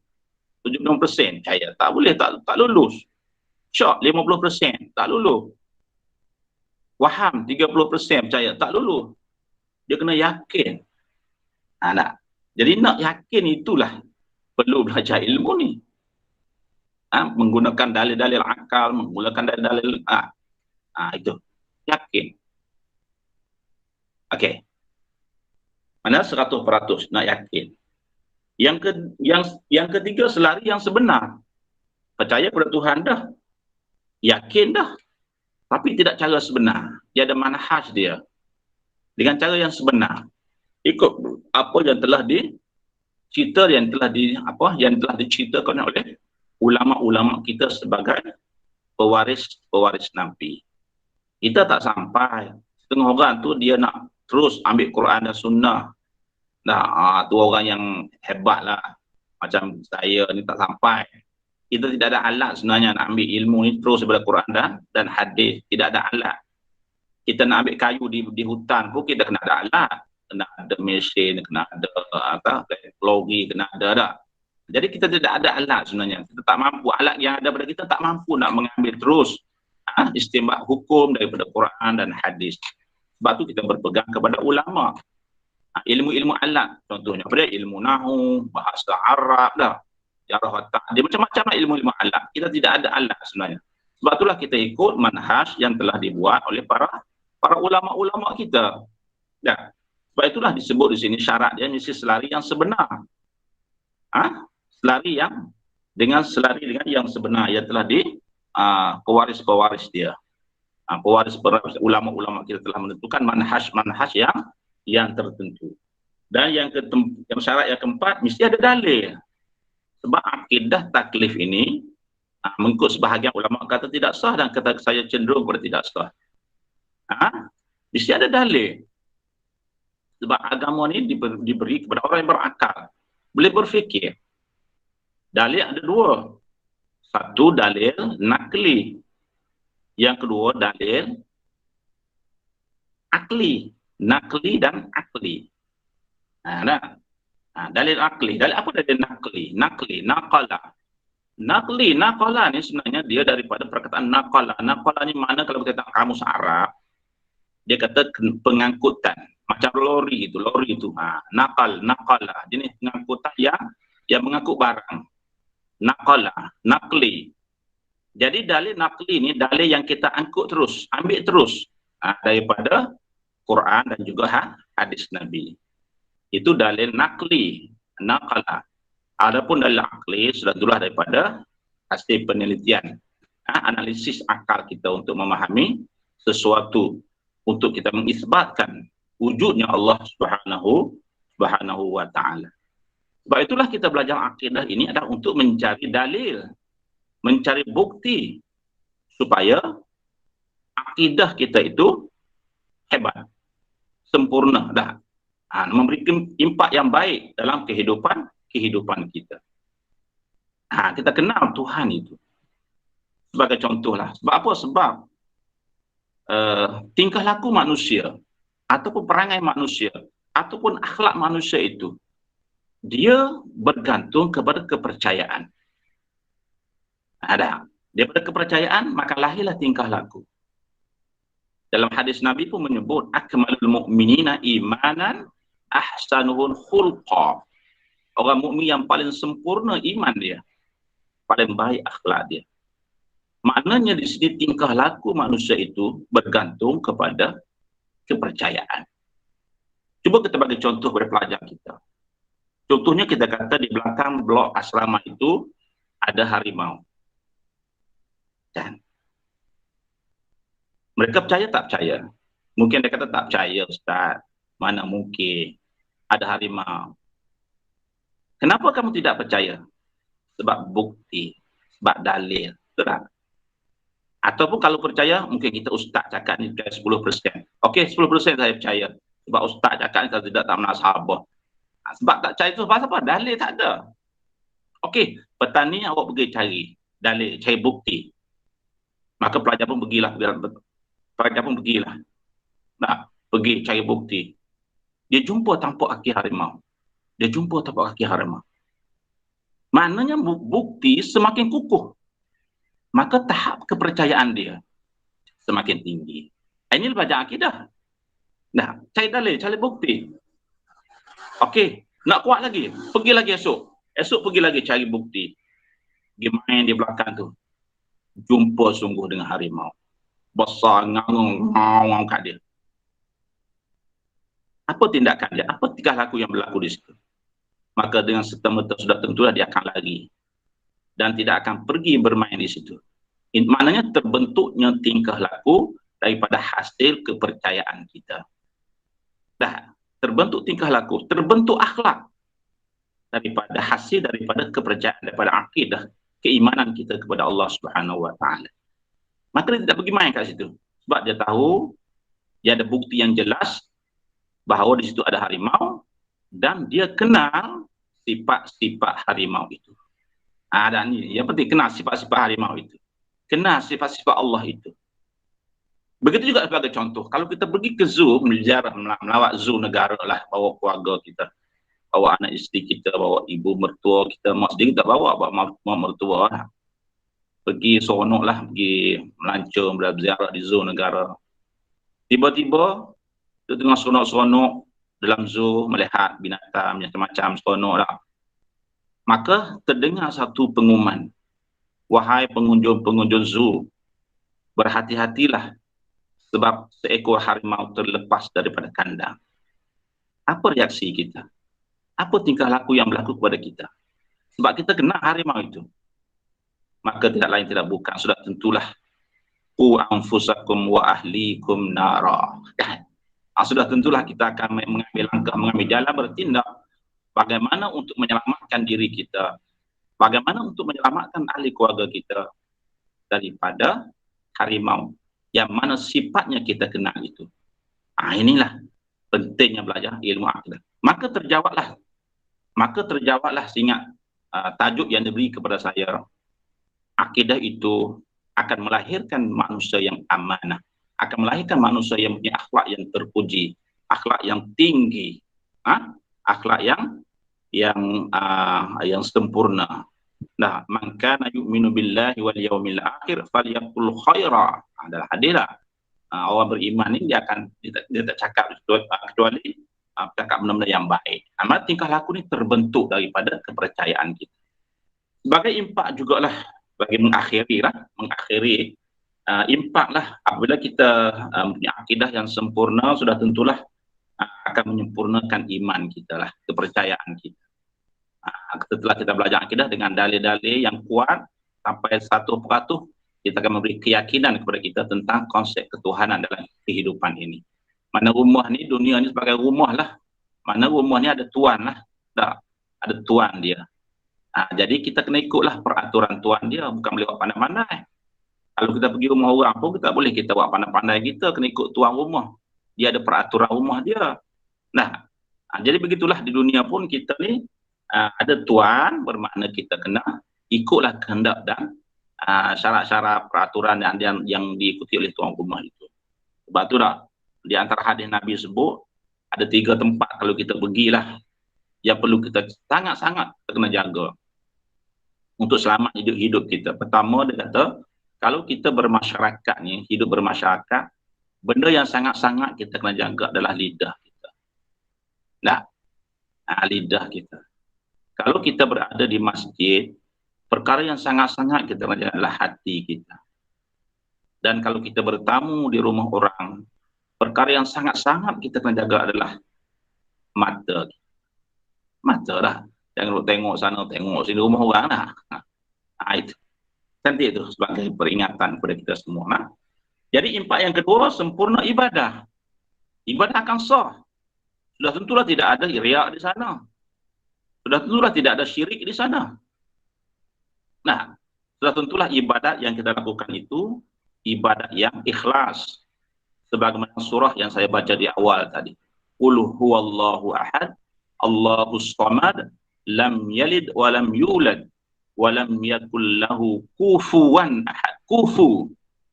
70% percaya. Tak boleh, tak lulus. Syak 50%, tak lulus. Waham 30% percaya, tak lulus. Dia kena yakin. Tak. Jadi nak yakin itulah perlu belajar ilmu ni. Menggunakan dalil-dalil akal, menggunakan dalil-dalil itu. Yakin. Okey. Mana 100% nak yakin. Yang ketiga, selari yang sebenar. Percaya pada Tuhan dah. Yakin dah. Tapi tidak cara sebenar. Dia ada manhaj dia. Dengan cara yang sebenar. Ikut apa yang telah yang telah diceritakan oleh ulama-ulama kita sebagai pewaris Nabi. Kita tak sampai. Setengah orang tu dia nak terus ambil Quran dan Sunnah. Tu orang yang hebat lah. Macam saya ni tak sampai. Kita tidak ada alat sebenarnya nak ambil ilmu ni terus daripada Quran dan hadis. Tidak ada alat. Kita nak ambil kayu di hutan pun kita kena ada alat. Kena ada mesin, kena ada teknologi, kena ada dah. Jadi kita tidak ada alat sebenarnya. Kita tak mampu. Alat yang ada pada kita tak mampu nak mengambil terus istinbat hukum daripada Quran dan hadis. Sebab tu kita berpegang kepada ulama. Ilmu-ilmu alat. Contohnya pada ilmu nahu, bahasa Arab dah. Jarah dia macam-macam lah ilmu-ilmu alat. Kita tidak ada alat sebenarnya. Sebab itulah kita ikut manhaj yang telah dibuat oleh para ulama-ulama kita. Dah. Sebab itulah disebut di sini syarat dia mesti selari yang sebenar. Selari dengan yang sebenar yang telah di pewaris-pewaris dia. Pewaris ulama-ulama kita telah menentukan manhaj yang tertentu. Dan yang syarat yang keempat mesti ada dalil. Sebab akidah taklif ini mengikut sebahagian ulama kata tidak sah dan kata saya cenderung kepada tidak sah. Mesti ada dalil. Sebab agama ni diberi kepada orang yang berakal. Boleh berfikir. Dalil ada dua. Satu dalil nakli. Yang kedua dalil akli. Nakli dan akli. Dalil akli. Dalil apa dalil nakli? Naqala ni sebenarnya dia daripada perkataan naqala. Naqala ni mana kalau kita tengok kamus Arab, dia kata pengangkutan. Macam lori itu. Naqala. Jenis pengangkutan yang mengangkut barang. Naqli. Jadi dalil naqli ni dalil yang kita angkut terus, ambil terus daripada Quran dan juga hadis Nabi. Itu dalil naqala. Adapun dalil akli sudah tentulah daripada hasil penelitian, analisis akal kita untuk memahami sesuatu, untuk kita mengisbatkan wujudnya Allah Subhanahu wa Ta'ala. Sebab itulah kita belajar akidah ini adalah untuk mencari dalil, mencari bukti supaya akidah kita itu hebat, sempurna dah, memberikan impak yang baik dalam kehidupan kita. Kita kenal Tuhan itu sebagai contohlah. Sebab apa? Sebab tingkah laku manusia ataupun perangai manusia ataupun akhlak manusia itu dia bergantung kepada kepercayaan. Daripada kepercayaan maka lahirlah tingkah laku. Dalam hadis Nabi pun menyebut akmalul mu'minina imanan ahsanuhum khulqa. Orang mukmin yang paling sempurna iman dia, paling baik akhlak dia. Maknanya di sini tingkah laku manusia itu bergantung kepada kepercayaan. Cuba kita bagi contoh kepada pelajar kita. Contohnya kita kata di belakang blok asrama itu ada harimau. Dan mereka percaya tak percaya? Mungkin dia kata tak percaya, Ustaz. Mana mungkin ada harimau. Kenapa kamu tidak percaya? Sebab bukti, sebab dalil. Betul. Ataupun kalau percaya, mungkin kita ustaz cakap ni percaya 10%. Okey, 10% saya percaya. Sebab ustaz cakap ni kalau tidak tak menasabah. Sebab tak percaya itu sebab apa? Dalil tak ada. Okey, petani awak pergi cari dalil, cari bukti. Maka pelajar pun pergilah. Pergi cari bukti. Dia jumpa tampak kaki harimau. Maknanya bukti semakin kukuh, maka tahap kepercayaan dia semakin tinggi. Ini belajar akidah. Cari dalil, cari bukti. Okey, nak kuat lagi, pergi lagi esok pergi lagi cari bukti. Pergi main di belakang tu, jumpa sungguh dengan harimau besar, ngawang kat dia. Apa tindakan dia? Apa tingkah laku yang berlaku di situ? Maka dengan serta-merta sudah tentulah dia akan lari dan tidak akan pergi bermain di situ. Maknanya terbentuknya tingkah laku daripada hasil kepercayaan kita. Terbentuk tingkah laku, terbentuk akhlak daripada hasil daripada kepercayaan, daripada akidah, keimanan kita kepada Allah Subhanahu wa Ta'ala. Maka dia tidak pergi main kat situ. Sebab dia tahu dia ada bukti yang jelas bahawa di situ ada harimau dan dia kenal sifat-sifat harimau itu. Dan ini yang penting, kenal sifat-sifat harimau itu. Kenal sifat-sifat Allah itu. Begitu juga sebagai contoh, kalau kita pergi ke zoo, melawat zoo negara lah, bawa keluarga kita, bawa anak isteri kita, bawa ibu mertua kita, mak sendiri kita bawa mertua lah. Pergi seronok lah, pergi melancong, berziarah di zoo negara. Tiba-tiba kita tengah seronok-seronok dalam zoo, melihat binatang macam-macam, seronok lah. Maka terdengar satu pengumuman, wahai pengunjung-pengunjung zoo, berhati-hatilah sebab seekor harimau terlepas daripada kandang. Apa reaksi kita? Apa tingkah laku yang berlaku kepada kita? Sebab kita kenal harimau itu. Maka tidak lain tidak bukan, sudah tentulah qu anfusakum wa ahlikum nara. Sudah tentulah kita akan mengambil langkah, mengambil jalan, bertindak bagaimana untuk menyelamatkan diri kita, bagaimana untuk menyelamatkan ahli keluarga kita daripada harimau yang mana sifatnya kita kenal itu. Inilah pentingnya belajar ilmu akidah. Maka terjawablah seingat tajuk yang diberi kepada saya. Akidah itu akan melahirkan manusia yang amanah, akan melahirkan manusia yang punya akhlak yang terpuji, akhlak yang tinggi, akhlak yang yang sempurna. Nah, man kana yu'minu billahi wal yaumil akhir falyaqul khaira. Adalah hadis lah. Orang beriman ni dia tak cakap kecuali cakap benda-benda yang baik. Amat tingkah laku ni terbentuk daripada kepercayaan kita. Sebagai impak jugalah bagi mengakhiri impak lah apabila kita punya akidah yang sempurna, sudah tentulah akan menyempurnakan iman kita lah, kepercayaan kita. Setelah kita belajar akidah dengan dalil-dalil yang kuat sampai 100%, kita akan memberi keyakinan kepada kita tentang konsep ketuhanan dalam kehidupan ini. Mana rumah ni, dunia ni sebagai rumah lah. Mana rumah ni ada tuan lah. Tak, ada tuan dia. Jadi kita kena ikutlah peraturan tuan dia, bukan boleh buat pandai-pandai. Kalau kita pergi rumah orang pun kita boleh kita buat pandai-pandai, kita kena ikut tuan rumah. Dia ada peraturan rumah dia. Nah, jadi begitulah di dunia pun kita ni ada tuan, bermakna kita kena ikutlah kehendak dan syarat-syarat peraturan yang diikuti oleh tuan rumah itu. Sebab tu dah di antara hadis Nabi sebut ada 3 tempat kalau kita pergilah yang perlu kita sangat-sangat kena jaga untuk selamat hidup kita. Pertama dia kata, kalau kita bermasyarakat ni, hidup bermasyarakat, benda yang sangat-sangat kita kena jaga adalah lidah kita. Nah, lidah kita. Kalau kita berada di masjid, perkara yang sangat-sangat kita kena jaga adalah hati kita. Dan kalau kita bertamu di rumah orang, perkara yang sangat-sangat kita kena jaga adalah mata kita. Mata lah. Jangan tengok sana, tengok sini rumah orang lah. Itu. Cantik itu sebagai peringatan kepada kita semua. Nah. Jadi impak yang kedua, sempurna ibadah. Ibadah akan sah. Sudah tentulah tidak ada riak di sana. Sudah tentulah tidak ada syirik di sana. Nah, sudah tentulah ibadat yang kita lakukan itu ibadat yang ikhlas. Sebagaimana surah yang saya baca di awal tadi. Qul huwallahu ahad, Allahus samad, lam yalid wa lam yulad, wa lam yakul lahu kufuwan ahad.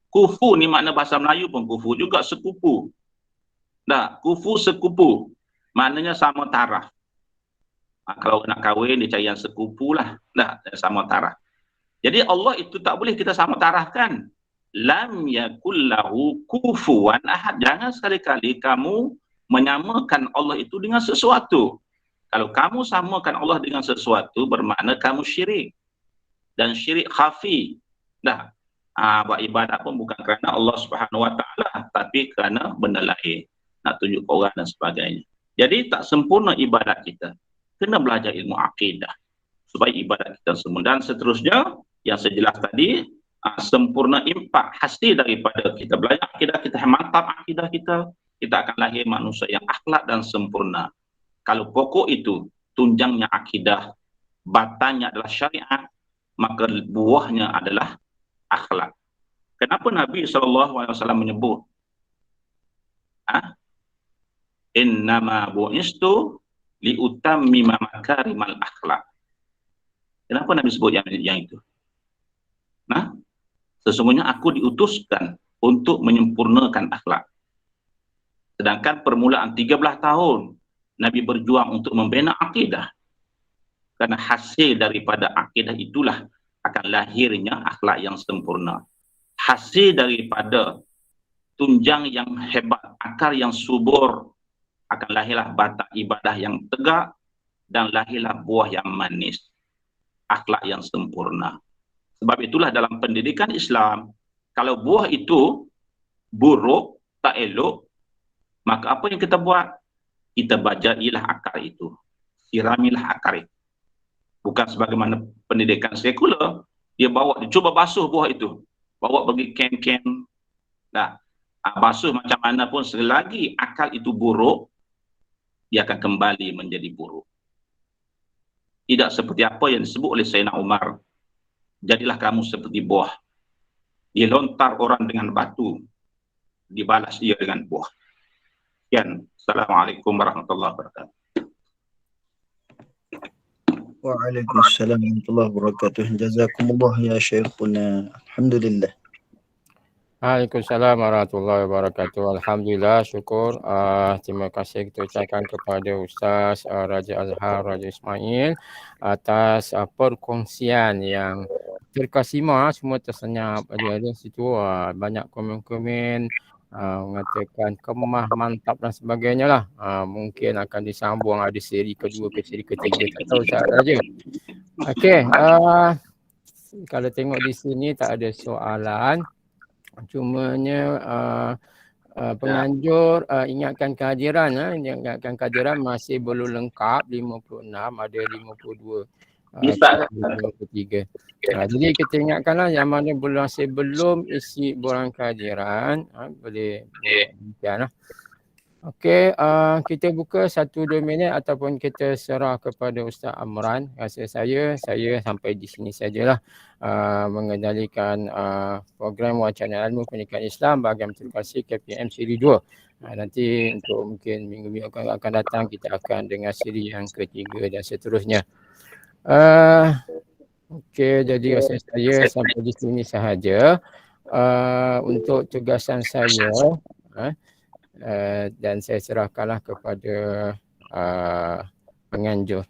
Kufu ni makna bahasa Melayu pun kufu juga sekupu. Nah, kufu sekupu maknanya sama taraf. Kalau nak kahwin dia cari yang sekupu lah. Dah, sama taraf. Jadi Allah itu tak boleh kita sama tarafkan. Lam yakul lahu kufuwan ahad. Jangan sekali-kali kamu menyamakan Allah itu dengan sesuatu. Kalau kamu samakan Allah dengan sesuatu, bermakna kamu syirik. Dan syirik khafi. Dah, buat ibadat pun bukan kerana Allah Subhanahu Wa Taala, tapi kerana benda lain. Nak tunjuk orang dan sebagainya. Jadi tak sempurna ibadat kita. Kena belajar ilmu akidah. Supaya ibadat kita semua. Dan seterusnya, yang saya jelas tadi, sempurna impak hasil daripada kita belajar akidah, kita mantap akidah kita akan lahir manusia yang akhlak dan sempurna. Kalau pokok itu tunjangnya akidah, batangnya adalah syariat, maka buahnya adalah akhlak. Kenapa Nabi SAW menyebut innama bu'istu liutammima makarimal akhlak? Kenapa Nabi sebut yang itu? Nah, sesungguhnya aku diutuskan untuk menyempurnakan akhlak. Sedangkan permulaan 13 tahun Nabi berjuang untuk membina akidah. Karena hasil daripada akidah itulah akan lahirnya akhlak yang sempurna. Hasil daripada tunjang yang hebat, akar yang subur, akan lahirlah batang ibadah yang tegak dan lahirlah buah yang manis. Akhlak yang sempurna. Sebab itulah dalam pendidikan Islam, kalau buah itu buruk, tak elok, maka apa yang kita buat? Kita bajailah akar itu. Siramilah akar itu. Bukan sebagaimana pendidikan sekular, dia cuba basuh buah itu. Bawa pergi ken-ken. Nah, basuh macam mana pun selagi akar itu buruk, dia akan kembali menjadi buruk. Tidak seperti apa yang disebut oleh Sayyidina Umar. Jadilah kamu seperti buah. Dia lontar orang dengan batu, dibalas dia dengan buah. Sekian. Assalamualaikum warahmatullahi wabarakatuh. Waalaikumsalam warahmatullahi wabarakatuh. Jazakumullah ya Syekhuna. Alhamdulillah. Waalaikumsalam warahmatullahi wabarakatuh. Alhamdulillah, syukur. Terima kasih kita ucapkan kepada Ustaz Raja Azhar, Raja Ismail atas perkongsian yang terkasima, semua tersenyap. Ada situ banyak komen-komen mengatakan kemah, mantap dan sebagainya lah. Mungkin akan disambung ada siri kedua ke siri ketiga. Tak tahu Ustaz Raja. Okey, kalau tengok di sini tak ada soalan. Cumanya penganjur ingatkan kehadiran masih belum lengkap 56, ada 52 Bisa. 53. Jadi kita ingatkanlah yang mana masih belum isi borang kehadiran boleh demikianlah. Okey, kita buka 1-2 minit ataupun kita serah kepada Ustaz Amran. Rasa saya sampai di sini sajalah mengendalikan program Wacana Ilmu Pendidikan Islam bahagian terkasih KPM siri 2. Nanti untuk mungkin minggu-minggu akan datang kita akan dengar siri yang ketiga dan seterusnya. Okey, jadi rasa saya sampai di sini sahaja. Untuk tugasan saya dan saya serahkanlah kepada penganjur.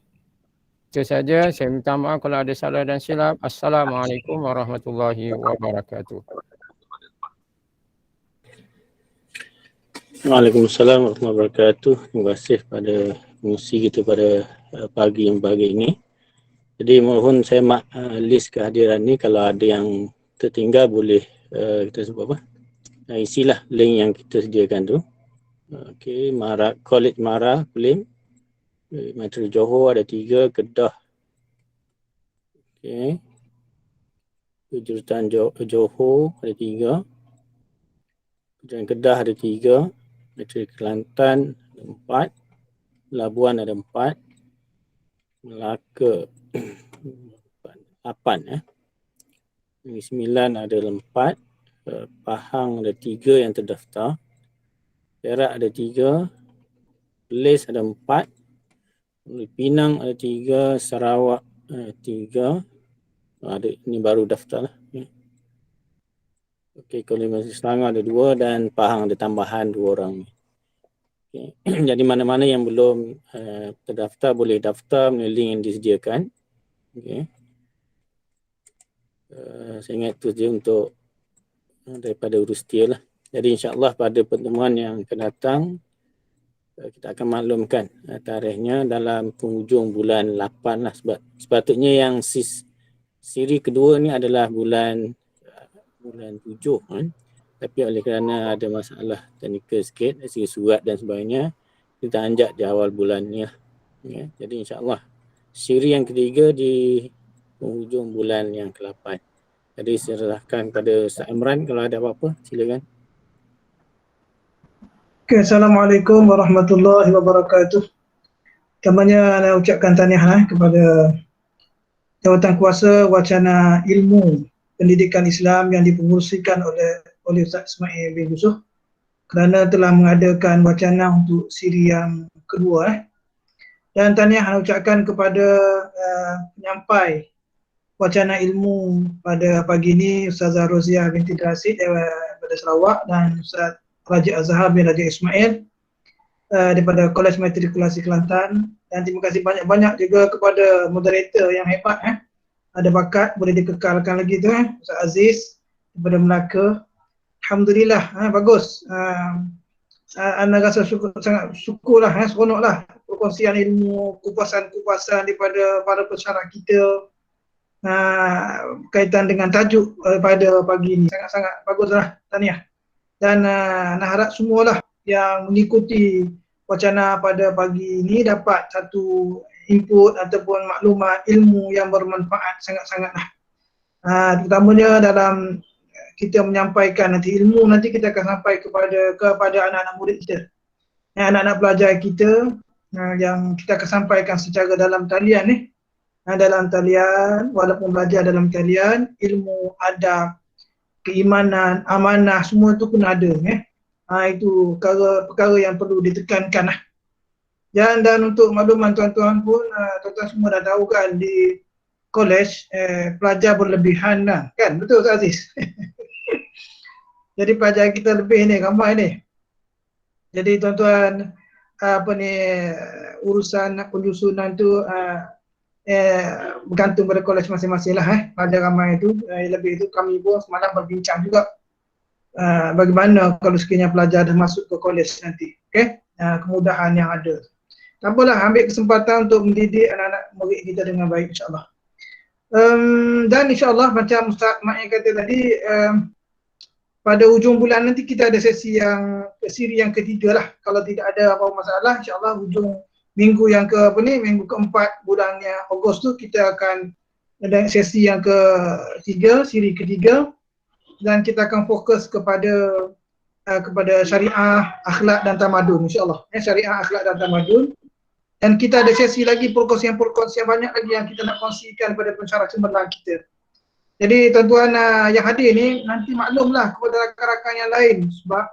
Itu saja. Saya minta maaf kalau ada salah dan silap. Assalamualaikum warahmatullahi wabarakatuh. Waalaikumsalam warahmatullahi wabarakatuh. Terima kasih pada pengurusi kita pada pagi yang pagi ini. Jadi mohon saya list kehadiran ni, kalau ada yang tertinggal boleh kita sebut apa? Isilah link yang kita sediakan tu. Okey, College Mara, Kulim. Metro Johor ada 3, Kedah. Okey. Jurusan Johor ada 3. Jurusan Kedah ada 3. Metro Kelantan ada 4. Labuan ada 4. Melaka 8 Negeri Sembilan ada 4. Pahang ada 3 yang terdaftar. Perak ada 3. Perlis ada 4. Pinang ada 3. Sarawak ada 3. Ada, ini baru daftar lah. Okey, Kalimantan Selangor ada 2 dan Pahang ada tambahan 2 orang. Okay. Jadi mana-mana yang belum terdaftar boleh daftar melalui link yang disediakan. Okay. Saya ingat tu je untuk daripada urus dia lah. Jadi insyaAllah pada pertemuan yang akan datang kita akan maklumkan tarikhnya dalam penghujung bulan 8 lah. Sebab sepatutnya yang siri kedua ni adalah bulan 7 kan. Tapi oleh kerana ada masalah teknikal sikit, siri surat dan sebagainya, kita anjak di awal bulan ni lah. Okay. Jadi insyaAllah siri yang ketiga di penghujung bulan yang ke-8. Jadi saya serahkan kepada Ustaz Imran, kalau ada apa-apa silakan. Okay, Assalamualaikum warahmatullahi wabarakatuh. Pertamanya saya ucapkan tahniah kepada Jawatan Kuasa Wacana Ilmu Pendidikan Islam yang dipengerusikan oleh Ustaz Ismail bin Yusuf kerana telah mengadakan wacana untuk siri yang kedua. Dan tahniah saya ucapkan kepada penyampai wacana ilmu pada pagi ini, Ustazah Roziah binti Drasid daripada Sarawak dan Ustaz Raja Azhar bin Raja Ismail daripada Kolej Matrikulasi Kelantan. Dan terima kasih banyak-banyak juga kepada moderator yang hebat, ada bakat, boleh dikekalkan lagi tu, Ustaz Aziz daripada Melaka. Alhamdulillah, bagus. Anda rasa sangat syukurlah, seronoklah perkongsian ilmu, kupasan-kupasan daripada para pensyarah kita berkaitan dengan tajuk pada pagi ini. Sangat-sangat baguslah, tahniah. Dan nak harap semualah yang mengikuti wacana pada pagi ini dapat satu input ataupun maklumat ilmu yang bermanfaat sangat-sangatlah. Terutamanya dalam kita menyampaikan nanti ilmu, nanti kita akan sampai kepada anak-anak murid kita, anak-anak pelajar kita, yang kita akan sampaikan secara dalam talian dalam talian, walaupun belajar dalam talian, ilmu, adab, keimanan, amanah, semua tu pun ada. Itu perkara yang perlu ditekankan lah. Dan untuk makluman tuan-tuan pun, tuan-tuan semua dah tahu kan, di kolej pelajar berlebihan lah, kan? Betul Ustaz Aziz? Jadi pelajaran kita lebih ni, ramai ni. Jadi tuan-tuan, urusan penyusunan tu bergantung pada kolej masing-masing lah pada ramai itu. Lebih itu kami pun semalam berbincang juga bagaimana kalau sekiranya pelajar dah masuk ke kolej nanti, kemudahan yang ada. Tak apalah, ambil kesempatan untuk mendidik anak-anak murid kita dengan baik, insyaAllah. Dan insyaAllah macam Ustaz Mak yang kata tadi, pada hujung bulan nanti kita ada sesi yang ketiga lah. Kalau tidak ada apa masalah, insyaAllah hujung minggu yang minggu keempat bulannya Ogos tu kita akan ada sesi yang ketiga, siri ketiga, dan kita akan fokus kepada syariah, akhlak dan tamadun, insyaAllah. Syariah, akhlak dan tamadun. Dan kita ada sesi lagi perkongsian banyak lagi yang kita nak kongsikan pada pensyarah cemerlang kita. Jadi tuan-tuan yang hadir ni nanti maklumlah kepada rakan-rakan yang lain sebab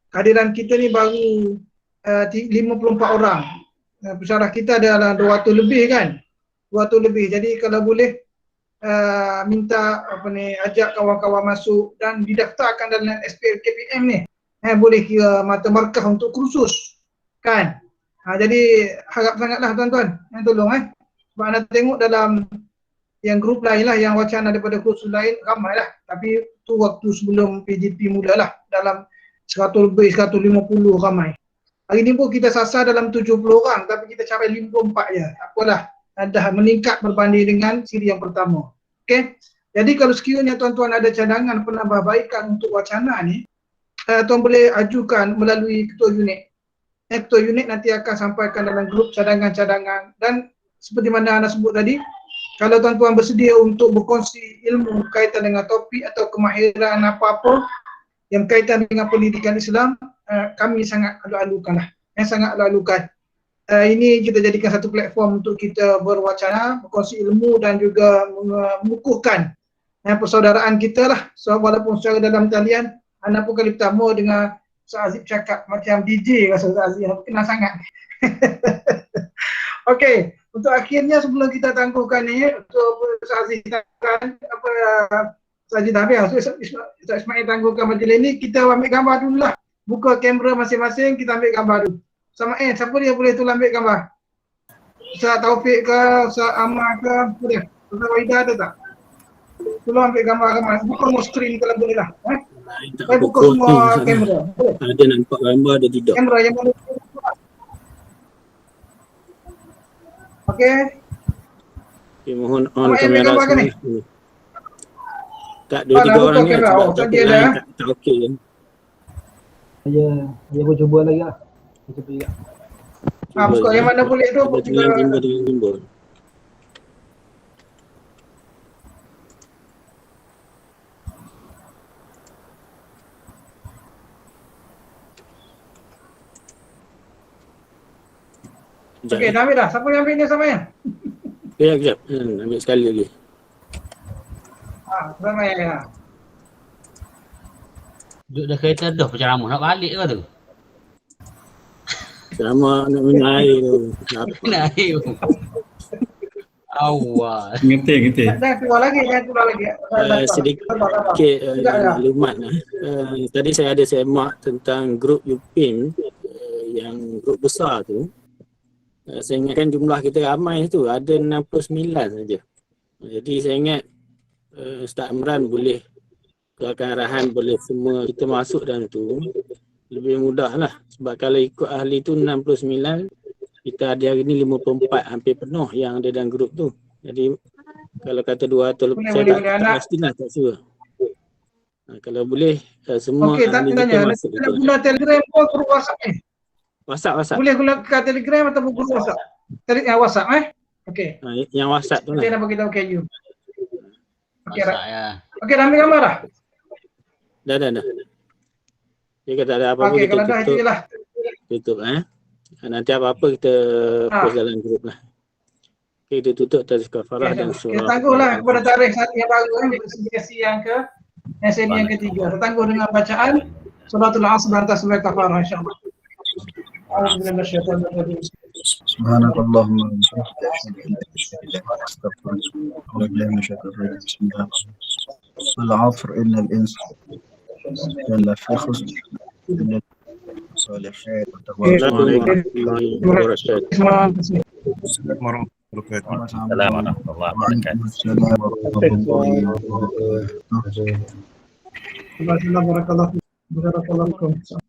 kehadiran kita ni baru 54 orang. Pensyarah kita adalah 200 lebih kan. 200 lebih. Jadi kalau boleh minta ajak kawan-kawan masuk dan didaftarkan dalam SPLKPM ni. Boleh kira mata markah untuk kursus kan. Jadi harap sangatlah tuan-tuan yang tolong sebab anda tengok dalam yang grup lain lah, yang wacana daripada kursus lain ramai lah, tapi tu waktu sebelum PJP mulalah dalam 100 lebih, 150 ramai. Hari ni pun kita sasar dalam 70 orang tapi kita capai 54 je. Tak apalah, dah meningkat berbanding dengan siri yang pertama. Okey. Jadi kalau sekiranya tuan-tuan ada cadangan penambahbaikan untuk wacana ni, tuan boleh ajukan melalui ketua unit. Ketua unit nanti akan sampaikan dalam grup cadangan-cadangan, dan seperti mana anda sebut tadi, kalau tuan-tuan bersedia untuk berkongsi ilmu kaitan dengan topik atau kemahiran apa-apa yang berkaitan dengan pendidikan Islam, kami sangat alu-alukan lah. Sangat alu-alukan. Ini kita jadikan satu platform untuk kita berwacana, berkongsi ilmu dan juga mengukuhkan persaudaraan kita lah. So walaupun secara dalam talian, anda pun kali pertama dengar Ustaz Aziz cakap macam DJ rasa Ustaz Aziz, kenal sangat. Okey, untuk akhirnya sebelum kita tangguhkan ni, untuk Ustaz Aziz katakan Ustaz Aziz dah habis, Ustaz Ismail tangguhkan majlis ni, kita ambil gambar dulu lah. Buka kamera masing-masing, kita ambil gambar dulu. Sama siapa dia boleh tolong ambil gambar? Ustaz Taufik ke, Ustaz Ammar ke, boleh? Ustaz Waidah ada tak? Tolong ambil gambar-gambar, buka semua skrin kalau boleh lah. Saya buka semua kamera. Ada nampak gambar, ada tidak. Kamera yang boleh. Okey. Okay, mohon on kamera semua. Tak, 2-3 dah orang ni buka kamera. tak Tadi ada. tak okey kan. Saya pun cuba lagi lah. Cuba juga. Buka yang mana boleh tu. Dengan timbul. Okey, dah ambil dah. Siapa yang ambil ni sama ya? Kejap. Ambil sekali lagi. Sama ya. Duduk dah kereta dah penceramah nak balik ke tu? Sama nak minum air tu. Minum air tu. Awal. Ngerti. Dah keluar lagi. Sedikit maklumat lah. Tadi saya ada semak tentang grup UPIM yang grup besar tu. Saya ingatkan jumlah kita ramai tu, ada 69 saja. Jadi saya ingat Ustaz Amran boleh keluarkan arahan, boleh semua kita masuk dalam tu, lebih mudah lah. Sebab kalau ikut ahli tu 69, kita ada hari ni 54, hampir penuh yang ada dalam grup tu. Jadi kalau kata 200 lebih, saya tak pastilah, tak sure. Kalau boleh semua ahli kita masuk. Okey, guna Telegram ke grup WhatsApp ni? WhatsApp. Boleh gunakan Telegram atau grup WhatsApp? WhatsApp Okey. Yang WhatsApp tu lah. Kita nak beritahu KU. Okey, ya. Okey, dah ambil gambar dah? Dah. Dia kata ada apa-apa kita kalau dah itu je lah. tutup nanti apa-apa kita post dalam grup lah. Okay, kita tutup tadi kafarah dan surah. Kita tangguhlah kepada tarikh yang baru sesi yang sesi yang ketiga. Kita tangguh dengan bacaan suratul Asr dan tasbih kafarah insya-Allah. Subhanakallahumma wa bihamdika asyhadu an la ilaha illa anta astaghfiruka wa atubu ilaik. Al-'afr illa al-ins. جل في خصوص صالح Assalamualaikum warahmatullahi wabarakatuh. السلام ورحمة الله وبركاته. السلام ورحمة الله وبركاته. السلام ورحمة الله وبركاته. Barakallahu fikum.